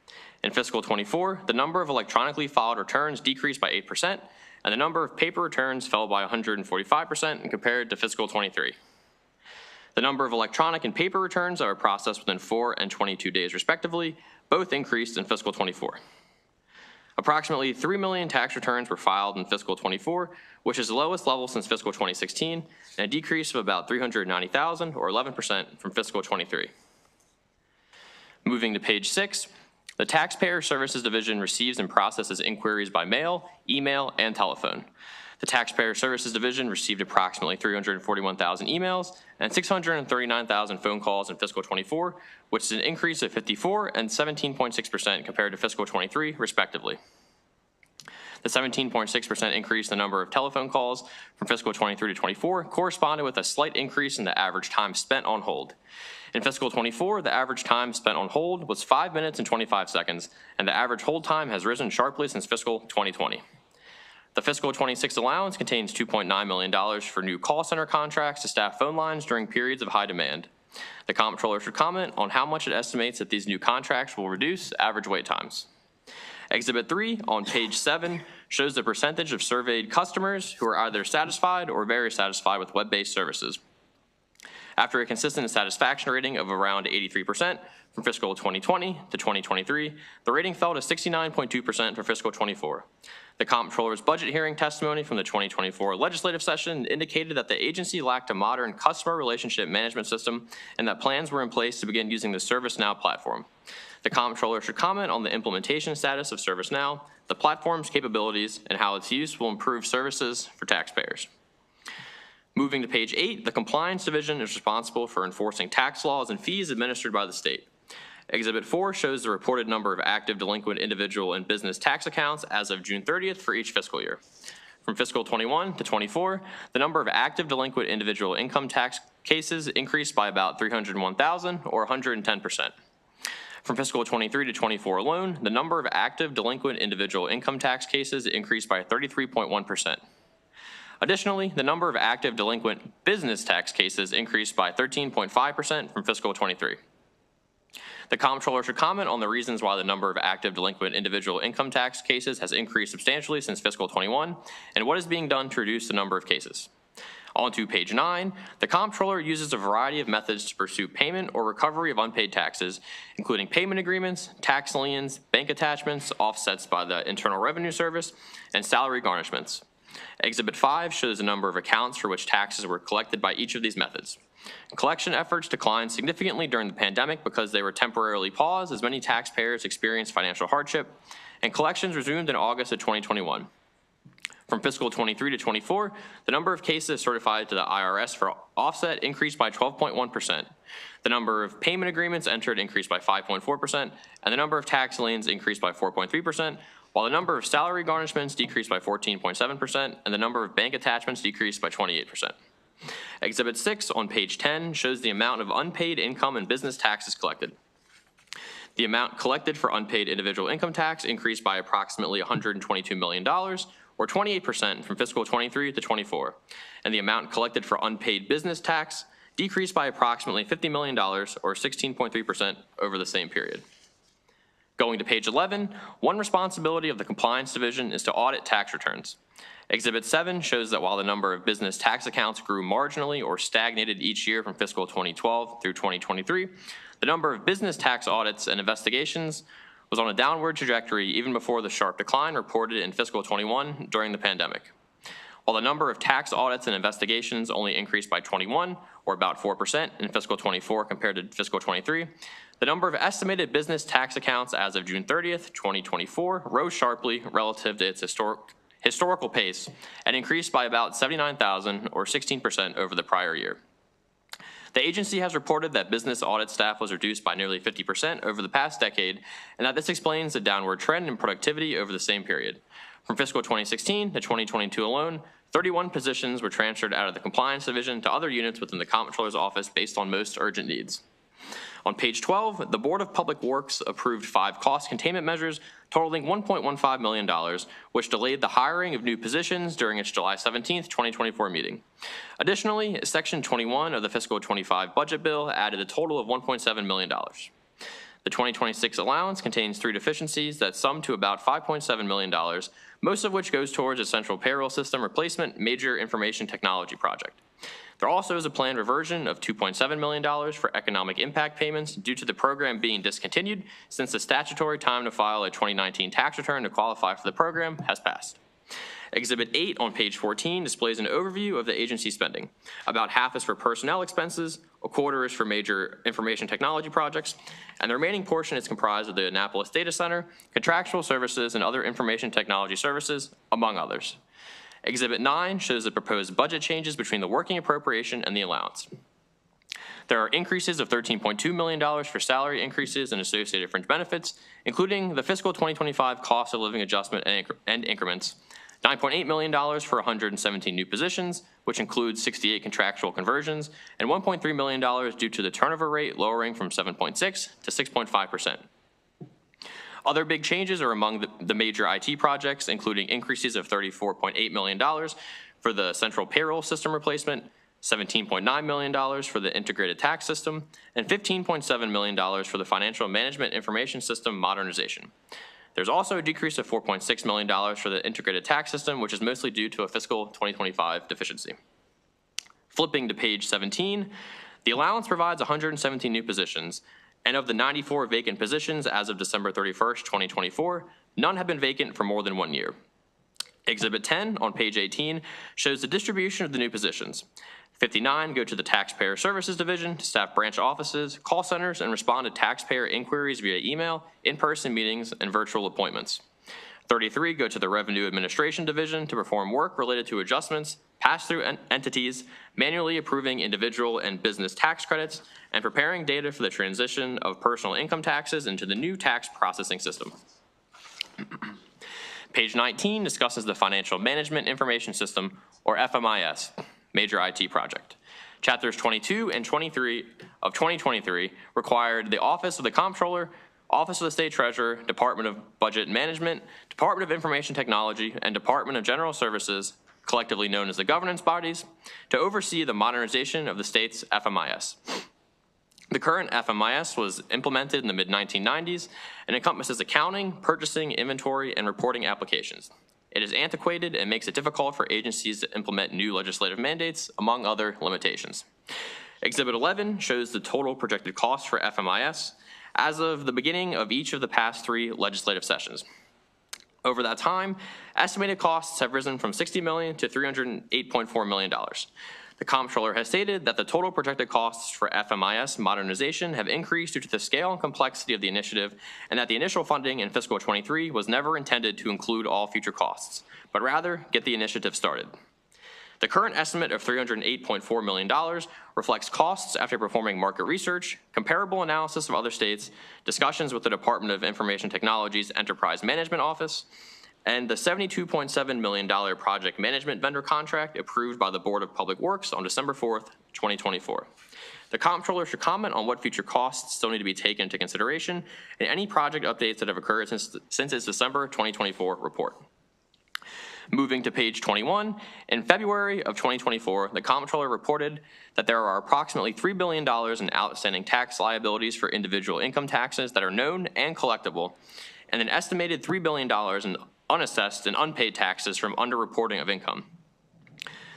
In fiscal 24, the number of electronically filed returns decreased by 8%, and the number of paper returns fell by 145% compared to fiscal 23. The number of electronic and paper returns that were processed within 4 and 22 days respectively both increased in fiscal 24. Approximately 3 million tax returns were filed in fiscal 24, which is the lowest level since fiscal 2016, and a decrease of about 390,000, or 11%, from fiscal 23. Moving to page 6, the Taxpayer Services Division receives and processes inquiries by mail, email, and telephone. The Taxpayer Services Division received approximately 341,000 emails and 639,000 phone calls in fiscal 24, which is an increase of 54% and 17.6% compared to fiscal 23, respectively. The 17.6% increase in the number of telephone calls from fiscal 23 to 24 corresponded with a slight increase in the average time spent on hold. In fiscal 24, the average time spent on hold was 5 minutes and 25 seconds, and the average hold time has risen sharply since fiscal 2020. The fiscal 26 allowance contains $2.9 million for new call center contracts to staff phone lines during periods of high demand. The comptroller should comment on how much it estimates that these new contracts will reduce average wait times. Exhibit 3 on page 7 shows the percentage of surveyed customers who are either satisfied or very satisfied with web-based services. After a consistent satisfaction rating of around 83% from fiscal 2020 to 2023, the rating fell to 69.2% for fiscal 24. The comptroller's budget hearing testimony from the 2024 legislative session indicated that the agency lacked a modern customer relationship management system and that plans were in place to begin using the ServiceNow platform. The comptroller should comment on the implementation status of ServiceNow, the platform's capabilities, and how its use will improve services for taxpayers. Moving to page 8, the Compliance Division is responsible for enforcing tax laws and fees administered by the state. Exhibit 4 shows the reported number of active delinquent individual and business tax accounts as of June 30th for each fiscal year. From fiscal 21 to 24, the number of active delinquent individual income tax cases increased by about 301,000 or 110%. From fiscal 23 to 24 alone, the number of active delinquent individual income tax cases increased by 33.1%. Additionally, the number of active delinquent business tax cases increased by 13.5% from fiscal 23. The comptroller should comment on the reasons why the number of active delinquent individual income tax cases has increased substantially since fiscal 21 and what is being done to reduce the number of cases. On to page 9, the comptroller uses a variety of methods to pursue payment or recovery of unpaid taxes, including payment agreements, tax liens, bank attachments, offsets by the Internal Revenue Service, and salary garnishments. Exhibit 5 shows the number of accounts for which taxes were collected by each of these methods. Collection efforts declined significantly during the pandemic because they were temporarily paused as many taxpayers experienced financial hardship, and collections resumed in August of 2021. From fiscal 23 to 24, the number of cases certified to the IRS for offset increased by 12.1%. The number of payment agreements entered increased by 5.4%, and the number of tax liens increased by 4.3%, while the number of salary garnishments decreased by 14.7%, and the number of bank attachments decreased by 28%. Exhibit 6 on page 10 shows the amount of unpaid income and business taxes collected. The amount collected for unpaid individual income tax increased by approximately $122 million, or 28% from fiscal 23 to 24, and the amount collected for unpaid business tax decreased by approximately $50 million, or 16.3% over the same period. Going to page 11, one responsibility of the Compliance Division is to audit tax returns. Exhibit 7 shows that while the number of business tax accounts grew marginally or stagnated each year from fiscal 2012 through 2023, the number of business tax audits and investigations was on a downward trajectory even before the sharp decline reported in fiscal 21 during the pandemic. While the number of tax audits and investigations only increased by 21, or about 4% in fiscal 24 compared to fiscal 23, the number of estimated business tax accounts as of June 30th, 2024 rose sharply relative to its historical pace and increased by about 79,000 or 16% over the prior year. The agency has reported that business audit staff was reduced by nearly 50% over the past decade, and that this explains the downward trend in productivity over the same period. From fiscal 2016 to 2022 alone, 31 positions were transferred out of the Compliance Division to other units within the Comptroller's Office based on most urgent needs. On page 12, the Board of Public Works approved 5 cost containment measures totaling $1.15 million, which delayed the hiring of new positions during its July 17, 2024 meeting. Additionally, Section 21 of the fiscal 25 budget bill added a total of $1.7 million. The 2026 allowance contains 3 deficiencies that sum to about $5.7 million, most of which goes towards a central payroll system replacement major information technology project. There also is a planned reversion of $2.7 million for economic impact payments due to the program being discontinued since the statutory time to file a 2019 tax return to qualify for the program has passed. Exhibit 8 on page 14 displays an overview of the agency spending. About half is for personnel expenses, a quarter is for major information technology projects, and the remaining portion is comprised of the Annapolis Data Center, contractual services, and other information technology services, among others. Exhibit 9 shows the proposed budget changes between the working appropriation and the allowance. There are increases of $13.2 million for salary increases and associated fringe benefits, including the fiscal 2025 cost of living adjustment and increments, $9.8 million for 117 new positions, which includes 68 contractual conversions, and $1.3 million due to the turnover rate lowering from 7.6 to 6.5%. Other big changes are among the major IT projects, including increases of $34.8 million for the central payroll system replacement, $17.9 million for the integrated tax system, and $15.7 million for the financial management information system modernization. There's also a decrease of $4.6 million for the integrated tax system, which is mostly due to a fiscal 2025 deficiency. Flipping to page 17, the allowance provides 117 new positions, and of the 94 vacant positions as of December 31st, 2024, none have been vacant for more than 1 year. Exhibit 10 on page 18 shows the distribution of the new positions. 59 go to the Taxpayer Services Division to staff branch offices, call centers, and respond to taxpayer inquiries via email, in-person meetings, and virtual appointments. 33 go to the Revenue Administration Division to perform work related to adjustments, pass-through entities, manually approving individual and business tax credits, and preparing data for the transition of personal income taxes into the new tax processing system. Page 19 discusses the Financial Management Information System, or FMIS, major IT project. Chapters 22 and 23 of 2023 required the Office of the Comptroller, Office of the State Treasurer, Department of Budget Management, Department of Information Technology, and Department of General Services, collectively known as the governance bodies, to oversee the modernization of the state's FMIS. The current FMIS was implemented in the mid-1990s and encompasses accounting, purchasing, inventory, and reporting applications. It is antiquated and makes it difficult for agencies to implement new legislative mandates, among other limitations. Exhibit 11 shows the total projected cost for FMIS as of the beginning of each of the past 3 legislative sessions. Over that time, estimated costs have risen from $60 million to $308.4 million. The Comptroller has stated that the total projected costs for FMIS modernization have increased due to the scale and complexity of the initiative, and that the initial funding in fiscal 23 was never intended to include all future costs, but rather get the initiative started. The current estimate of $308.4 million reflects costs after performing market research, comparable analysis of other states, discussions with the Department of Information Technology's Enterprise Management Office, and the $72.7 million project management vendor contract approved by the Board of Public Works on December 4th, 2024. The Comptroller should comment on what future costs still need to be taken into consideration and any project updates that have occurred since its December 2024 report. Moving to page 21, in February of 2024, the Comptroller reported that there are approximately $3 billion in outstanding tax liabilities for individual income taxes that are known and collectible, and an estimated $3 billion in unassessed and unpaid taxes from underreporting of income.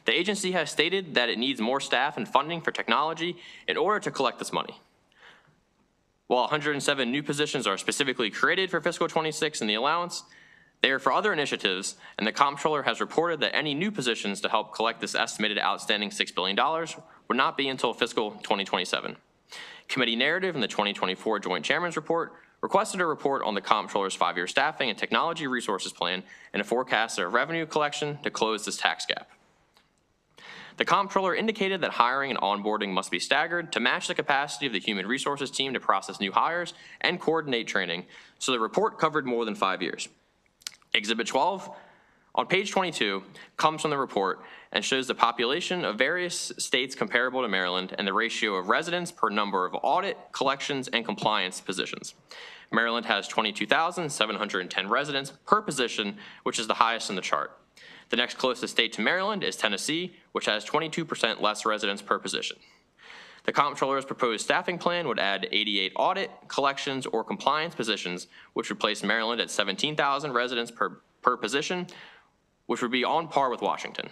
The agency has stated that it needs more staff and funding for technology in order to collect this money. While 107 new positions are specifically created for fiscal 26 in the allowance, they are for other initiatives, and the Comptroller has reported that any new positions to help collect this estimated outstanding $6 billion would not be until fiscal 2027. Committee narrative in the 2024 Joint Chairman's Report requested a report on the Comptroller's 5-year staffing and technology resources plan and a forecast of revenue collection to close this tax gap. The Comptroller indicated that hiring and onboarding must be staggered to match the capacity of the human resources team to process new hires and coordinate training, so the report covered more than 5 years. Exhibit 12 on page 22 comes from the report and shows the population of various states comparable to Maryland and the ratio of residents per number of audit, collections, and compliance positions. Maryland has 22,710 residents per position, which is the highest in the chart. The next closest state to Maryland is Tennessee, which has 22% less residents per position. The Comptroller's proposed staffing plan would add 88 audit, collections, or compliance positions, which would place Maryland at 17,000 residents per position, which would be on par with Washington.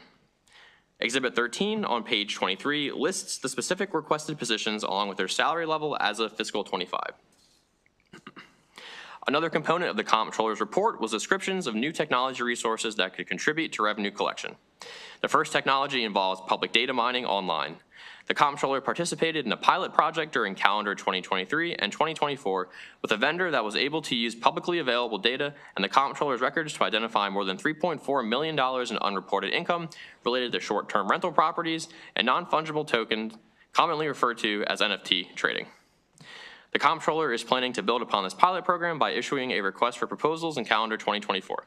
Exhibit 13 on page 23 lists the specific requested positions along with their salary level as of fiscal 25. Another component of the Comptroller's report was descriptions of new technology resources that could contribute to revenue collection. The first technology involves public data mining online. The Comptroller participated in a pilot project during calendar 2023 and 2024 with a vendor that was able to use publicly available data and the Comptroller's records to identify more than $3.4 million in unreported income related to short-term rental properties and non-fungible tokens commonly referred to as NFT trading. The Comptroller is planning to build upon this pilot program by issuing a request for proposals in calendar 2024.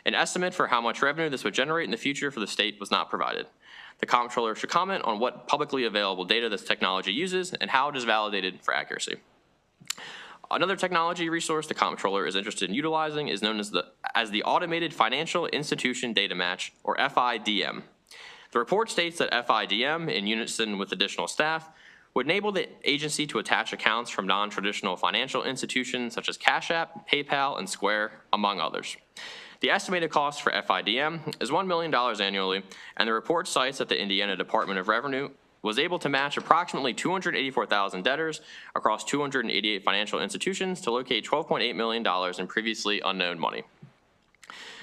An estimate for how much revenue this would generate in the future for the state was not provided. The Comptroller should comment on what publicly available data this technology uses and how it is validated for accuracy. Another technology resource the Comptroller is interested in utilizing is known as the Automated Financial Institution Data Match, or FIDM. The report states that FIDM, in unison with additional staff, would enable the agency to attach accounts from non-traditional financial institutions such as Cash App, PayPal, and Square, among others. The estimated cost for FIDM is $1 million annually, and the report cites that the Indiana Department of Revenue was able to match approximately 284,000 debtors across 288 financial institutions to locate $12.8 million in previously unknown money.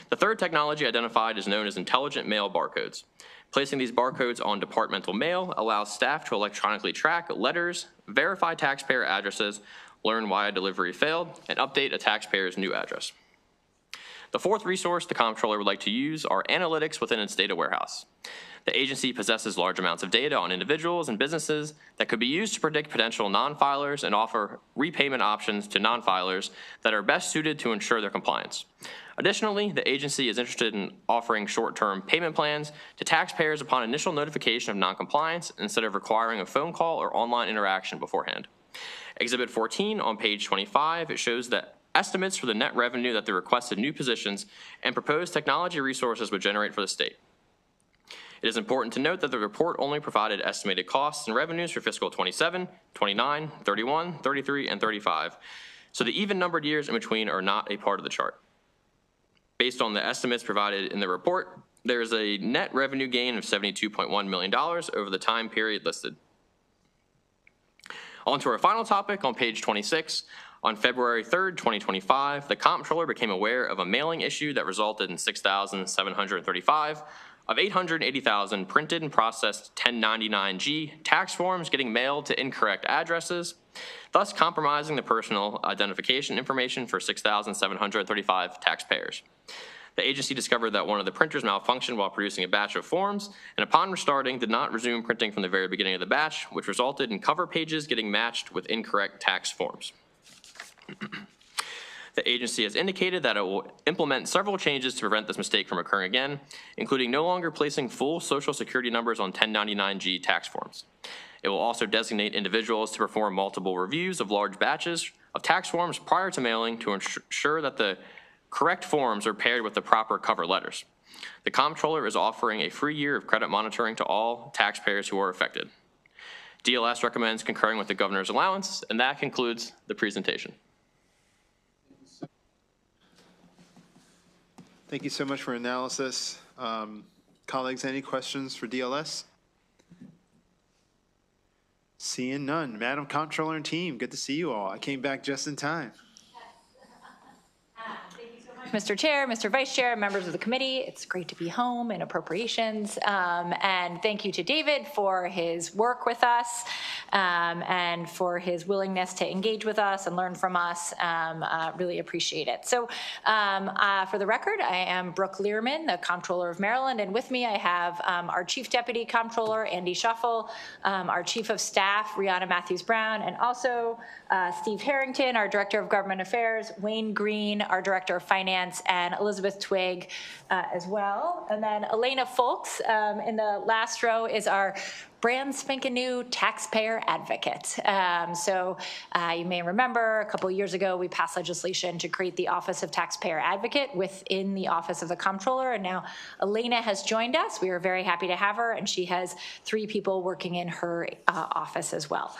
The third technology identified is known as intelligent mail barcodes. Placing these barcodes on departmental mail allows staff to electronically track letters, verify taxpayer addresses, learn why a delivery failed, and update a taxpayer's new address. The fourth resource the Comptroller would like to use are analytics within its data warehouse. The agency possesses large amounts of data on individuals and businesses that could be used to predict potential non-filers and offer repayment options to non-filers that are best suited to ensure their compliance. Additionally, the agency is interested in offering short-term payment plans to taxpayers upon initial notification of noncompliance instead of requiring a phone call or online interaction beforehand. Exhibit 14 on page 25, it shows that estimates for the net revenue that the requested new positions and proposed technology resources would generate for the state. It is important to note that the report only provided estimated costs and revenues for fiscal 27, 29, 31, 33, and 35, so the even numbered years in between are not a part of the chart. Based on the estimates provided in the report, there is a net revenue gain of $72.1 million over the time period listed. On to our final topic on page 26. On February 3rd, 2025, the Comptroller became aware of a mailing issue that resulted in 6,735 of 880,000 printed and processed 1099-G tax forms getting mailed to incorrect addresses, thus compromising the personal identification information for 6,735 taxpayers. The agency discovered that one of the printers malfunctioned while producing a batch of forms, and upon restarting, did not resume printing from the very beginning of the batch, which resulted in cover pages getting matched with incorrect tax forms. The agency has indicated that it will implement several changes to prevent this mistake from occurring again, including no longer placing full Social Security numbers on 1099-G tax forms. It will also designate individuals to perform multiple reviews of large batches of tax forms prior to mailing to ensure that the correct forms are paired with the proper cover letters. The Comptroller is offering a free year of credit monitoring to all taxpayers who are affected. DLS recommends concurring with the governor's allowance, and that concludes the presentation. Thank you so much for analysis. Colleagues, any questions for DLS? Seeing none. Madam Comptroller and team, good to see you all. I came back just in time. Mr. Chair, Mr. Vice Chair, members of the committee, it's great to be home in appropriations. And thank you to David for his work with us and for his willingness to engage with us and learn from us. Really appreciate it. So for the record, I am Brooke Learman, the Comptroller of Maryland, and with me I have our Chief Deputy Comptroller, Andy Shuffle, our Chief of Staff, Rihanna Matthews-Brown, and also Steve Harrington, our Director of Government Affairs, Wayne Green, our Director of Finance, and Elizabeth Twigg as well. And then Elena Folks in the last row is our brand spanking new taxpayer advocate. So you may remember a couple of years ago, we passed legislation to create the Office of Taxpayer Advocate within the Office of the Comptroller. And now Elena has joined us. We are very happy to have her, and she has 3 people working in her office as well.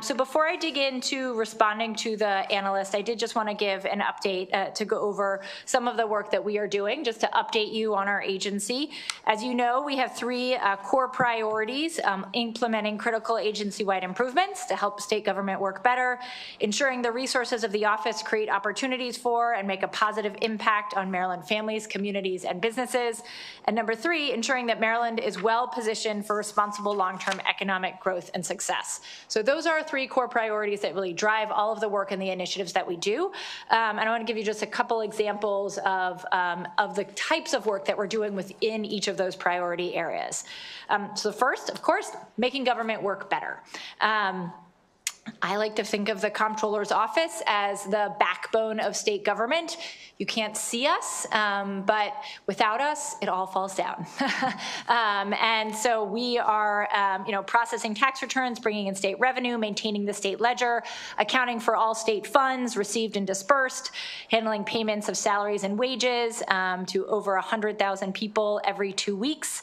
So before I dig into responding to the analyst, I did just want to give an update to go over some of the work that we are doing, just to update you on our agency. As you know, we have 3 core priorities: implementing critical agency-wide improvements to help state government work better, ensuring the resources of the office create opportunities for and make a positive impact on Maryland families, communities, and businesses, and number 3, ensuring that Maryland is well positioned for responsible long-term economic growth and success. So those are our 3 core priorities that really drive all of the work and the initiatives that we do. And I want to give you just a couple examples of the types of work that we're doing within each of those priority areas. So first, of course, first, making government work better. I like to think of the comptroller's office as the backbone of state government. You can't see us, but without us, it all falls down. And so we are, processing tax returns, bringing in state revenue, maintaining the state ledger, accounting for all state funds received and dispersed, handling payments of salaries and wages to over 100,000 people every 2 weeks,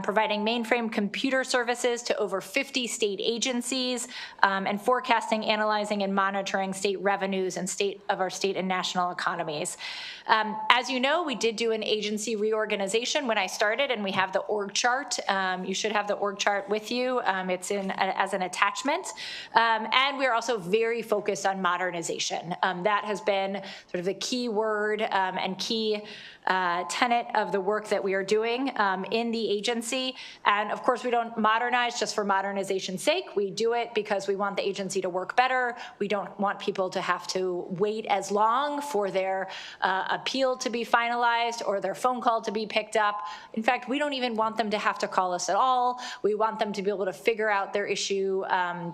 providing mainframe computer services to over 50 state agencies, and forecasting, analyzing, and monitoring state revenues and our state and national economies. As you know, we did do an agency reorganization when I started, and we have the org chart. You should have the org chart with you. It's in as an attachment. And we're also very focused on modernization. That has been sort of the key word and key tenet of the work that we are doing in the agency. And of course, we don't modernize just for modernization's sake. We do it because we want the agency to work better. We don't want people to have to wait as long for their appeal to be finalized or their phone call to be picked up. In fact, we don't even want them to have to call us at all. We want them to be able to figure out their issue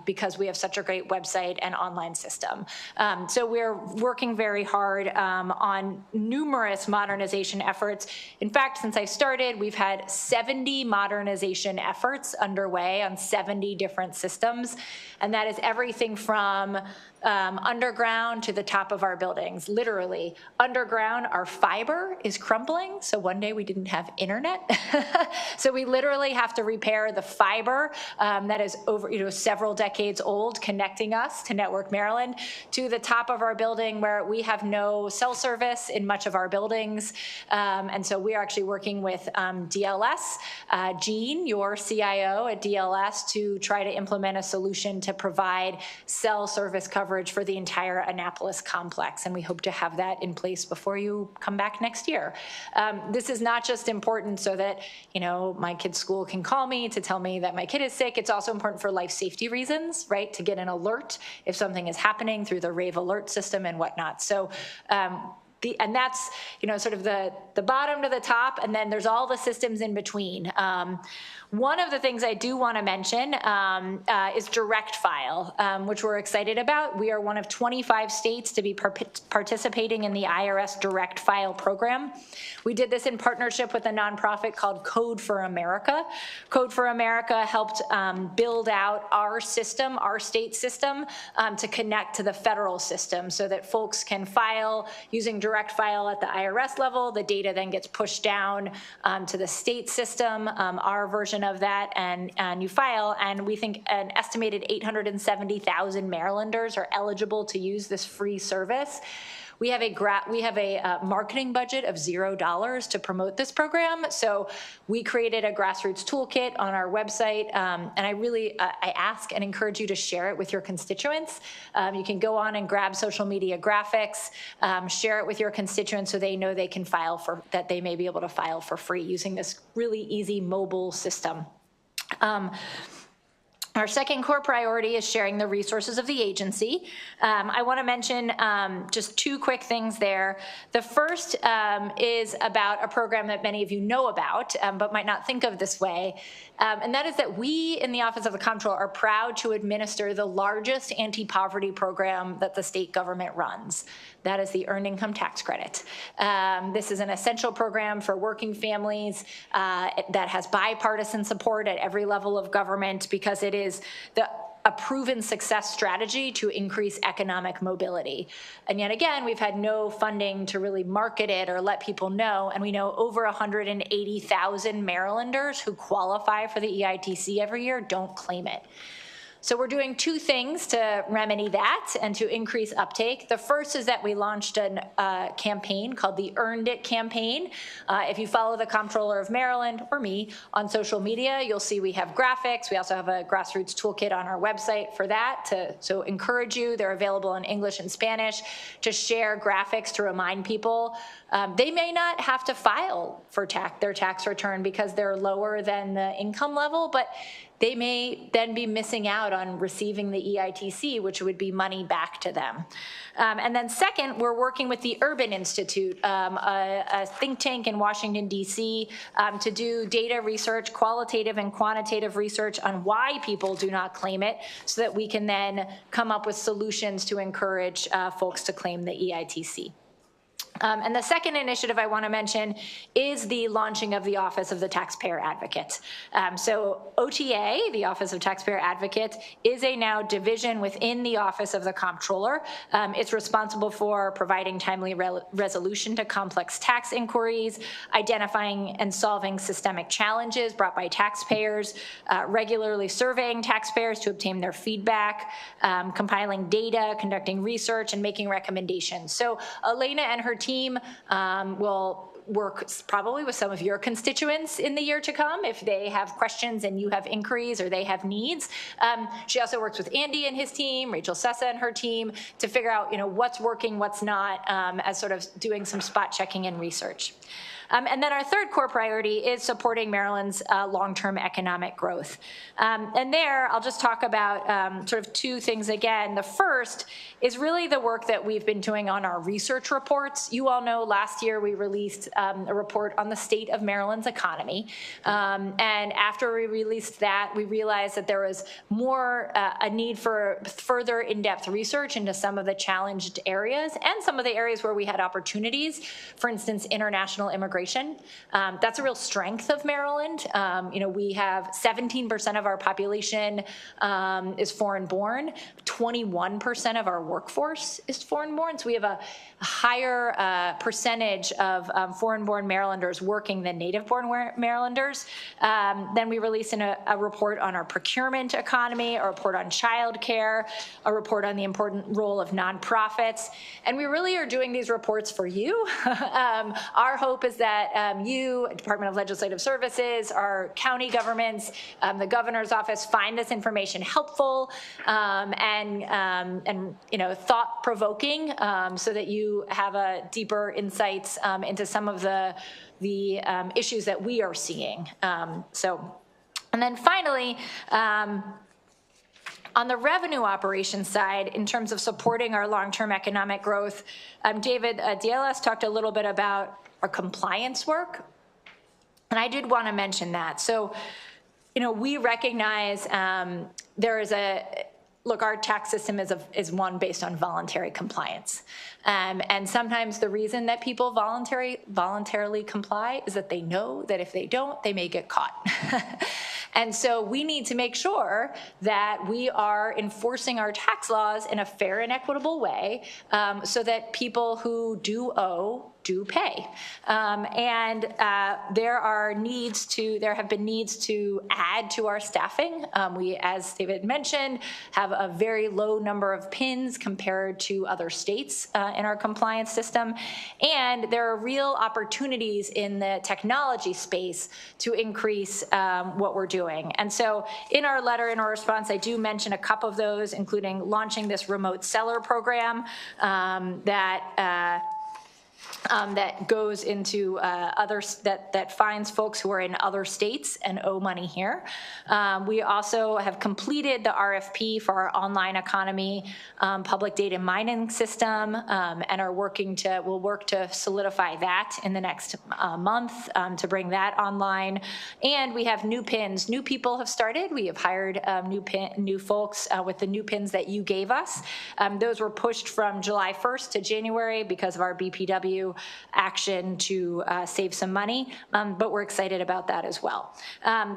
because we have such a great website and online system. So we're working very hard on numerous modernization efforts. In fact, since I started, we've had 70 modernization efforts underway on 70 different systems. And that is everything from underground to the top of our buildings. Literally, underground, our fiber is crumbling. So one day we didn't have internet. So we literally have to repair the fiber that is over several decades old, connecting us to Network Maryland, to the top of our building where we have no cell service in much of our buildings. And so we are actually working with DLS, Jean, your CIO at DLS, to try to implement a solution to provide cell service coverage for the entire Annapolis complex, and we hope to have that in place before you come back next year. This is not just important so that my kid's school can call me to tell me that my kid is sick. It's also important for life safety reasons, right? To get an alert if something is happening through the Rave alert system and whatnot. So. And that's, sort of the bottom to the top, and then there's all the systems in between. One of the things I do want to mention is direct file, which we're excited about. We are one of 25 states to be participating in the IRS direct file program. We did this in partnership with a nonprofit called Code for America. Code for America helped build out our system, our state system, to connect to the federal system so that folks can file using direct file at the IRS level. The data then gets pushed down to the state system, our version of that, and you file. And we think an estimated 870,000 Marylanders are eligible to use this free service. We have a marketing budget of $0 to promote this program. So we created a grassroots toolkit on our website. And I ask and encourage you to share it with your constituents. You can go on and grab social media graphics, share it with your constituents so they know they can that they may be able to file for free using this really easy mobile system. Our second core priority is sharing the resources of the agency. I want to mention just two quick things there. The first is about a program that many of you know about, but might not think of this way. And that is that we in the Office of the Comptroller are proud to administer the largest anti-poverty program that the state government runs. That is the Earned Income Tax Credit. This is an essential program for working families that has bipartisan support at every level of government because it is a proven success strategy to increase economic mobility. And yet again, we've had no funding to really market it or let people know, and we know over 180,000 Marylanders who qualify for the EITC every year don't claim it. So we're doing two things to remedy that and to increase uptake. The first is that we launched a campaign called the Earned It campaign. If you follow the Comptroller of Maryland or me on social media, you'll see we have graphics. We also have a grassroots toolkit on our website for that. So encourage you, they're available in English and Spanish, to share graphics to remind people they may not have to file for their tax return because they're lower than the income level, but they may then be missing out on receiving the EITC, which would be money back to them. And then second, we're working with the Urban Institute, a think tank in Washington, D.C., to do data research, qualitative and quantitative research on why people do not claim it, so that we can then come up with solutions to encourage folks to claim the EITC. And the second initiative I want to mention is the launching of the Office of the Taxpayer Advocate. So OTA, the Office of Taxpayer Advocate, is a now division within the Office of the Comptroller. It's responsible for providing timely resolution to complex tax inquiries, identifying and solving systemic challenges brought by taxpayers, regularly surveying taxpayers to obtain their feedback, compiling data, conducting research, and making recommendations. So Elena and her team will work probably with some of your constituents in the year to come if they have questions and you have inquiries or they have needs. She also works with Andy and his team, Rachel Sessa and her team, to figure out what's working, what's not, as sort of doing some spot checking and research. And then our third core priority is supporting Maryland's long-term economic growth. And there, I'll just talk about sort of two things again. The first is really the work that we've been doing on our research reports. You all know last year we released a report on the state of Maryland's economy. And after we released that, we realized that there was more a need for further in-depth research into some of the challenged areas and some of the areas where we had opportunities. For instance, international immigration. That's a real strength of Maryland. We have 17% of our population is foreign-born. 21% of our workforce is foreign-born. So we have a higher percentage of foreign-born Marylanders working than native-born Marylanders. Then we released a report on our procurement economy, a report on childcare, a report on the important role of nonprofits. And we really are doing these reports for you. Our hope is that you, Department of Legislative Services, our county governments, the governor's office find this information helpful and thought-provoking, so that you have a deeper insights into some of the issues that we are seeing. And then finally, on the revenue operations side, in terms of supporting our long-term economic growth, David DLS talked a little bit about our compliance work, and I did want to mention that. So, we recognize there is our tax system is one based on voluntary compliance. And sometimes the reason that people voluntarily comply is that they know that if they don't, they may get caught. And so we need to make sure that we are enforcing our tax laws in a fair and equitable way, so that people who do owe do pay. There have been needs to add to our staffing. We, as David mentioned, have a very low number of PINs compared to other states in our compliance system. And there are real opportunities in the technology space to increase what we're doing. And so in our letter, in our response, I do mention a couple of those, including launching this remote seller program that goes into that finds folks who are in other states and owe money here. We also have completed the RFP for our online economy public data mining system, and we'll work to solidify that in the next month to bring that online. And we have new PINs. New people have started. We have hired new folks with the new PINs that you gave us. Those were pushed from July 1st to January because of our BPW action to save some money, but we're excited about that as well.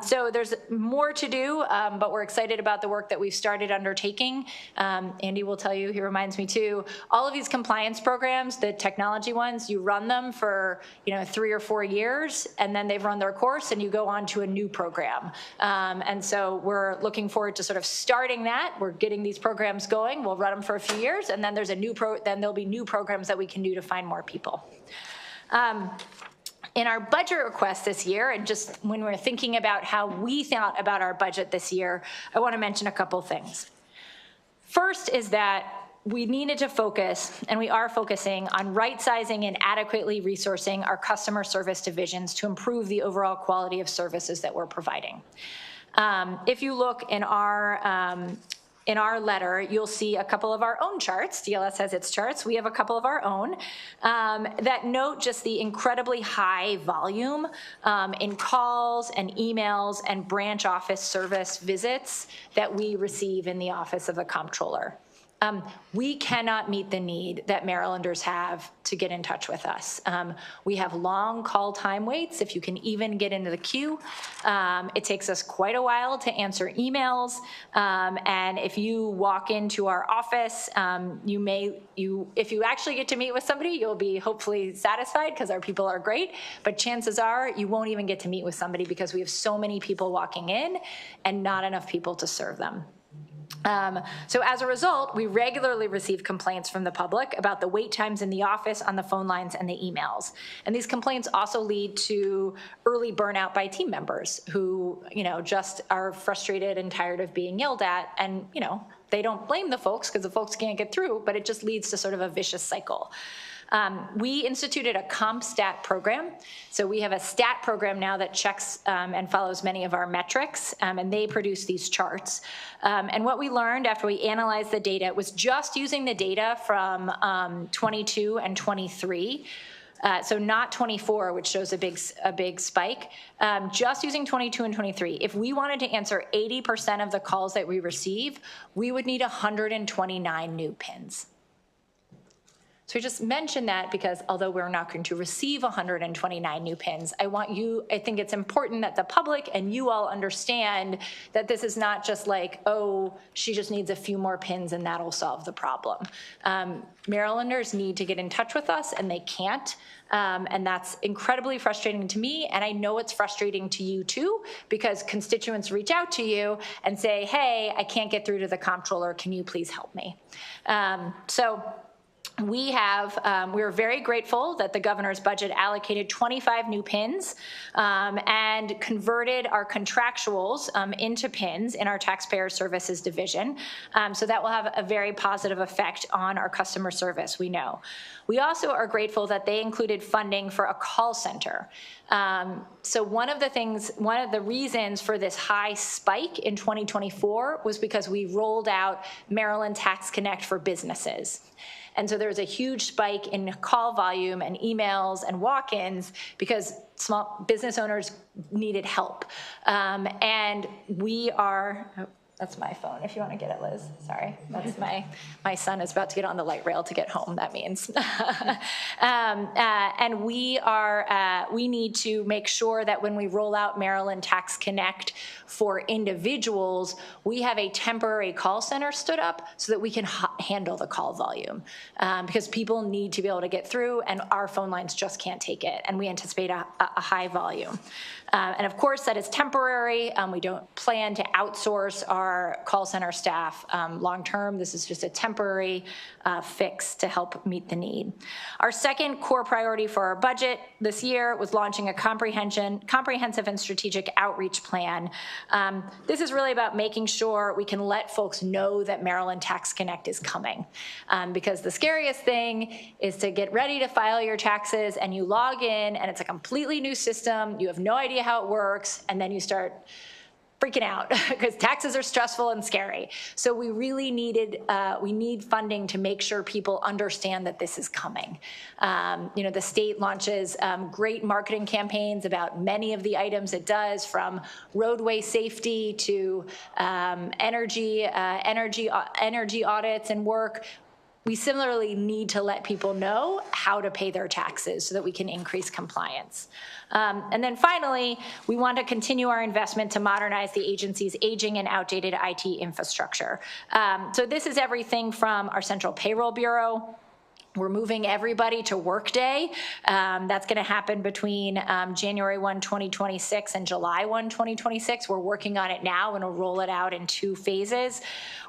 So there's more to do, but we're excited about the work that we've started undertaking. Andy will tell you, he reminds me too, all of these compliance programs, the technology ones, you run them for 3 or 4 years, and then they've run their course, and you go on to a new program. And so we're looking forward to sort of starting that. We're getting these programs going. We'll run them for a few years, and then then there'll be new programs that we can do to find more people. In our budget request this year, and just when we're thinking about how we thought about our budget this year, I want to mention a couple things. First is that we needed to focus, and we are focusing, on right-sizing and adequately resourcing our customer service divisions to improve the overall quality of services that we're providing. If you look in our letter, you'll see a couple of our own charts. DLS has its charts. We have a couple of our own that note just the incredibly high volume in calls and emails and branch office service visits that we receive in the Office of the Comptroller. We cannot meet the need that Marylanders have to get in touch with us. We have long call time waits, if you can even get into the queue. It takes us quite a while to answer emails. And if you walk into our office, if you actually get to meet with somebody, you'll be hopefully satisfied because our people are great. But chances are you won't even get to meet with somebody because we have so many people walking in and not enough people to serve them. So as a result, we regularly receive complaints from the public about the wait times in the office, on the phone lines, and the emails. And these complaints also lead to early burnout by team members who, just are frustrated and tired of being yelled at. And, they don't blame the folks because the folks can't get through, but it just leads to sort of a vicious cycle. We instituted a comp stat program. So we have a stat program now that checks and follows many of our metrics, and they produce these charts. And what we learned after we analyzed the data was just using the data from 22 and 23, so not 24, which shows a big spike, just using 22 and 23. If we wanted to answer 80% of the calls that we receive, we would need 129 new PINs. So I just mentioned that because although we're not going to receive 129 new PINs, I think it's important that the public and you all understand that this is not just like, oh, she just needs a few more PINs and that'll solve the problem. Marylanders need to get in touch with us and they can't. And that's incredibly frustrating to me. And I know it's frustrating to you too, because constituents reach out to you and say, hey, I can't get through to the comptroller. Can you please help me? We're very grateful that the governor's budget allocated 25 new PINs and converted our contractuals into PINs in our taxpayer services division. So that will have a very positive effect on our customer service, we know. We also are grateful that they included funding for a call center. So one of the reasons for this high spike in 2024 was because we rolled out Maryland Tax Connect for businesses. And so there was a huge spike in call volume and emails and walk-ins because small business owners needed help. And we are, that's my phone, if you want to get it, Liz. Sorry, that's my son is about to get on the light rail to get home, that means. And we need to make sure that when we roll out Maryland Tax Connect for individuals, we have a temporary call center stood up so that we can handle the call volume. Because people need to be able to get through and our phone lines just can't take it. And we anticipate a high volume. And of course, that is temporary. We don't plan to outsource our call center staff long-term. This is just a temporary fix to help meet the need. Our second core priority for our budget this year was launching a comprehensive and strategic outreach plan. This is really about making sure we can let folks know that Maryland Tax Connect is coming. Because the scariest thing is to get ready to file your taxes and you log in and it's a completely new system. You have no idea how it works, and then you start freaking out because taxes are stressful and scary. So we really need funding to make sure people understand that this is coming. The state launches great marketing campaigns about many of the items it does, from roadway safety to energy audits and work. We similarly need to let people know how to pay their taxes so that we can increase compliance. And then finally, we want to continue our investment to modernize the agency's aging and outdated IT infrastructure. So this is everything from our Central Payroll Bureau, We're moving everybody to Workday. That's going to happen between January 1, 2026 and July 1, 2026. We're working on it now and we'll roll it out in 2 phases.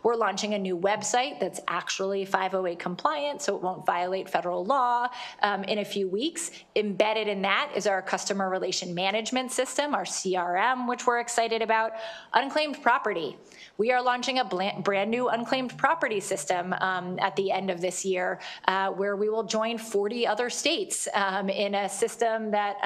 We're launching a new website that's actually 508 compliant, so it won't violate federal law in a few weeks. Embedded in that is our customer relation management system, our CRM, which we're excited about. Unclaimed property. We are launching a brand new unclaimed property system at the end of this year, where we will join 40 other states in a system that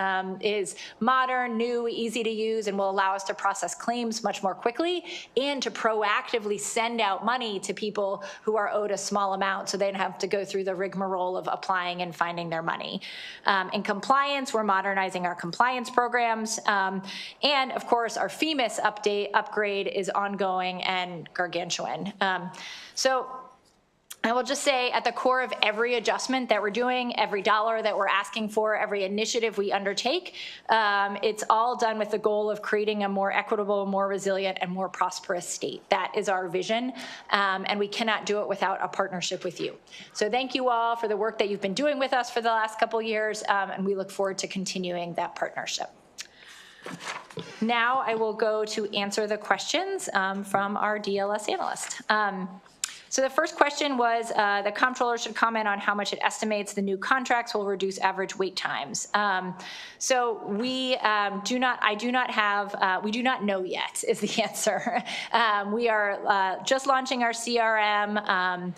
is modern, new, easy to use, and will allow us to process claims much more quickly and to proactively send out money to people who are owed a small amount so they don't have to go through the rigmarole of applying and finding their money. In compliance, we're modernizing our compliance programs. And of course, our FEMAS upgrade is ongoing and gargantuan. So I will just say at the core of every adjustment that we're doing, every dollar that we're asking for, every initiative we undertake, it's all done with the goal of creating a more equitable, more resilient, and more prosperous state. That is our vision, and we cannot do it without a partnership with you. So thank you all for the work that you've been doing with us for the last couple years, and we look forward to continuing that partnership. Now I will go to answer the questions from our DLS analyst. So the first question was the comptroller should comment on how much it estimates the new contracts will reduce average wait times. So we do not know yet is the answer. We are just launching our CRM.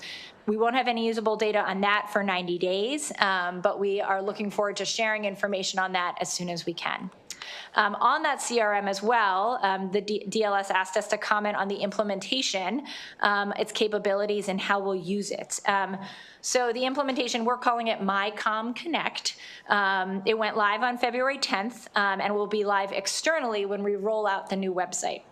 We won't have any usable data on that for 90 days, but we are looking forward to sharing information on that as soon as we can. On that CRM as well, the DLS asked us to comment on the implementation, its capabilities, and how we'll use it. So the implementation, we're calling it MyCom Connect. It went live on February 10th and will be live externally when we roll out the new website.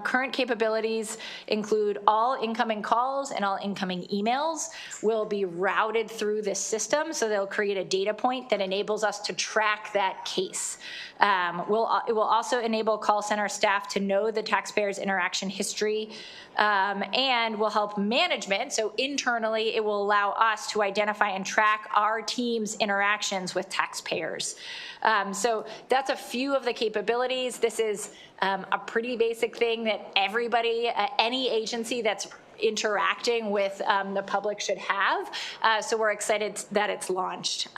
Current capabilities include all incoming calls and all incoming emails will be routed through this system, so they'll create a data point that enables us to track that case. It will also enable call center staff to know the taxpayer's interaction history and will help management. So internally, it will allow us to identify and track our team's interactions with taxpayers. So that's a few of the capabilities. This is a pretty basic thing that everybody, any agency that's interacting with the public should have. So we're excited that it's launched.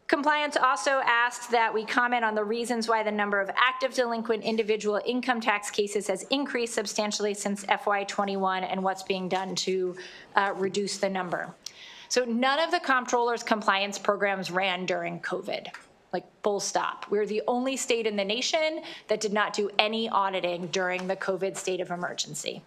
Compliance also asked that we comment on the reasons why the number of active delinquent individual income tax cases has increased substantially since FY21 and what's being done to reduce the number. So none of the comptroller's compliance programs ran during COVID. Like, full stop. We're the only state in the nation that did not do any auditing during the COVID state of emergency.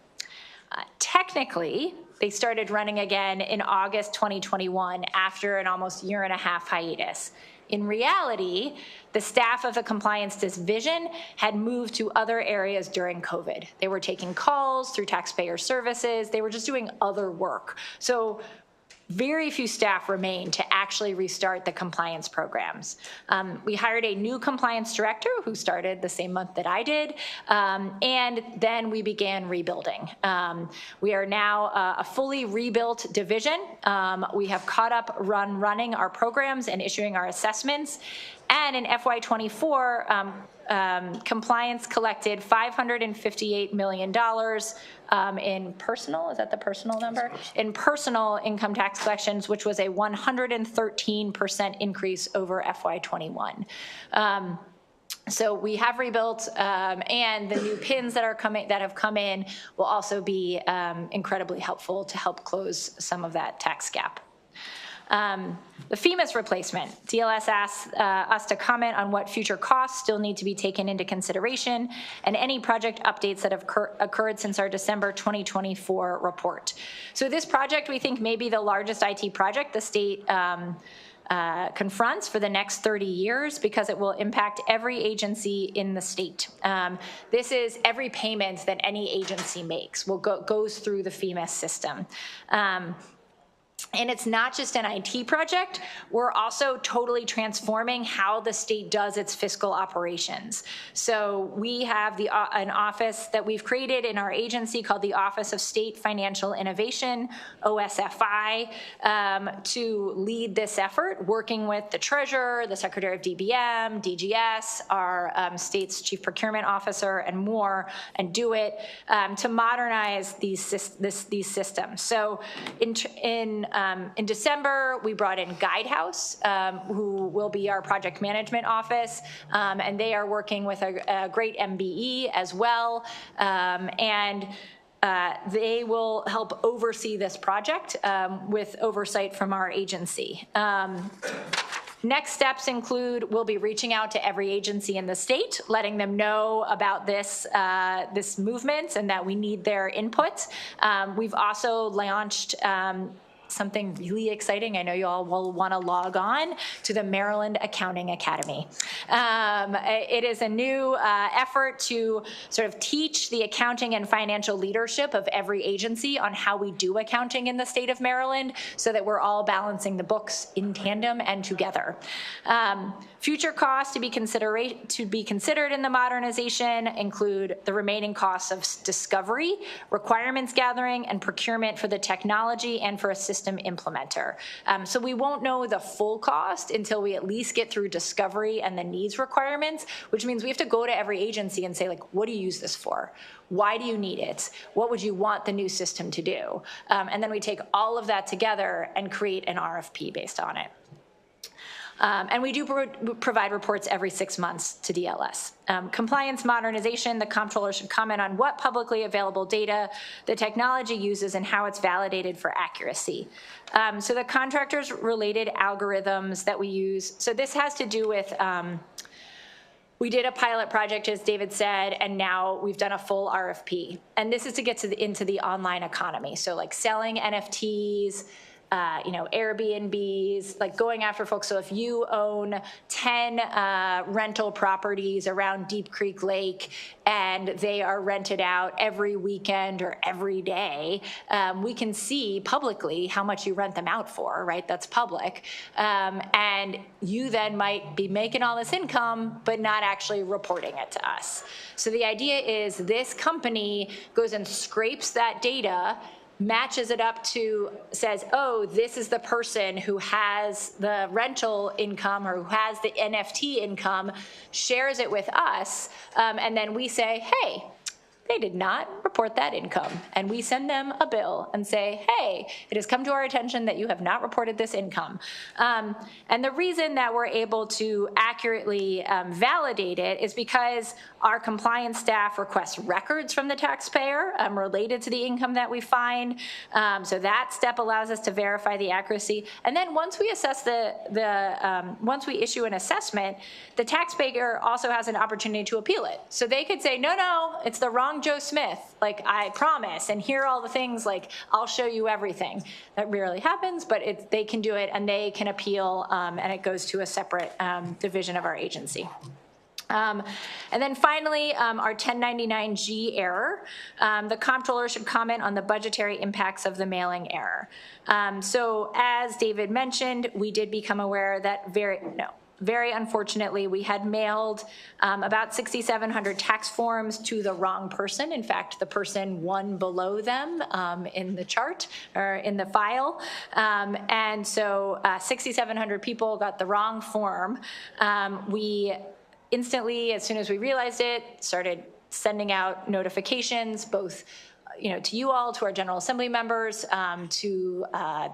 Technically, they started running again in August 2021 after an almost year-and-a-half hiatus. In reality, the staff of the compliance division had moved to other areas during COVID. They were taking calls through taxpayer services. They were just doing other work. So very few staff remained to actually restart the compliance programs. We hired a new compliance director who started the same month that I did, and then we began rebuilding. We are now a fully rebuilt division. We have caught up running our programs and issuing our assessments. And in FY24, compliance collected $558 million in personal, is that the personal number? In personal income tax collections, which was a 113% increase over FY21. So we have rebuilt, and the new PINs that have come in will also be incredibly helpful to help close some of that tax gap. The FEMAS replacement. DLS asked us to comment on what future costs still need to be taken into consideration and any project updates that have occurred since our December 2024 report. So this project, we think, may be the largest IT project the state confronts for the next 30 years because it will impact every agency in the state. This is every payment that any agency makes goes through the FEMAS system. And it's not just an IT project, we're also totally transforming how the state does its fiscal operations. So we have an office that we've created in our agency called the Office of State Financial Innovation, OSFI, to lead this effort, working with the treasurer, the secretary of DBM, DGS, our state's chief procurement officer, and more, and do it to modernize these systems. So in December, we brought in Guidehouse, who will be our project management office, and they are working with a great MBE as well, and they will help oversee this project with oversight from our agency. Next steps include we'll be reaching out to every agency in the state, letting them know about this movement and that we need their input. We've also launched something really exciting. I know you all will want to log on to the Maryland Accounting Academy. It is a new effort to sort of teach the accounting and financial leadership of every agency on how we do accounting in the state of Maryland so that we're all balancing the books in tandem and together. Future costs to be considered in the modernization include the remaining costs of discovery, requirements gathering, and procurement for the technology and for a system implementer. So we won't know the full cost until we at least get through discovery and the needs requirements, which means we have to go to every agency and say, like, what do you use this for? Why do you need it? What would you want the new system to do? And then we take all of that together and create an RFP based on it. And we do provide reports every 6 months to DLS. Compliance modernization, the comptroller should comment on what publicly available data the technology uses and how it's validated for accuracy. So the contractors related algorithms that we use, so this has to do with, we did a pilot project, as David said, and now we've done a full RFP. And this is to get into the online economy. So like selling NFTs, Airbnbs, like going after folks. So if you own 10 rental properties around Deep Creek Lake and they are rented out every weekend or every day, we can see publicly how much you rent them out for, right? That's public. And you then might be making all this income, but not actually reporting it to us. So the idea is this company goes and scrapes that data, matches it up to, says, oh, this is the person who has the rental income or who has the NFT income, shares it with us, and then we say, hey, they did not report that income. And we send them a bill and say, hey, it has come to our attention that you have not reported this income. And the reason that we're able to accurately validate it is because our compliance staff requests records from the taxpayer related to the income that we find. So that step allows us to verify the accuracy. And then once we assess once we issue an assessment, the taxpayer also has an opportunity to appeal it. So they could say, no, it's the wrong Joe Smith, like I promise, and here are all the things, like I'll show you everything. That rarely happens, but they can do it and they can appeal, and it goes to a separate division of our agency. And then finally, our 1099G error. The comptroller should comment on the budgetary impacts of the mailing error. So as David mentioned, we did become aware that very unfortunately, we had mailed about 6,700 tax forms to the wrong person. In fact, the person one below them in the chart or in the file. And so 6,700 people got the wrong form. We instantly, as soon as we realized it, started sending out notifications, both to you all, to our General Assembly members, to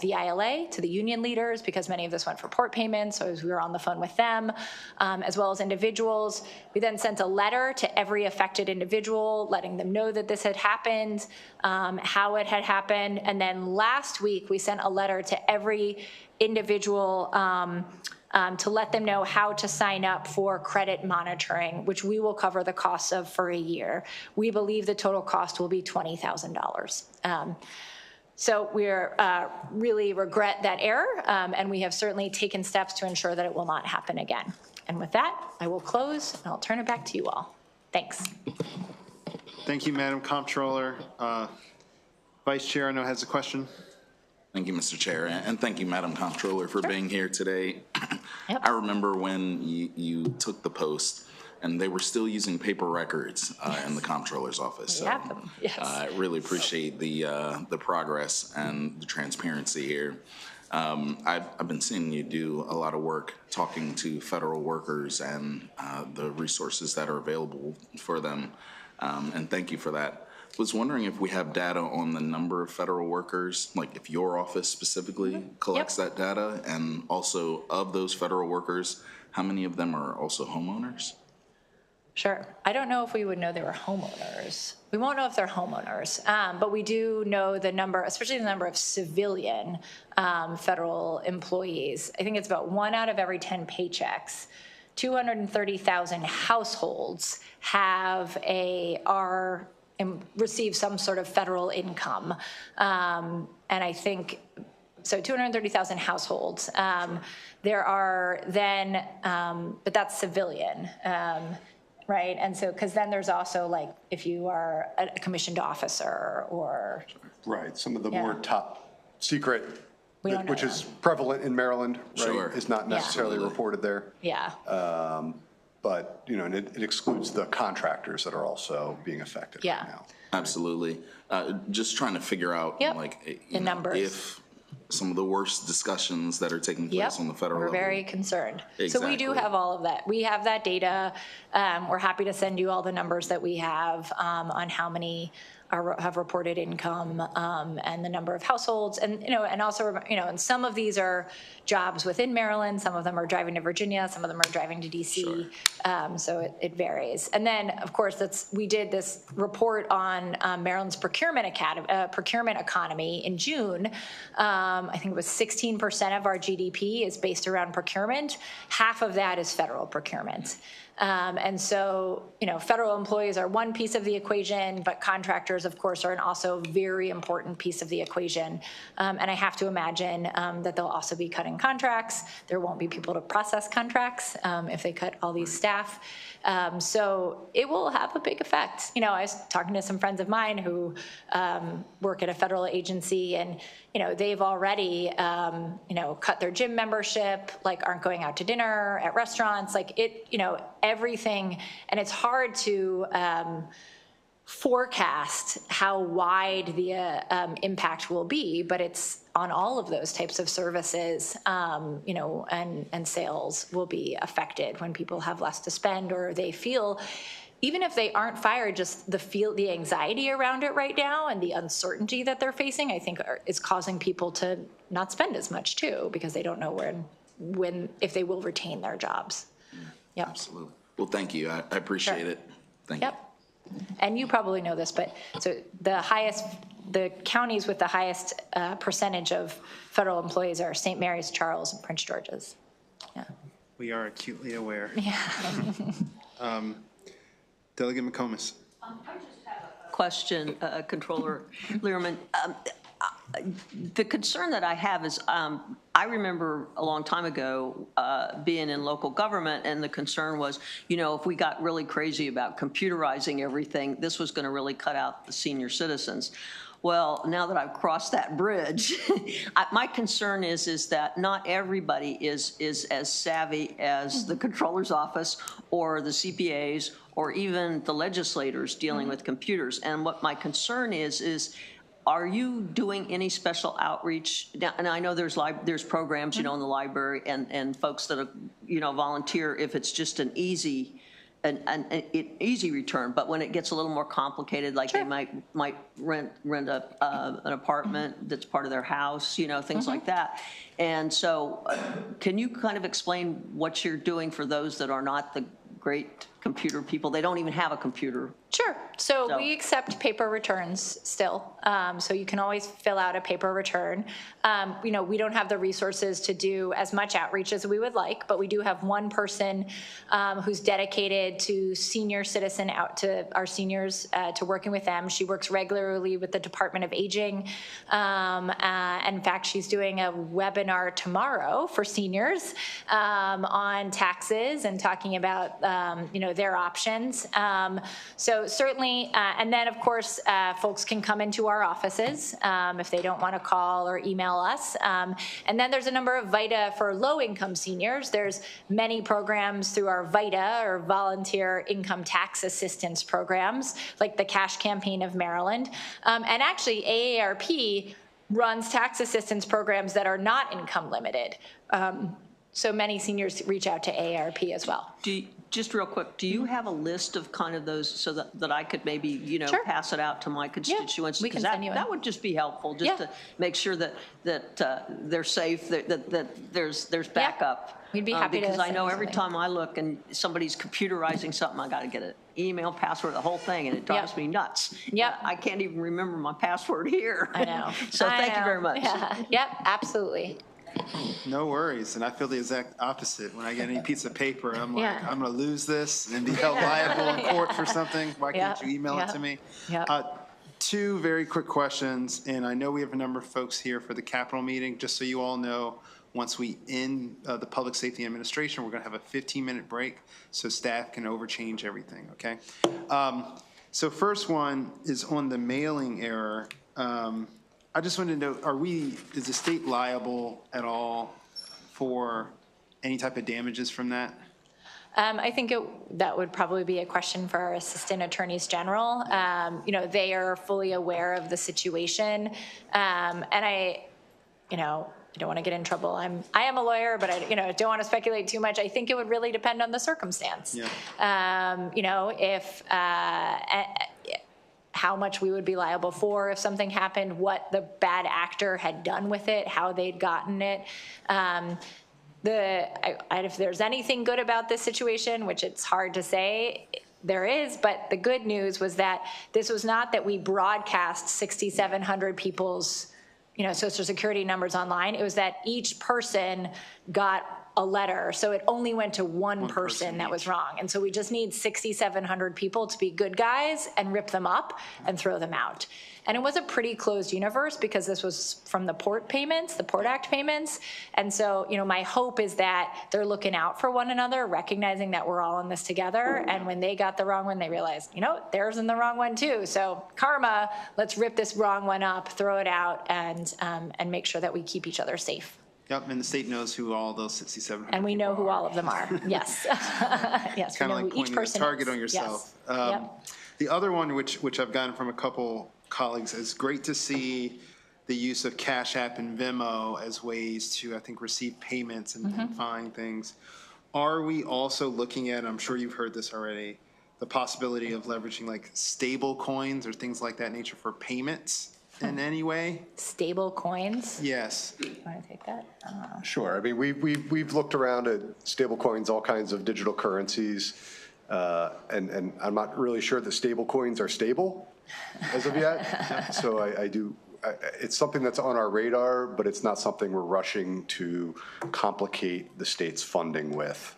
the ILA, to the union leaders, because many of this went for port payments, so as we were on the phone with them, as well as individuals. We then sent a letter to every affected individual, letting them know that this had happened, how it had happened, and then last week we sent a letter to every individual to let them know how to sign up for credit monitoring, which we will cover the costs of for a year. We believe the total cost will be $20,000. So we really regret that error, and we have certainly taken steps to ensure that it will not happen again. And with that, I will close, and I'll turn it back to you all. Thanks. Thank you, Madam Comptroller. Vice Chair, I know has a question. Thank you, Mr. Chair, and thank you, Madam Comptroller, for being here today. I remember when you took the post, and they were still using paper records in the Comptroller's office. So I really appreciate the progress and the transparency here. I've been seeing you do a lot of work talking to federal workers and the resources that are available for them, and thank you for that. Was wondering if we have data on the number of federal workers, like if your office specifically collects that data, and also of those federal workers, how many of them are also homeowners? Sure. I don't know if we would know they were homeowners. We won't know if they're homeowners, but we do know the number, especially the number of civilian federal employees. I think it's about 1 out of every 10 paychecks. 230,000 households receive some sort of federal income. And I think, so 230,000 households. There are then, but that's civilian, right? And so, because then there's also like, if you are a commissioned officer or. Right, some of the more top secret, which is them. prevalent in Maryland, right? Sure. Is not necessarily reported there. Yeah. But, you know, and it excludes the contractors that are also being affected right now. Absolutely. Just trying to figure out, like, The numbers. if some of the worst discussions that are taking place on the federal We're level. very concerned. So Exactly. we do have all of that. We have that data. We're happy to send you all the numbers that we have on how many have reported income and the number of households, and and also and some of these are jobs within Maryland. Some of them are driving to Virginia. Some of them are driving to DC. Sure. So it varies. And then of course we did this report on Maryland's procurement economy in June. I think it was 16% of our GDP is based around procurement. Half of that is federal procurement. And so, federal employees are one piece of the equation, but contractors, of course, are an also very important piece of the equation. And I have to imagine that they'll also be cutting contracts. There won't be people to process contracts if they cut all these staff. So it will have a big effect. I was talking to some friends of mine who work at a federal agency, and they've already cut their gym membership, like aren't going out to dinner at restaurants, like everything. And it's hard to forecast how wide the impact will be, but it's on all of those types of services, and sales will be affected when people have less to spend, or they feel, even if they aren't fired, just the anxiety around it right now and the uncertainty that they're facing, I think is causing people to not spend as much too, because they don't know if they will retain their jobs. Yep. Absolutely. Well, thank you. I appreciate it. Thank you. And you probably know this, but so the counties with the highest percentage of federal employees are St. Mary's, Charles, and Prince George's. Yeah. We are acutely aware. Yeah. Delegate McComas. I just have a question, Controller Learman. The concern that I have is I remember a long time ago being in local government, and the concern was, if we got really crazy about computerizing everything, this was going to really cut out the senior citizens. Well, now that I've crossed that bridge, my concern is that not everybody is as savvy as the Controller's Office or the CPAs or even the legislators dealing with computers. And what my concern is are you doing any special outreach? Now, and I know there's programs, in the library and folks that volunteer if it's just an easy return, but when it gets a little more complicated, like they might rent an apartment that's part of their house, things like that. And so can you kind of explain what you're doing for those that are not the great computer people? They don't even have a computer. Sure. So we accept paper returns still. So you can always fill out a paper return. We don't have the resources to do as much outreach as we would like, but we do have one person who's dedicated to senior citizen out to our seniors, to working with them. She works regularly with the Department of Aging. In fact, she's doing a webinar tomorrow for seniors on taxes and talking about, their options. So certainly, and then of course, folks can come into our offices if they don't want to call or email us. And then there's a number of VITA for low-income seniors. There's many programs through our VITA, or Volunteer Income Tax Assistance programs, like the Cash Campaign of Maryland. And actually, AARP runs tax assistance programs that are not income limited. So many seniors reach out to AARP as well. Just real quick, do you have a list of kind of those so that I could maybe, you know, pass it out to my constituents? we can Because send you that would just be helpful, just to make sure that they're safe, that there's backup. We'd be happy to Because I send know you every something. time I look and somebody's computerizing something, I got to get an email, password, the whole thing, and it drives me nuts. Yep. I can't even remember my password here. I know. So thank you very much. Yeah. Yep, absolutely. No worries, and I feel the exact opposite. When I get any piece of paper, I'm like, Yeah. I'm gonna lose this and be held liable in court for something. Why can't you email it to me? Two very quick questions, and I know we have a number of folks here for the Capitol meeting. Just so you all know, once we end the Public Safety Administration, we're gonna have a 15-minute break so staff can overchange everything, okay? So first one is on the mailing error. I just wanted to know, is the state liable at all for any type of damages from that? I think that would probably be a question for our assistant attorneys general. You know, they are fully aware of the situation. And I don't want to get in trouble. I am a lawyer, but I don't want to speculate too much. I think it would really depend on the circumstance. Yeah. You know, if how much we would be liable for if something happened, what the bad actor had done with it, how they'd gotten it. If there's anything good about this situation, which it's hard to say, there is, but the good news was that this was not that we broadcast 6,700 people's Social Security numbers online. It was that each person got a letter. So it only went to one person that was wrong. And so we just need 6,700 people to be good guys and rip them up and throw them out. And it was a pretty closed universe because this was from the Port payments, the Port Act payments. And so, my hope is that they're looking out for one another, recognizing that we're all in this together. And when they got the wrong one, they realized, theirs in the wrong one too. So karma, let's rip this wrong one up, throw it out, and make sure that we keep each other safe. Yep, and the state knows who all those 6,700 And we know who all of them are. Yes. Yes. Kind of like pointing a target on yourself. Yes. The other one, which I've gotten from a couple colleagues, is great to see the use of Cash App and Venmo as ways to, I think, receive payments and find things. Are we also looking at, I'm sure you've heard this already, the possibility of leveraging like stable coins or things like that nature for payments in any way? Stable coins? Yes. You want to take that? I don't know. Sure. I mean, we've looked around at stable coins, all kinds of digital currencies, and I'm not really sure that stable coins are stable as of yet. So it's something that's on our radar, but it's not something we're rushing to complicate the state's funding with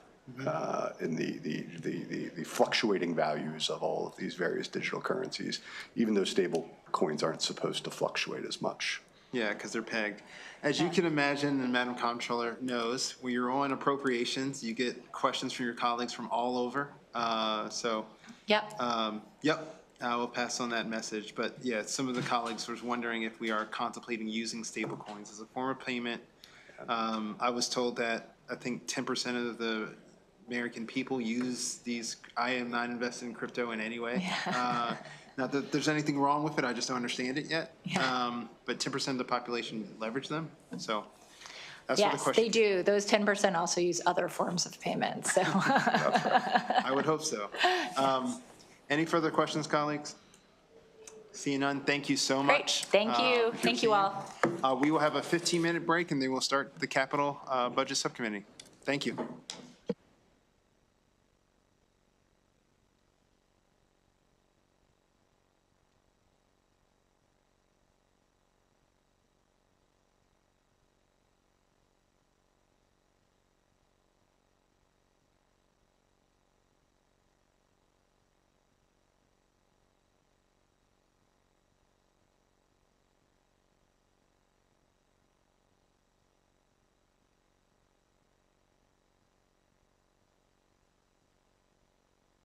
in the fluctuating values of all of these various digital currencies, even though stable coins aren't supposed to fluctuate as much. Yeah, because they're pegged. As you can imagine, and Madam Comptroller knows, when you're on appropriations, you get questions from your colleagues from all over. Yep. I will pass on that message. But yeah, some of the colleagues was wondering if we are contemplating using stablecoins as a form of payment. I was told that I think 10% of the American people use these. I am not invested in crypto in any way. Not that there's anything wrong with it, I just don't understand it yet. But 10% of the population leverage them, so that's what the Yes, question. they do. Those 10% also use other forms of payment, so. I would hope so. Any further questions, colleagues? Seeing none, thank you so much. Great, thank you. Thank you all. We will have a 15-minute break, and then we'll start the Capital Budget Subcommittee. Thank you.